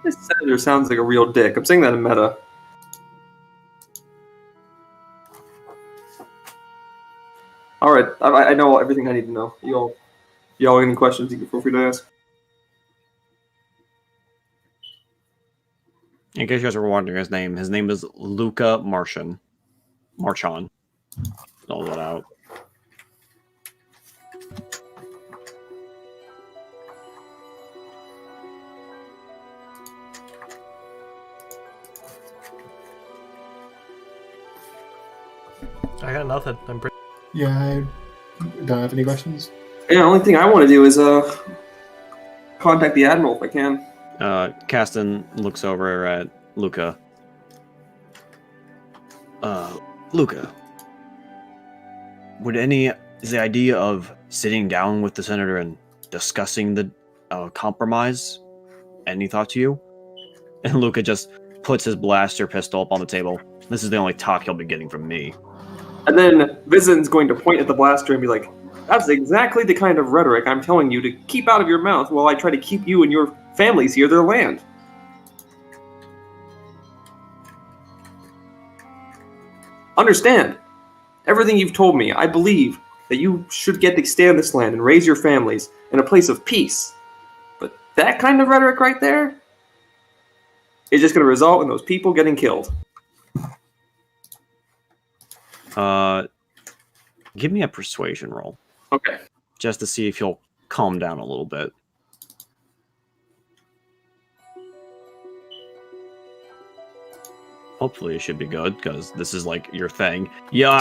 [SPEAKER 1] This senator sounds like a real dick. I'm saying that in meta. Alright, I know everything I need to know. Y'all have any questions, you can feel free to ask.
[SPEAKER 2] In case you guys were wondering his name is Luca Marchon. Marchon. Spell that out.
[SPEAKER 5] I got nothing. I'm pretty.
[SPEAKER 3] Yeah, I don't have any questions.
[SPEAKER 1] Yeah, the only thing I want to do is contact the Admiral if I can.
[SPEAKER 2] Caston looks over at Luca. Luca, is the idea of sitting down with the senator and discussing the compromise any thought to you? And Luca just puts his blaster pistol up on the table. This is the only talk he'll be getting from me.
[SPEAKER 1] And then Vizen's going to point at the blaster and be like, that's exactly the kind of rhetoric I'm telling you to keep out of your mouth while I try to keep you and your families here their land. Understand, everything you've told me, I believe that you should get to stay on this land and raise your families in a place of peace. But that kind of rhetoric right there is just going to result in those people getting killed.
[SPEAKER 2] Give me a persuasion roll.
[SPEAKER 1] Okay.
[SPEAKER 2] Just to see if you'll calm down a little bit. Hopefully it should be good, because this is like your thing. Yeah!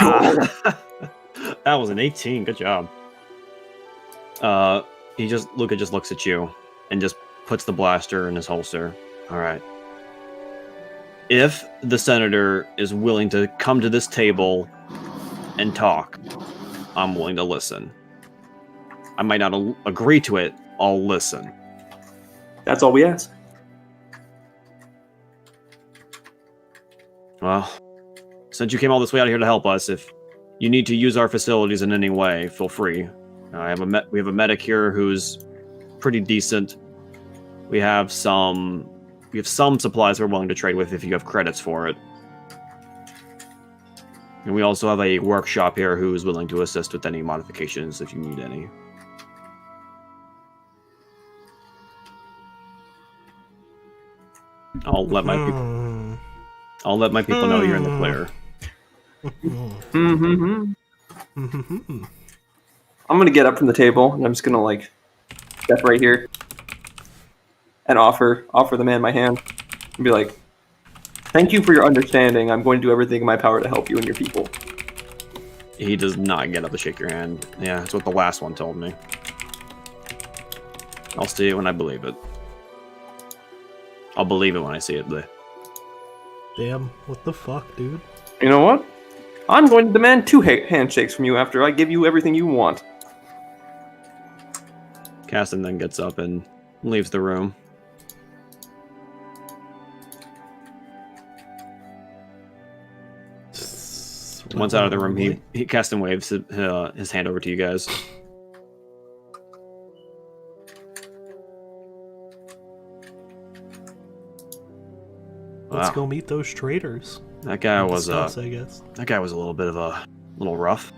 [SPEAKER 2] That was an 18. Good job. Luca just looks at you and just puts the blaster in his holster. Alright. If the senator is willing to come to this table and talk, I'm willing to listen. I might not agree to it, I'll listen.
[SPEAKER 1] That's all we ask.
[SPEAKER 2] Well, since you came all this way out here to help us, if you need to use our facilities in any way, feel free. We have a medic here who's pretty decent. We have some supplies we're willing to trade with if you have credits for it. And we also have a workshop here who's willing to assist with any modifications if you need any. I'll let my people know you're in the clear.
[SPEAKER 1] I'm gonna get up from the table and I'm just gonna like step right here and offer the man my hand and be like, thank you for your understanding. I'm going to do everything in my power to help you and your people.
[SPEAKER 2] He does not get up to shake your hand. Yeah, that's what the last one told me. I'll see it when I believe it. I'll believe it when I see it.
[SPEAKER 5] Damn, what the fuck, dude?
[SPEAKER 1] You know what? I'm going to demand 2 handshakes from you after I give you everything you want.
[SPEAKER 2] Caston then gets up and leaves the room. Once out of the room, he Caston waves his hand over to you guys.
[SPEAKER 5] Let's go meet those traders.
[SPEAKER 2] That guy was
[SPEAKER 5] discuss, I guess.
[SPEAKER 2] That guy was a little rough.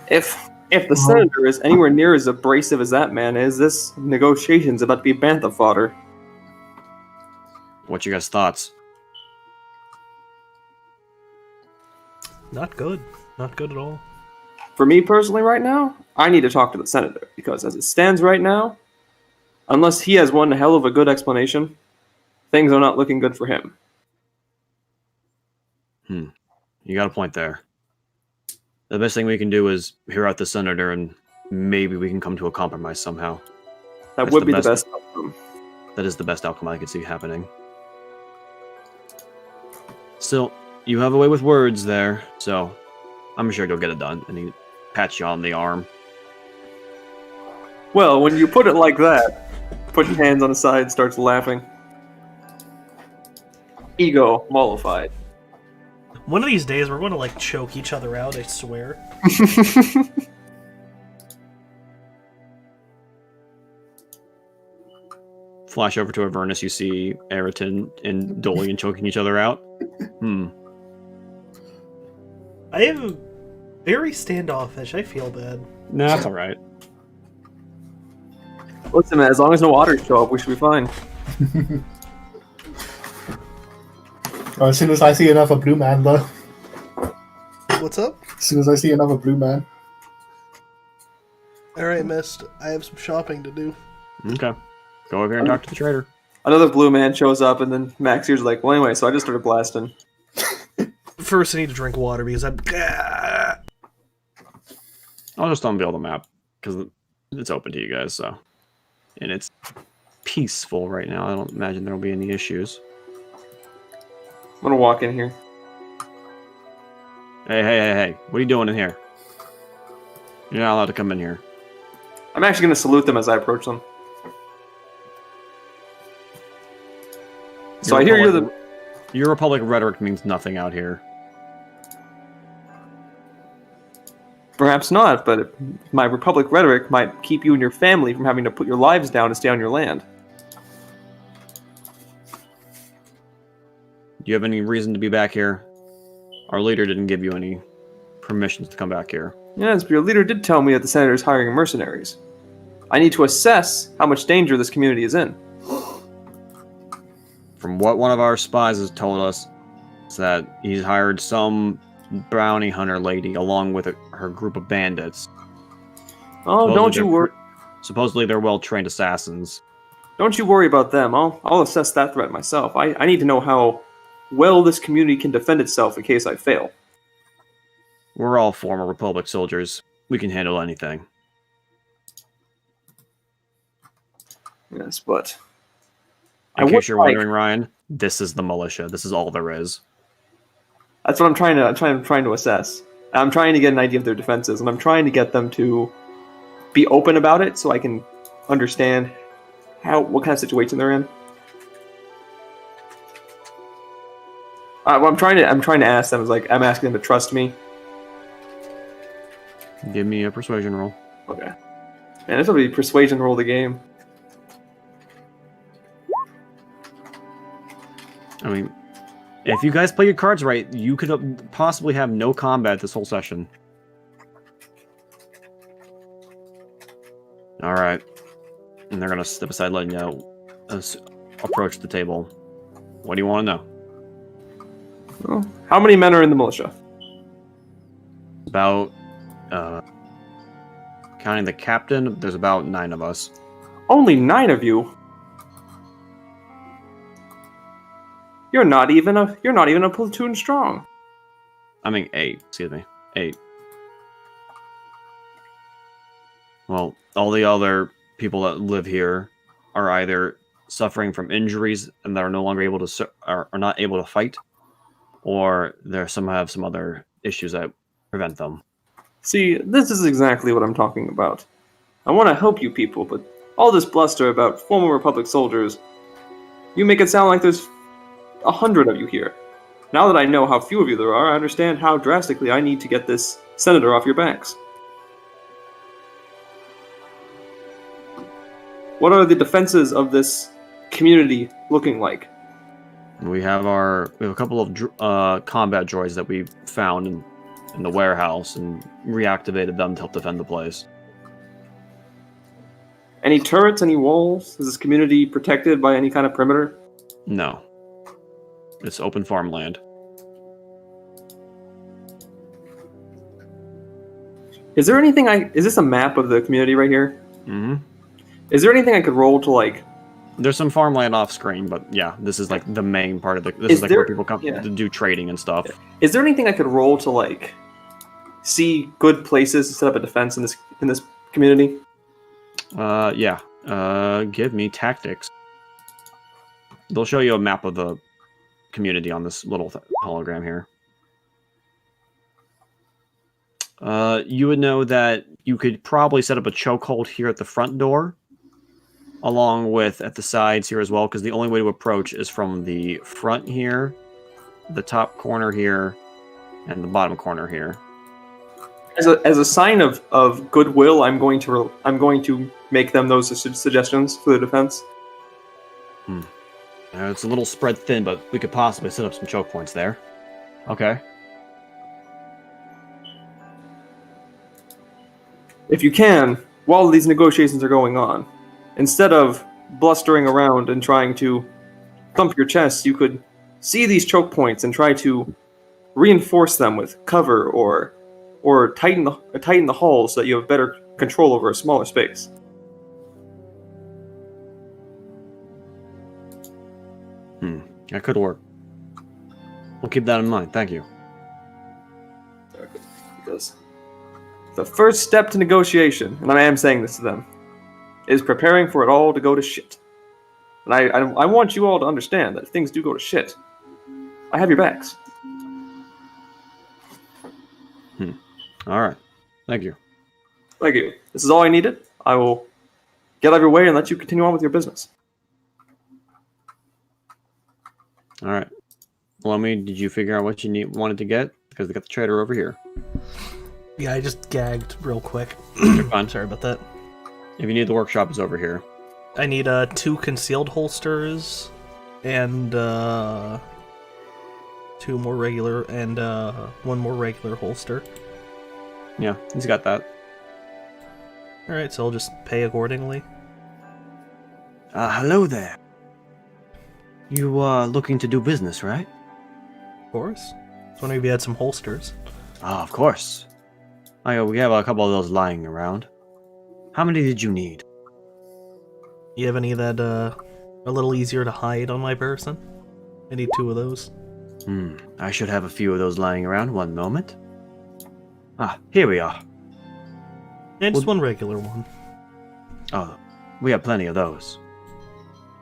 [SPEAKER 1] If the senator is anywhere near as abrasive as that man is, this negotiation's about to be bantha fodder.
[SPEAKER 2] What's your guys' thoughts?
[SPEAKER 5] Not good. Not good at all.
[SPEAKER 1] For me personally, right now, I need to talk to the senator because, as it stands right now, unless he has one hell of a good explanation, things are not looking good for him.
[SPEAKER 2] You got a point there. The best thing we can do is hear out the senator, and maybe we can come to a compromise somehow.
[SPEAKER 1] That
[SPEAKER 2] That's
[SPEAKER 1] would
[SPEAKER 2] the
[SPEAKER 1] be the
[SPEAKER 2] best-
[SPEAKER 1] best outcome.
[SPEAKER 2] That is the best outcome I could see happening. Still, you have a way with words there, so I'm sure you'll get it done. And he pats you on the arm.
[SPEAKER 1] Well, when you put it like that, put your hands on his side, starts laughing. Ego mollified.
[SPEAKER 5] One of these days, we're going to like choke each other out. I swear.
[SPEAKER 2] Flash over to Avernus, you see Eriton and Dolian choking each other out.
[SPEAKER 5] I am very standoffish. I feel bad.
[SPEAKER 2] Nah, that's alright.
[SPEAKER 1] Listen, man, as long as no otters show up, we should be fine.
[SPEAKER 3] As soon as I see another blue man, though.
[SPEAKER 5] What's up?
[SPEAKER 3] As soon as I see another blue man.
[SPEAKER 5] Alright, Mist. I have some shopping to do.
[SPEAKER 2] Okay. Go over here and talk to the trader.
[SPEAKER 1] Another blue man shows up, and then Max here's like, well, anyway, so I just started blasting.
[SPEAKER 5] First, I need to drink water because I'm.
[SPEAKER 2] I'll just unveil the map, because it's open to you guys, so. And it's peaceful right now. I don't imagine there will be any issues.
[SPEAKER 1] I'm gonna walk in here.
[SPEAKER 2] Hey. What are you doing in here? You're not allowed to come in here.
[SPEAKER 1] I'm actually gonna salute them as I approach them. So I hear you're the...
[SPEAKER 2] Your Republic rhetoric means nothing out here.
[SPEAKER 1] Perhaps not, but my Republic rhetoric might keep you and your family from having to put your lives down to stay on your land.
[SPEAKER 2] Do you have any reason to be back here? Our leader didn't give you any permissions to come back here.
[SPEAKER 1] Yes, but your leader did tell me that the senator is hiring mercenaries. I need to assess how much danger this community is in.
[SPEAKER 2] From what one of our spies has told us, is that he's hired some bounty hunter lady along with her group of bandits.
[SPEAKER 1] Oh, don't you worry.
[SPEAKER 2] Supposedly they're well-trained assassins.
[SPEAKER 1] Don't you worry about them. I'll assess that threat myself. I need to know how well this community can defend itself in case I fail.
[SPEAKER 2] We're all former Republic soldiers. We can handle anything.
[SPEAKER 1] Yes, but...
[SPEAKER 2] In case you're wondering, Ryan, this is the militia. This is all there is.
[SPEAKER 1] That's what I'm trying to assess. I'm trying to get an idea of their defenses, and I'm trying to get them to be open about it so I can understand what kind of situation they're in. What I'm trying to ask them is like I'm asking them to trust me.
[SPEAKER 2] Give me a persuasion roll.
[SPEAKER 1] Okay. Man, this will be persuasion roll the game.
[SPEAKER 2] I mean, if you guys play your cards right, you could possibly have no combat this whole session. Alright. And they're going to step aside, letting you approach the table. What do you want to know?
[SPEAKER 1] Well, how many men are in the militia?
[SPEAKER 2] About, counting the captain, there's about 9 of us.
[SPEAKER 1] Only 9 of you? You're not even a platoon strong.
[SPEAKER 2] I mean 8, excuse me. 8. Well, all the other people that live here are either suffering from injuries and they're no longer able to are not able to fight, or have some other issues that prevent them.
[SPEAKER 1] See, this is exactly what I'm talking about. I want to help you people, but all this bluster about former Republic soldiers, you make it sound like there's 100 of you here. Now that I know how few of you there are, I understand how drastically I need to get this senator off your backs. What are the defenses of this community looking like?
[SPEAKER 2] We have a couple of combat droids that we found in the warehouse and reactivated them to help defend the place.
[SPEAKER 1] Any turrets, any walls? Is this community protected by any kind of perimeter?
[SPEAKER 2] No. It's open farmland.
[SPEAKER 1] Is there anything is this a map of the community right here?
[SPEAKER 2] Mm-hmm.
[SPEAKER 1] Is there anything I could roll to like?
[SPEAKER 2] There's some farmland off screen, but yeah, this is like the main part of the. This
[SPEAKER 1] Is
[SPEAKER 2] is like
[SPEAKER 1] there-
[SPEAKER 2] where people come
[SPEAKER 1] yeah.
[SPEAKER 2] to do trading and stuff.
[SPEAKER 1] Is there anything I could roll to like see good places to set up a defense in this community?
[SPEAKER 2] Yeah. Give me tactics. They'll show you a map of the community on this little hologram here. You would know that you could probably set up a chokehold here at the front door, along with at the sides here as well, because the only way to approach is from the front here, the top corner here, and the bottom corner here.
[SPEAKER 1] As a sign of goodwill, I'm going to make them those suggestions for the defense.
[SPEAKER 2] It's a little spread thin, but we could possibly set up some choke points there. Okay.
[SPEAKER 1] If you can, while these negotiations are going on, instead of blustering around and trying to thump your chest, you could see these choke points and try to reinforce them with cover or tighten the hull so that you have better control over a smaller space.
[SPEAKER 2] That could work. We'll keep that in mind. Thank you.
[SPEAKER 1] Because the first step to negotiation, and I am saying this to them, is preparing for it all to go to shit. And I want you all to understand that if things do go to shit, I have your backs.
[SPEAKER 2] All right. Thank you.
[SPEAKER 1] Thank you. This is all I needed. I will get out of your way and let you continue on with your business.
[SPEAKER 2] All right. Lummy, did you figure out what you wanted to get? Because we got the trader over here.
[SPEAKER 5] Yeah, I just gagged real quick.
[SPEAKER 2] You're fine.
[SPEAKER 5] Sorry about that.
[SPEAKER 2] If you need, the workshop is over here.
[SPEAKER 5] I need 2 concealed holsters and 2 more regular and 1 more regular holster.
[SPEAKER 2] Yeah, he's got that.
[SPEAKER 5] Alright, so I'll just pay accordingly.
[SPEAKER 2] Hello there. You are looking to do business, right?
[SPEAKER 5] Of course. I was wondering if you had some holsters.
[SPEAKER 2] Of course. We have a couple of those lying around. How many did you need?
[SPEAKER 5] You have any that are a little easier to hide on my person? I need 2 of those.
[SPEAKER 2] I should have a few of those lying around. One moment. Here we are.
[SPEAKER 5] And just 1 regular one.
[SPEAKER 2] Oh, we have plenty of those.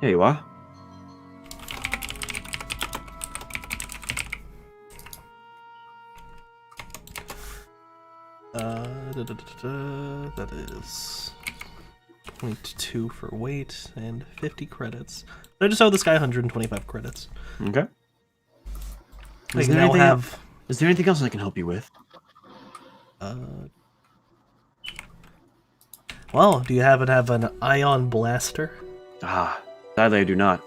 [SPEAKER 2] Here you are.
[SPEAKER 5] That is 0.2 for weight and 50 credits. I just owe this guy 125 credits.
[SPEAKER 2] Okay.
[SPEAKER 5] I can now have.
[SPEAKER 2] Is there anything else I can help you with?
[SPEAKER 5] Well, do you happen to have an ion blaster?
[SPEAKER 2] Sadly I do not.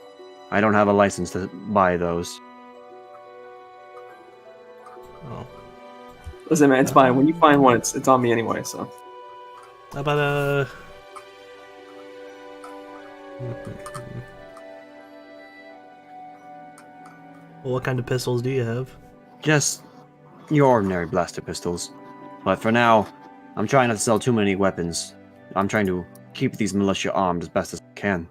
[SPEAKER 2] I don't have a license to buy those.
[SPEAKER 5] Oh.
[SPEAKER 1] Listen, man, it's fine. When you find one, it's on me anyway. So.
[SPEAKER 5] How about Well, what kind of pistols do you have?
[SPEAKER 2] Just your ordinary blaster pistols. But for now, I'm trying not to sell too many weapons. I'm trying to keep these militia armed as best as I can.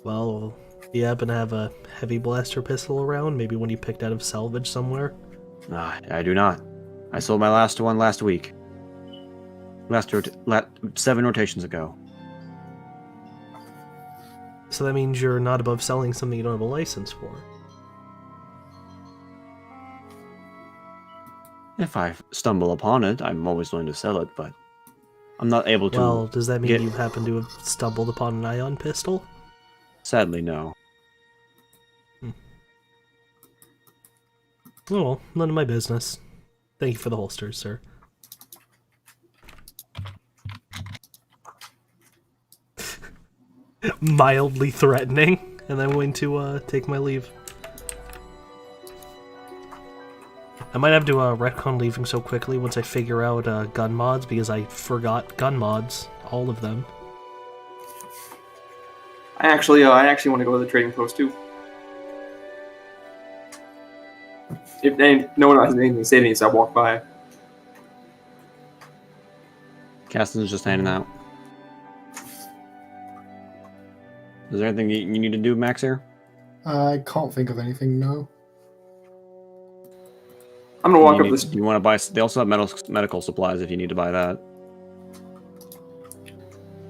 [SPEAKER 5] Well, do you happen to have a heavy blaster pistol around? Maybe one you picked out of salvage somewhere?
[SPEAKER 2] I do not. I sold my last one last week. 7 rotations ago.
[SPEAKER 5] So that means you're not above selling something you don't have a license for.
[SPEAKER 2] If I stumble upon it, I'm always willing to sell it, but I'm not able to.
[SPEAKER 5] Well, does that mean you happen to have stumbled upon an ion pistol?
[SPEAKER 2] Sadly, no.
[SPEAKER 5] Oh well, none of my business. Thank you for the holsters, sir. Mildly threatening, and I'm going to take my leave. I might have to retcon leaving so quickly once I figure out gun mods, because I forgot gun mods, all of them.
[SPEAKER 1] I actually want to go to the trading post too. If no one has anything to say to me, so I walk by.
[SPEAKER 2] Caston's just handing out. Is there anything you need to do, Max, here?
[SPEAKER 3] I can't think of anything, no.
[SPEAKER 1] I'm gonna walk up this.
[SPEAKER 2] Do you want to buy? They also have medical supplies if you need to buy that.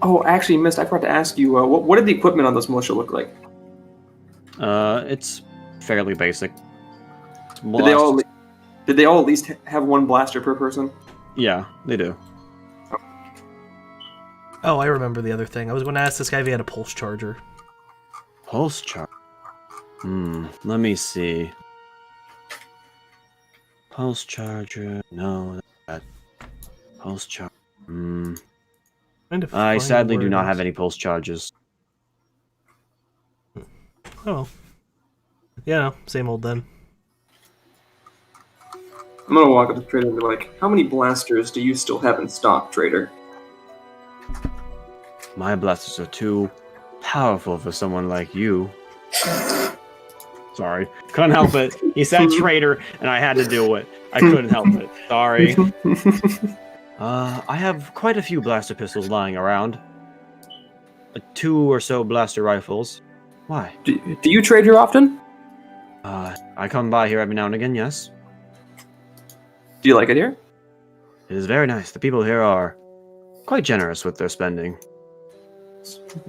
[SPEAKER 1] Oh, actually, missed. I forgot to ask you. What did the equipment on this militia look like?
[SPEAKER 2] It's fairly basic.
[SPEAKER 1] Did they all at least have one blaster per person?
[SPEAKER 2] Yeah, they do.
[SPEAKER 5] Oh, I remember the other thing. I was going to ask this guy if he had a pulse charger.
[SPEAKER 2] Pulse charge. Let me see. Pulse charger. No, that. Pulse charger. I sadly do not have any pulse charges.
[SPEAKER 5] Oh. Yeah, no, same old then.
[SPEAKER 1] I'm gonna walk up to the trader and be like, "How many blasters do you still have in stock, trader?"
[SPEAKER 2] My blasters are too powerful for someone like you. Sorry, couldn't help it. He said traitor, and I had to do it. I couldn't help it. Sorry. I have quite a few blaster pistols lying around. 2 or so blaster rifles. Why?
[SPEAKER 1] Do you trade here often?
[SPEAKER 2] I come by here every now and again, yes.
[SPEAKER 1] Do you like it here?
[SPEAKER 2] It is very nice. The people here are quite generous with their spending.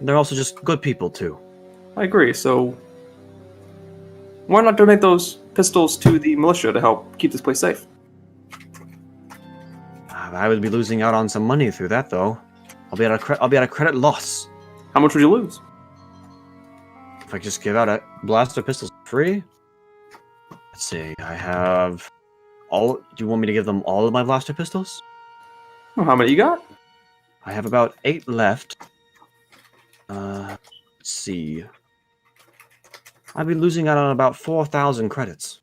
[SPEAKER 2] They're also just good people, too.
[SPEAKER 1] I agree. So, why not donate those pistols to the militia to help keep this place safe?
[SPEAKER 2] I would be losing out on some money through that, though. I'll be at a credit loss.
[SPEAKER 1] How much would you lose?
[SPEAKER 2] If I just give out a blaster pistols free? Let's see. I have all. Do you want me to give them all of my blaster pistols?
[SPEAKER 1] Well, how many you got?
[SPEAKER 2] I have about 8 left. Let's see. I'd be losing out on about 4,000 credits.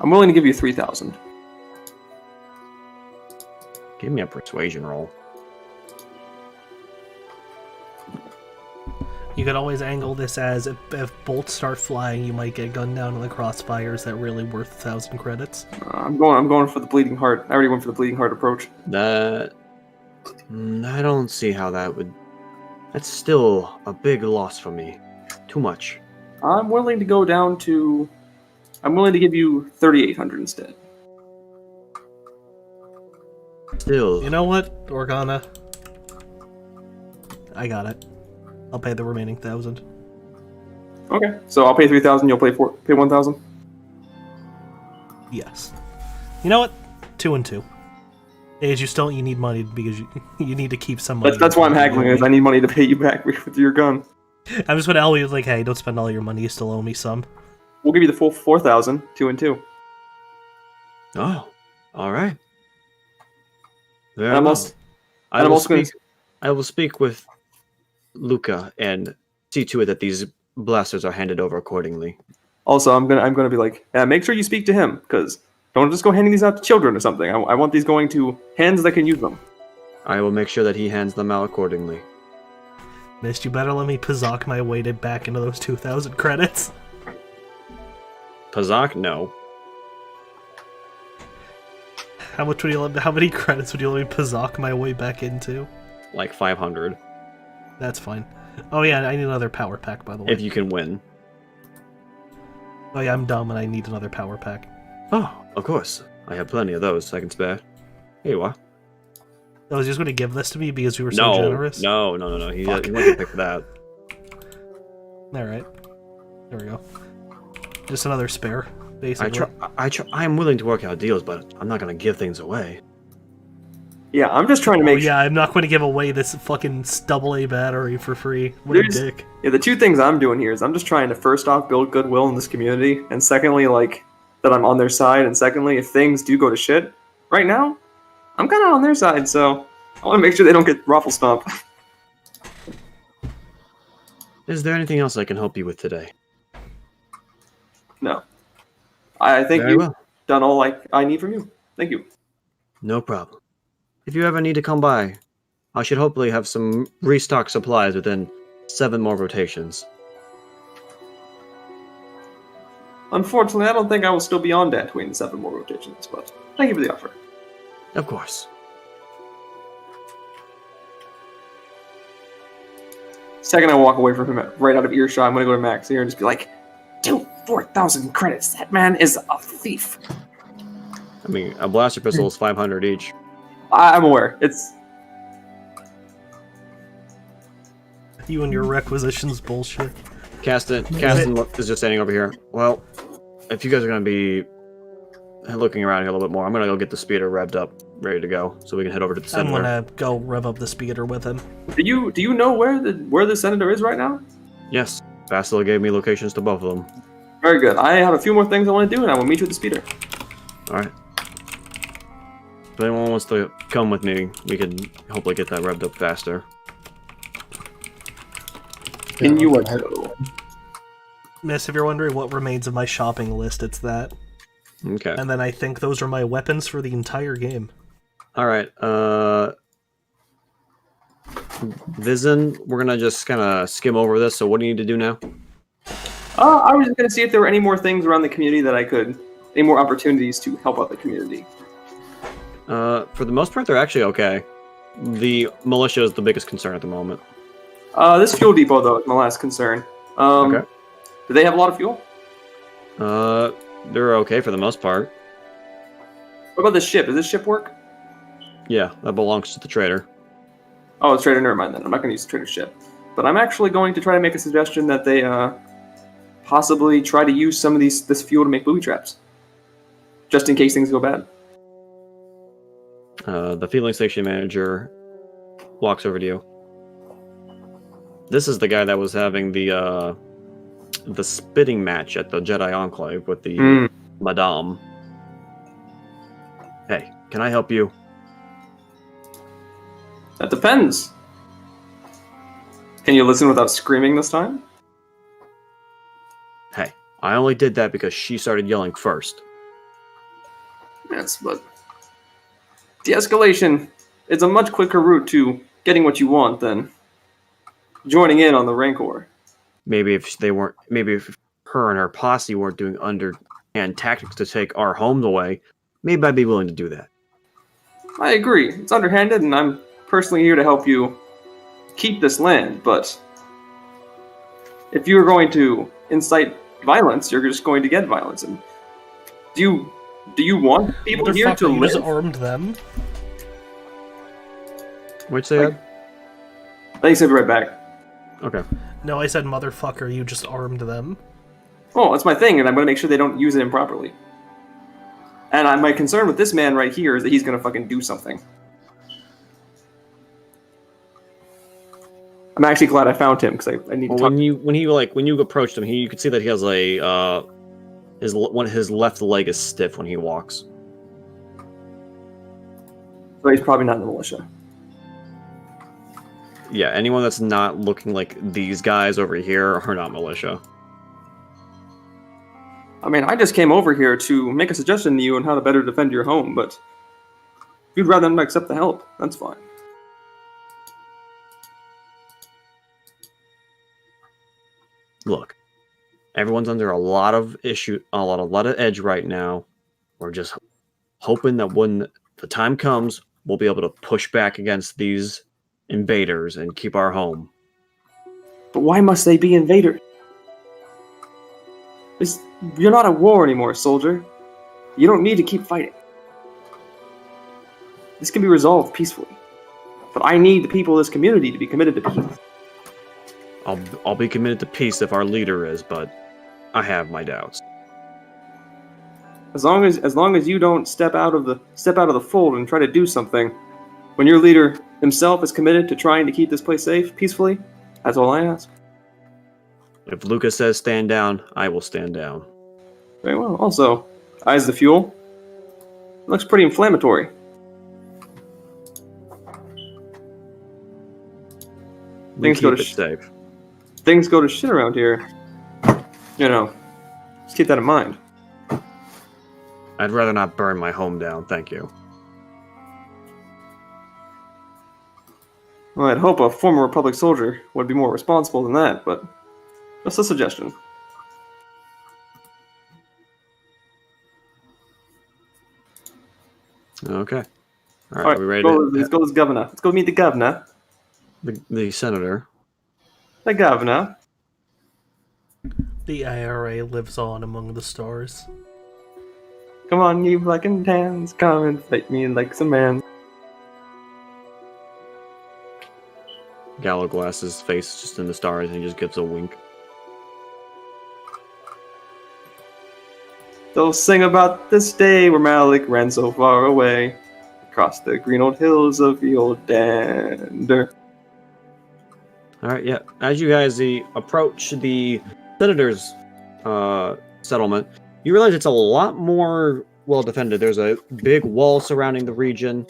[SPEAKER 1] I'm willing to give you 3,000.
[SPEAKER 2] Give me a persuasion roll.
[SPEAKER 5] You could always angle this as if bolts start flying, you might get gunned down in the crossfires that really worth 1,000 credits.
[SPEAKER 1] I'm going for the bleeding heart. I already went for the bleeding heart approach.
[SPEAKER 2] That I don't see how that would. That's still a big loss for me. Too much.
[SPEAKER 1] I'm willing to go down to. I'm willing to give you 3,800 instead.
[SPEAKER 2] Still.
[SPEAKER 5] You know what, Organa? I got it. I'll pay the remaining 1,000.
[SPEAKER 1] Okay, so I'll pay 3,000. You'll pay 1,000.
[SPEAKER 5] Yes. You know what? 2 and 2. Age, you need money because you need to keep some money.
[SPEAKER 1] That's why I'm haggling. Is I need money to pay you back with your gun.
[SPEAKER 5] I'm just gonna tell you like, hey, don't spend all your money. You still owe me some.
[SPEAKER 1] We'll give you the full 4,000. 2 and 2.
[SPEAKER 2] Oh, all right.
[SPEAKER 1] I
[SPEAKER 2] will speak with Luca and see to it that these blasters are handed over accordingly.
[SPEAKER 1] Also, I'm gonna be like, make sure you speak to him, because don't just go handing these out to children or something. I want these going to hands that can use them.
[SPEAKER 2] I will make sure that he hands them out accordingly.
[SPEAKER 5] Mist, you better let me Pazak my way back into those 2,000 credits.
[SPEAKER 2] Pazak, no.
[SPEAKER 5] How many credits would you let me Pazak my way back into?
[SPEAKER 2] Like 500.
[SPEAKER 5] That's fine. Oh yeah, I need another power pack, by the way.
[SPEAKER 2] If you can win.
[SPEAKER 5] Oh yeah, I'm dumb and I need another power pack.
[SPEAKER 2] Oh, of course. I have plenty of those I can spare. Here you are.
[SPEAKER 5] I was just going to give this to me because we were so generous.
[SPEAKER 2] No. He wasn't pick that.
[SPEAKER 5] Alright. There we go. Just another spare, basically.
[SPEAKER 2] I'm willing to work out deals, but I'm not going to give things away.
[SPEAKER 1] Yeah, I'm just trying to make.
[SPEAKER 5] Yeah, I'm not going to give away this fucking AA battery for free. What a dick.
[SPEAKER 1] Yeah, the two things I'm doing here is I'm just trying to first off build goodwill in this community, and secondly, like that I'm on their side, and secondly, if things do go to shit, right now, I'm kind of on their side, so I want to make sure they don't get raffle stomp.
[SPEAKER 2] Is there anything else I can help you with today?
[SPEAKER 1] No, I think
[SPEAKER 2] Very
[SPEAKER 1] you've
[SPEAKER 2] well.
[SPEAKER 1] done all I need from you. Thank you.
[SPEAKER 2] No problem. If you ever need to come by, I should hopefully have some restock supplies within 7 more rotations.
[SPEAKER 1] Unfortunately, I don't think I will still be on Dantooine in 7 more rotations, but thank you for the offer.
[SPEAKER 2] Of course.
[SPEAKER 1] Second I walk away from him, right out of earshot, I'm gonna go to Max here and just be like, dude, 4,000 credits. That man is a thief.
[SPEAKER 2] I mean, a blaster pistol is 500 each.
[SPEAKER 1] I'm aware. It's
[SPEAKER 5] You and your requisitions bullshit.
[SPEAKER 2] Caston is just standing over here. Well, if you guys are going to be looking around here a little bit more, I'm going to go get the speeder revved up, ready to go, so we can head over to the
[SPEAKER 5] I'm
[SPEAKER 2] senator.
[SPEAKER 5] gonna go rev up the speeder with him.
[SPEAKER 1] do you know where the senator is right now?
[SPEAKER 2] Yes, Bastila gave me locations to both of them.
[SPEAKER 1] Very good. I have a few more things I want to do, and I will meet you at the speeder.
[SPEAKER 2] All right. If anyone wants to come with me, we can hopefully get that revved up faster.
[SPEAKER 1] Can
[SPEAKER 3] Yeah,
[SPEAKER 1] you
[SPEAKER 3] I'll head-
[SPEAKER 5] Miss, if you're wondering what remains of my shopping list, it's that.
[SPEAKER 2] Okay.
[SPEAKER 5] And then I think those are my weapons for the entire game.
[SPEAKER 2] All right. Vizen, we're gonna just kind of skim over this. So what do you need to do now?
[SPEAKER 1] I was just gonna see if there were any more things around the community that I could, any more opportunities to help out the community.
[SPEAKER 2] For the most part, they're actually okay. The militia is the biggest concern at the moment.
[SPEAKER 1] This fuel depot though is my last concern.
[SPEAKER 2] Okay.
[SPEAKER 1] Do they have a lot of fuel?
[SPEAKER 2] They're okay for the most part.
[SPEAKER 1] What about this ship? Does this ship work?
[SPEAKER 2] Yeah, that belongs to the trader.
[SPEAKER 1] Oh, it's trader. Never mind then. I'm not gonna use the trader's ship. But I'm actually going to try to make a suggestion that they possibly try to use some of this fuel to make booby traps, just in case things go bad.
[SPEAKER 2] The fueling station manager walks over to you. This is the guy that was having the spitting match at the Jedi Enclave with the Madame. Hey, can I help you?
[SPEAKER 1] That depends. Can you listen without screaming this time?
[SPEAKER 2] Hey, I only did that because she started yelling first.
[SPEAKER 1] Yes, but de-escalation is a much quicker route to getting what you want than joining in on the Rancor.
[SPEAKER 2] Maybe if her and her posse weren't doing underhand tactics to take our homes away, maybe I'd be willing to do that.
[SPEAKER 1] I agree. It's underhanded, and I'm personally here to help you keep this land, but if you're going to incite violence, you're just going to get violence. And do you want people here to
[SPEAKER 5] you
[SPEAKER 1] live?
[SPEAKER 5] just armed them?
[SPEAKER 2] What'd you say, Ed?
[SPEAKER 1] Thanks, I'll be right back.
[SPEAKER 2] Okay.
[SPEAKER 5] No, I said motherfucker, you just armed them.
[SPEAKER 1] Oh, that's my thing, and I'm going to make sure they don't use it improperly. And my concern with this man right here is that he's going to fucking do something. I'm actually glad I found him because I need to talk.
[SPEAKER 2] When you approached him, you could see that he has his left leg is stiff when he walks.
[SPEAKER 1] So he's probably not in the militia.
[SPEAKER 2] Yeah, anyone that's not looking like these guys over here are not militia.
[SPEAKER 1] I mean, I just came over here to make a suggestion to you on how to better defend your home, but if you'd rather not accept the help, that's fine.
[SPEAKER 2] Look, everyone's under a lot of edge right now. We're just hoping that when the time comes, we'll be able to push back against these invaders and keep our home.
[SPEAKER 1] But why must they be invaders? You're not at war anymore, soldier. You don't need to keep fighting. This can be resolved peacefully. But I need the people of this community to be committed to peace.
[SPEAKER 2] I'll be committed to peace if our leader is, but I have my doubts.
[SPEAKER 1] As long as you don't step out of the fold and try to do something, when your leader himself is committed to trying to keep this place safe peacefully, that's all I ask.
[SPEAKER 2] If Lucas says stand down, I will stand down.
[SPEAKER 1] Very well. Also, eyes the fuel. It looks pretty inflammatory. Things go to
[SPEAKER 2] safe.
[SPEAKER 1] Things go to shit around here. You know, just keep that in mind.
[SPEAKER 2] I'd rather not burn my home down, thank you.
[SPEAKER 1] Well, I'd hope a former Republic soldier would be more responsible than that, but just a suggestion.
[SPEAKER 2] Okay. All
[SPEAKER 1] All
[SPEAKER 2] right,
[SPEAKER 1] right,
[SPEAKER 2] are we ready
[SPEAKER 1] let's go to the governor. Let's go meet the governor.
[SPEAKER 2] the senator?
[SPEAKER 1] The governor.
[SPEAKER 5] The IRA lives on among the stars.
[SPEAKER 1] Come on, you black and tans, come and fight me like some man.
[SPEAKER 2] Gallowglass's face is just in the stars, and he just gives a wink.
[SPEAKER 1] They'll sing about this day where Malik ran so far away, across the green old hills of the old Dander.
[SPEAKER 2] All right, yeah. As you guys approach the senator's settlement, you realize it's a lot more well defended. There's a big wall surrounding the region.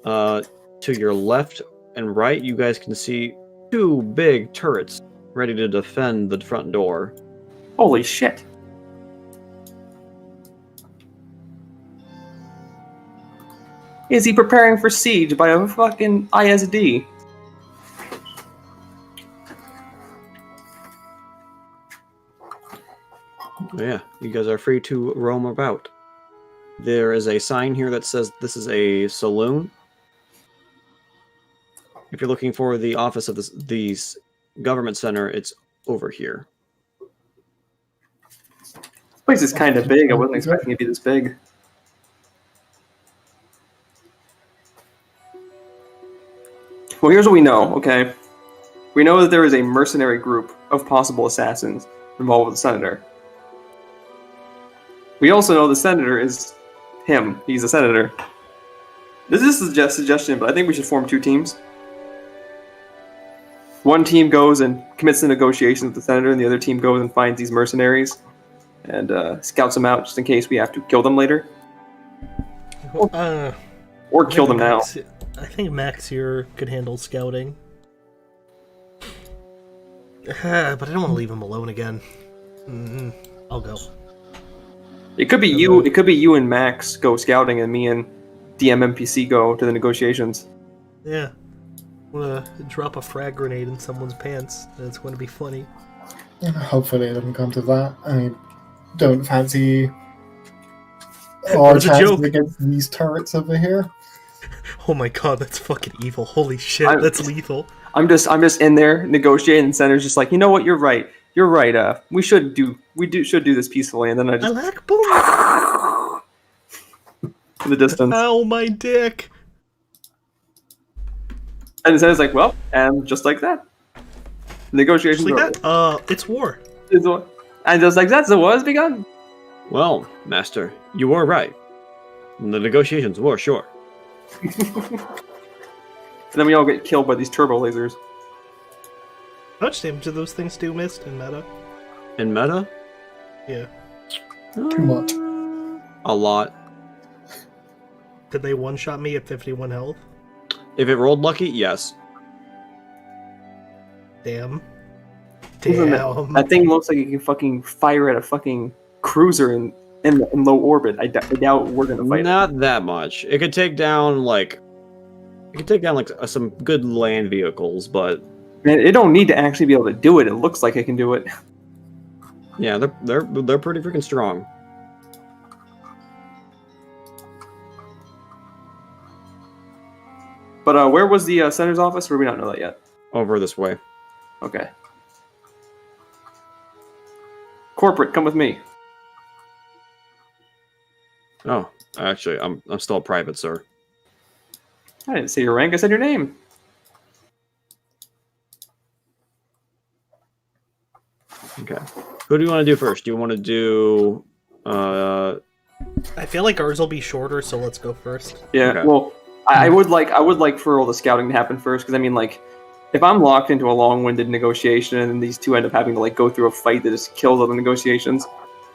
[SPEAKER 2] To your left and right, you guys can see 2 big turrets ready to defend the front door.
[SPEAKER 1] Holy shit. Is he preparing for siege by a fucking ISD?
[SPEAKER 2] Yeah, you guys are free to roam about. There is a sign here that says this is a saloon. If you're looking for the office of the government center, it's over here.
[SPEAKER 1] This place is kind of big. I wasn't expecting it to be this big. Well, here's what we know, okay? We know that there is a mercenary group of possible assassins involved with the senator. We also know the senator is him. He's a senator. This is a suggestion, but I think we should form 2 teams. One team goes and commits the negotiations with the senator, and the other team goes and finds these mercenaries and scouts them out just in case we have to kill them later. Or kill them now.
[SPEAKER 5] I think Max here could handle scouting. But I don't want to leave him alone again. I'll go.
[SPEAKER 1] It could be you. It could be you and Max go scouting, and me and DMMPC go to the negotiations.
[SPEAKER 5] Yeah. I'm gonna drop a frag grenade in someone's pants. It's going to be funny.
[SPEAKER 3] Hopefully it doesn't come to that. I don't fancy
[SPEAKER 5] That
[SPEAKER 3] our
[SPEAKER 5] was a
[SPEAKER 3] chances
[SPEAKER 5] joke.
[SPEAKER 3] against these turrets over here.
[SPEAKER 5] Oh my god, that's fucking evil. Holy shit, that's lethal.
[SPEAKER 1] I'm just in there negotiating, and Senator's just like, you know what, you're right. You're right. We should do this peacefully, and then I
[SPEAKER 5] I
[SPEAKER 1] just
[SPEAKER 5] like boom.
[SPEAKER 1] in the distance.
[SPEAKER 5] Ow, my dick.
[SPEAKER 1] And Senator's like, well, and just like that, negotiations
[SPEAKER 5] Just
[SPEAKER 1] are
[SPEAKER 5] like that? It's war.
[SPEAKER 1] over. And just like that, the war has begun.
[SPEAKER 2] Well, Master, you were right. The negotiations were short.
[SPEAKER 1] And then we all get killed by these turbo lasers.
[SPEAKER 5] How much damage do those things do missed in meta?
[SPEAKER 2] In meta?
[SPEAKER 5] Yeah.
[SPEAKER 3] Too much.
[SPEAKER 2] A lot.
[SPEAKER 5] Did they one-shot me at 51 health?
[SPEAKER 2] If it rolled lucky, yes.
[SPEAKER 5] Damn.
[SPEAKER 1] Isn't
[SPEAKER 5] Damn.
[SPEAKER 1] That thing looks like it can fucking fire at a fucking cruiser in low orbit. I doubt we're gonna fight it.
[SPEAKER 2] Not that much. It could take down some good land vehicles, but
[SPEAKER 1] Man, it don't need to actually be able to do it. It looks like it can do it.
[SPEAKER 2] yeah, they're pretty freaking strong.
[SPEAKER 1] But where was the senator's office? Or do we not know that yet?
[SPEAKER 2] Over this way.
[SPEAKER 1] Okay. Corporate, come with me.
[SPEAKER 2] Oh, actually, I'm still a private, sir.
[SPEAKER 1] I didn't say your rank. I said your name.
[SPEAKER 2] Okay. Who do you want to do first? Do you want to do
[SPEAKER 5] I feel like ours will be shorter, so let's go first.
[SPEAKER 1] Yeah.
[SPEAKER 2] Okay.
[SPEAKER 1] Well, I would like for all the scouting to happen first, because I mean, like, if I'm locked into a long-winded negotiation and these two end up having to like go through a fight that just kills all the negotiations,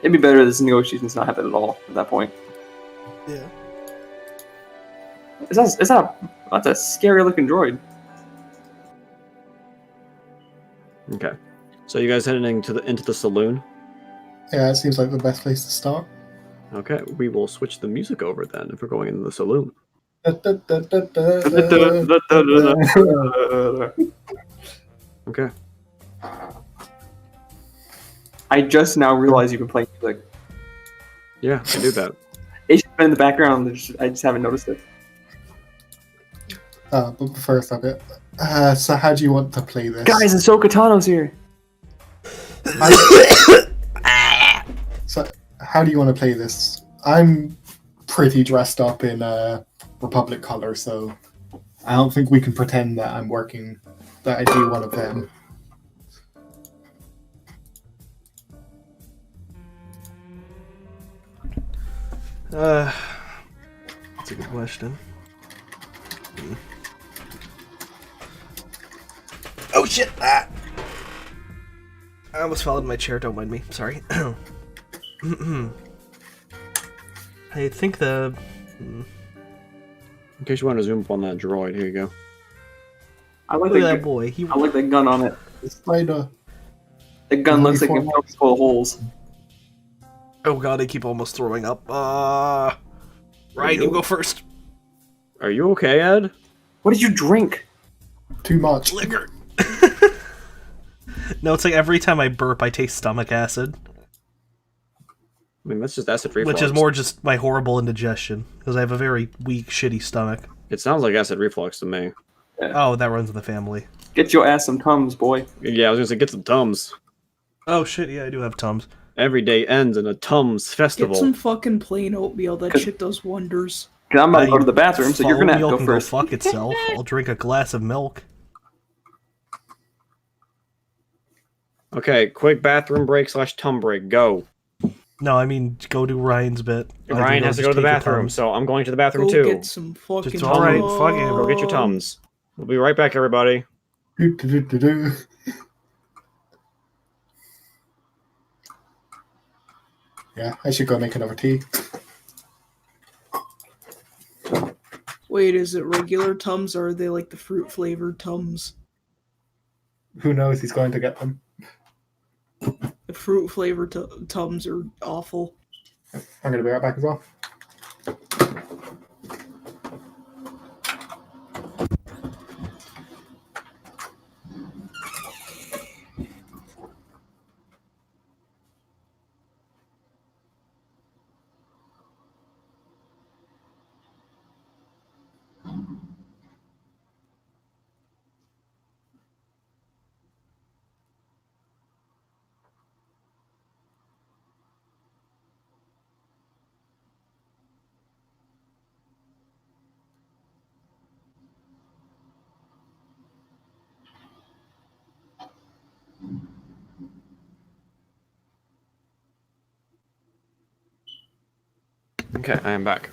[SPEAKER 1] it'd be better this negotiations not happen at all at that point.
[SPEAKER 5] Yeah.
[SPEAKER 1] That's a scary looking droid.
[SPEAKER 2] Okay. So you guys heading into the saloon?
[SPEAKER 3] Yeah, it seems like the best place to start.
[SPEAKER 2] Okay, we will switch the music over then if we're going into the saloon. Okay.
[SPEAKER 1] I just now realized you can play music.
[SPEAKER 2] Yeah, I do that.
[SPEAKER 1] It's been in the background. I just haven't noticed it.
[SPEAKER 3] But first of it, so how do you want to play this?
[SPEAKER 1] Guys, Ahsoka Tano's here.
[SPEAKER 3] So how do you want to play this? I'm pretty dressed up in Republic color, so I don't think we can pretend that I'm working, that I do one of them.
[SPEAKER 5] That's a good question. Oh shit! Ah! I almost fell out of my chair. Don't mind me. Sorry. I think the.
[SPEAKER 2] In case you want to zoom up on that droid, here you go.
[SPEAKER 1] I like
[SPEAKER 5] Look at
[SPEAKER 1] that
[SPEAKER 5] that boy. He.
[SPEAKER 1] I like the gun on it.
[SPEAKER 3] Spider.
[SPEAKER 1] The gun looks like it's full of holes.
[SPEAKER 5] Oh god! I keep almost throwing up. Ryan, you go first.
[SPEAKER 2] Are you okay, Ed?
[SPEAKER 1] What did you drink?
[SPEAKER 3] Too much.
[SPEAKER 5] Liquor. No, it's like every time I burp, I taste stomach acid,
[SPEAKER 2] I mean, that's just acid reflux.
[SPEAKER 5] which is more just my horrible indigestion because I have a very weak, shitty stomach.
[SPEAKER 2] It sounds like acid reflux to me.
[SPEAKER 5] Oh, that runs in the family.
[SPEAKER 1] Get your ass some Tums, boy.
[SPEAKER 2] Yeah, I was gonna say, get some Tums.
[SPEAKER 5] Oh shit! Yeah, I do have Tums.
[SPEAKER 2] Every day ends in a Tums festival.
[SPEAKER 4] Get some fucking plain oatmeal. That
[SPEAKER 1] 'Cause-
[SPEAKER 4] shit does wonders.
[SPEAKER 1] Cause I'm about to go to the bathroom, so you're gonna have to
[SPEAKER 5] Milk
[SPEAKER 1] go
[SPEAKER 5] can
[SPEAKER 1] first.
[SPEAKER 5] Go fuck itself. I'll drink a glass of milk.
[SPEAKER 2] Okay, quick bathroom break / Tum break. Go.
[SPEAKER 5] No, I mean go do Ryan's bit.
[SPEAKER 2] Ryan has to go to the bathroom, so I'm going to the bathroom
[SPEAKER 4] Go
[SPEAKER 2] too.
[SPEAKER 4] get some fucking.
[SPEAKER 5] It's all right, fuck it.
[SPEAKER 2] Go get your Tums. We'll be right back, everybody.
[SPEAKER 3] Do-do-do-do-do. Yeah, I should go make another tea.
[SPEAKER 4] Wait, is it regular Tums or are they like the fruit flavored Tums?
[SPEAKER 3] Who knows? He's going to get them.
[SPEAKER 4] The fruit flavored Tums are awful.
[SPEAKER 3] I'm going to be right back as well.
[SPEAKER 2] Okay, I am back.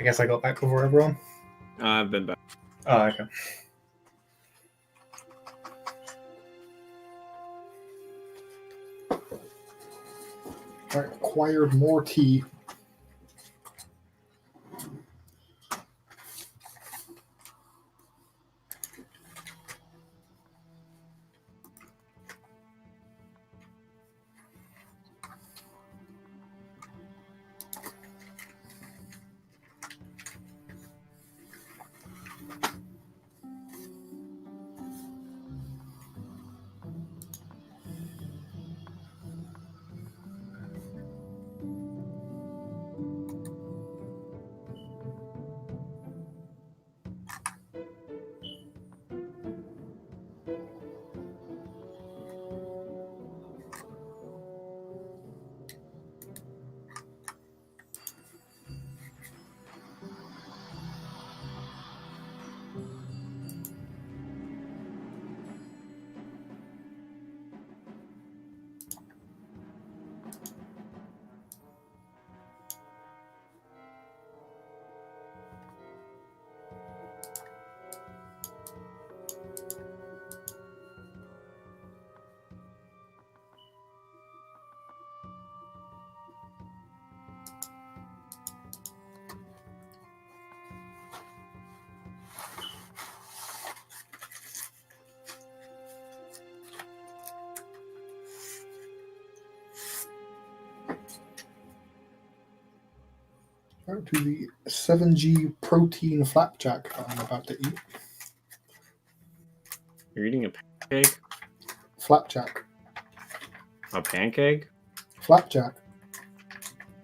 [SPEAKER 3] I guess I got back before everyone.
[SPEAKER 2] I've been back.
[SPEAKER 3] Oh, okay. I acquired more tea. Back to the 7G protein flapjack that I'm about to eat.
[SPEAKER 2] You're eating a pancake?
[SPEAKER 3] Flapjack.
[SPEAKER 2] A pancake?
[SPEAKER 3] Flapjack.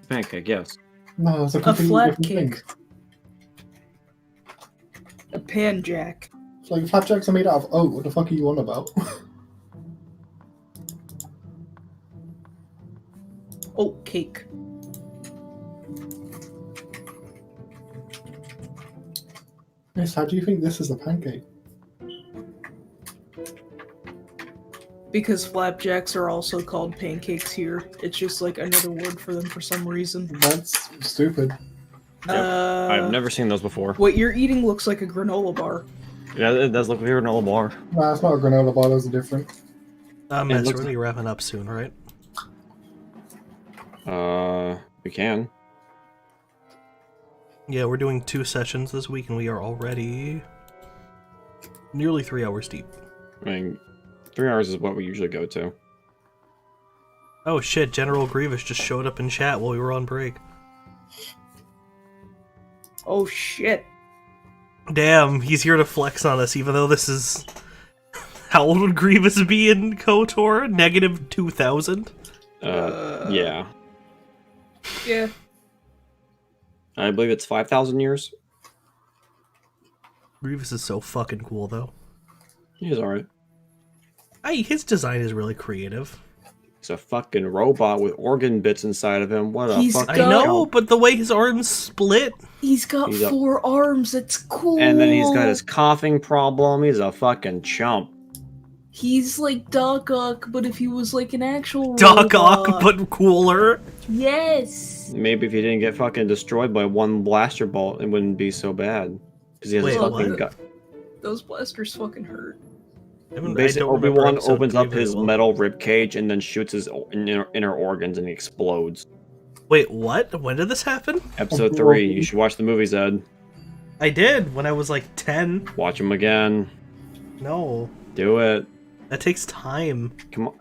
[SPEAKER 2] Pancake, yes.
[SPEAKER 3] No, it's a
[SPEAKER 4] A
[SPEAKER 3] completely
[SPEAKER 4] flat
[SPEAKER 3] different thing.
[SPEAKER 4] cake. A panjack.
[SPEAKER 3] It's like flapjacks are made out of oat. What the fuck are you on about?
[SPEAKER 4] Oat cake.
[SPEAKER 3] Yes, how do you think this is a pancake?
[SPEAKER 4] Because flapjacks are also called pancakes here. It's just like another word for them for some reason.
[SPEAKER 3] That's stupid.
[SPEAKER 2] I've never seen those before.
[SPEAKER 4] What you're eating looks like a granola bar.
[SPEAKER 2] Yeah, it does look like a granola bar.
[SPEAKER 3] Nah, it's not a granola bar, those are different.
[SPEAKER 5] So
[SPEAKER 2] looks-
[SPEAKER 5] we're gonna be wrapping up soon, right?
[SPEAKER 2] We can.
[SPEAKER 5] Yeah, we're doing 2 sessions this week, and we are already nearly 3 hours deep.
[SPEAKER 2] I mean, 3 hours is what we usually go to.
[SPEAKER 5] Oh shit, General Grievous just showed up in chat while we were on break.
[SPEAKER 4] Oh shit.
[SPEAKER 5] Damn, he's here to flex on us, even though this is... How old would Grievous be in KOTOR? Negative 2,000?
[SPEAKER 2] Yeah.
[SPEAKER 4] Yeah.
[SPEAKER 2] I believe it's 5,000 years.
[SPEAKER 5] Grievous is so fucking cool, though.
[SPEAKER 2] He's alright.
[SPEAKER 5] His design is really creative.
[SPEAKER 2] He's a fucking robot with organ bits inside of him. What a
[SPEAKER 4] He's
[SPEAKER 2] fucking
[SPEAKER 5] I know,
[SPEAKER 2] chump.
[SPEAKER 5] but the way his arms split...
[SPEAKER 4] He's got
[SPEAKER 2] He's a-
[SPEAKER 4] 4 arms. That's cool.
[SPEAKER 2] And then he's got his coughing problem. He's a fucking chump.
[SPEAKER 4] He's like Doc Ock, but if he was like an actual
[SPEAKER 5] Doc
[SPEAKER 4] robot.
[SPEAKER 5] Ock, but cooler.
[SPEAKER 4] Yes.
[SPEAKER 2] Maybe if he didn't get fucking destroyed by one blaster bolt, it wouldn't be so bad. Because he has
[SPEAKER 5] Wait,
[SPEAKER 2] his fucking
[SPEAKER 4] what?
[SPEAKER 2] gut.
[SPEAKER 4] Those blasters fucking hurt.
[SPEAKER 2] Basically, Obi-Wan opens up his metal rib cage and then shoots his inner organs and he explodes.
[SPEAKER 5] Wait, what? When did this happen?
[SPEAKER 2] Episode 3. You should watch the movies, Ed.
[SPEAKER 5] I did, when I was like 10.
[SPEAKER 2] Watch them again.
[SPEAKER 5] No.
[SPEAKER 2] Do it.
[SPEAKER 5] That takes time.
[SPEAKER 2] Come on.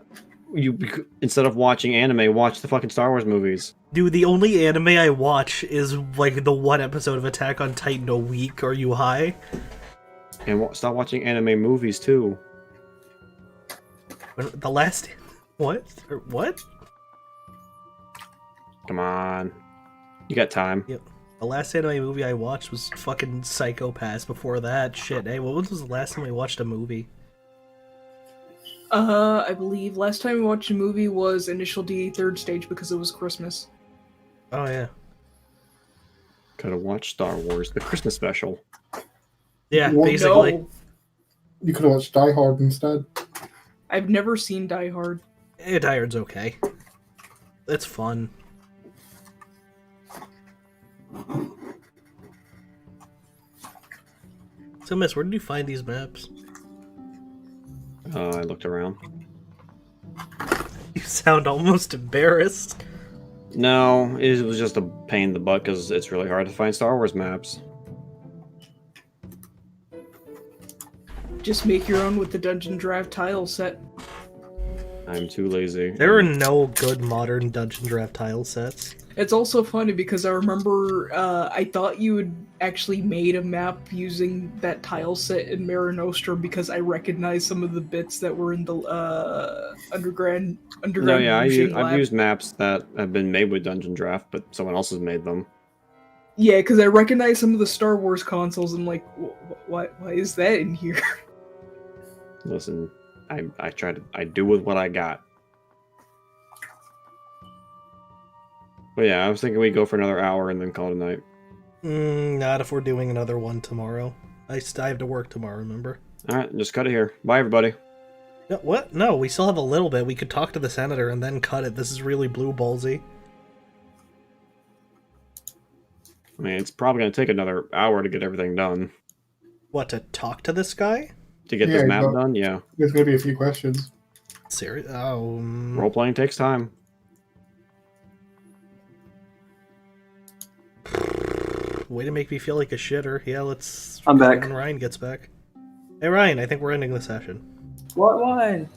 [SPEAKER 2] Instead of watching anime, watch the fucking Star Wars movies.
[SPEAKER 5] Dude, the only anime I watch is like the one episode of Attack on Titan a week. Are you high?
[SPEAKER 2] And stop watching anime movies, too.
[SPEAKER 5] The last... What? What?
[SPEAKER 2] Come on. You got time.
[SPEAKER 5] Yep. The last anime movie I watched was fucking Psycho Pass. Before that, shit. Hey, what was the last time I watched a movie?
[SPEAKER 4] I believe last time we watched a movie was Initial D Third Stage because it was Christmas.
[SPEAKER 5] Oh, yeah.
[SPEAKER 2] Gotta watch Star Wars, the Christmas special.
[SPEAKER 5] Yeah,
[SPEAKER 3] What?
[SPEAKER 5] basically.
[SPEAKER 4] No,
[SPEAKER 3] You could have watched Die Hard instead.
[SPEAKER 4] I've never seen Die Hard.
[SPEAKER 5] Die Hard's okay. It's fun. So, Miss, where did you find these maps?
[SPEAKER 2] I looked around.
[SPEAKER 5] You sound almost embarrassed.
[SPEAKER 2] No, it was just a pain in the butt because it's really hard to find Star Wars maps.
[SPEAKER 4] Just make your own with the Dungeon Draft tile set.
[SPEAKER 2] I'm too lazy.
[SPEAKER 5] There are no good modern Dungeon Draft tile sets.
[SPEAKER 4] It's also funny because I remember I thought you had actually made a map using that tile set in Mare Nostrum because I recognized some of the bits that were in the underground
[SPEAKER 2] No, yeah,
[SPEAKER 4] Fusion
[SPEAKER 2] I've
[SPEAKER 4] lab.
[SPEAKER 2] used maps that have been made with Dungeon Draft, but someone else has made them.
[SPEAKER 4] Yeah, because I recognized some of the Star Wars consoles and like, why is that in here?
[SPEAKER 2] Listen, I do with what I got. But yeah, I was thinking we'd go for another hour and then call it a night.
[SPEAKER 5] Not if we're doing another one tomorrow. I have to work tomorrow, remember?
[SPEAKER 2] Alright, just cut it here. Bye, everybody.
[SPEAKER 5] No, what? No, we still have a little bit. We could talk to the senator and then cut it. This is really blue ballsy.
[SPEAKER 2] I mean, it's probably going to take another hour to get everything done.
[SPEAKER 5] What, to talk to this guy?
[SPEAKER 2] To get this map done, yeah.
[SPEAKER 3] There's going to be a few questions.
[SPEAKER 5] Serious? Oh.
[SPEAKER 2] Role-playing takes time.
[SPEAKER 5] Way to make me feel like a shitter. Yeah, let's...
[SPEAKER 1] I'm back.
[SPEAKER 5] When Ryan gets back. Hey, Ryan, I think we're ending the session.
[SPEAKER 1] What? Why?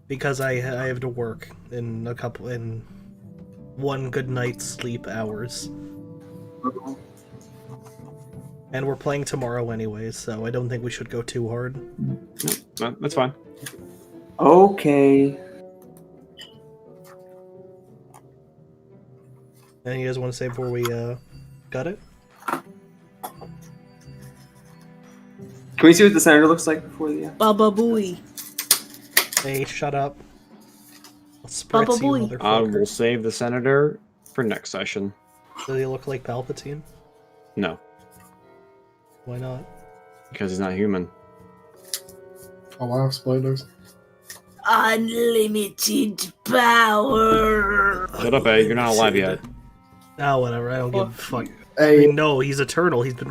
[SPEAKER 5] Because I have to work in one good night's sleep hours. And we're playing tomorrow anyways, so I don't think we should go too hard.
[SPEAKER 2] No, that's fine.
[SPEAKER 1] Okay.
[SPEAKER 5] Anything you guys want to say before we cut it?
[SPEAKER 1] Can we see what the senator looks like before the?
[SPEAKER 4] Baba Booey.
[SPEAKER 5] Hey, shut up. I'll spritz
[SPEAKER 4] Baba
[SPEAKER 5] you,
[SPEAKER 4] boy.
[SPEAKER 5] motherfucker.
[SPEAKER 2] We'll save the senator for next session.
[SPEAKER 5] Does he look like Palpatine?
[SPEAKER 2] No,
[SPEAKER 5] Why not?
[SPEAKER 2] because he's not human.
[SPEAKER 3] Oh wow, spoilers.
[SPEAKER 4] Unlimited power.
[SPEAKER 2] Shut up, A. You're not alive yet.
[SPEAKER 5] Ah, whatever. I don't give a fuck.
[SPEAKER 3] Hey,
[SPEAKER 5] No, he's eternal. He's been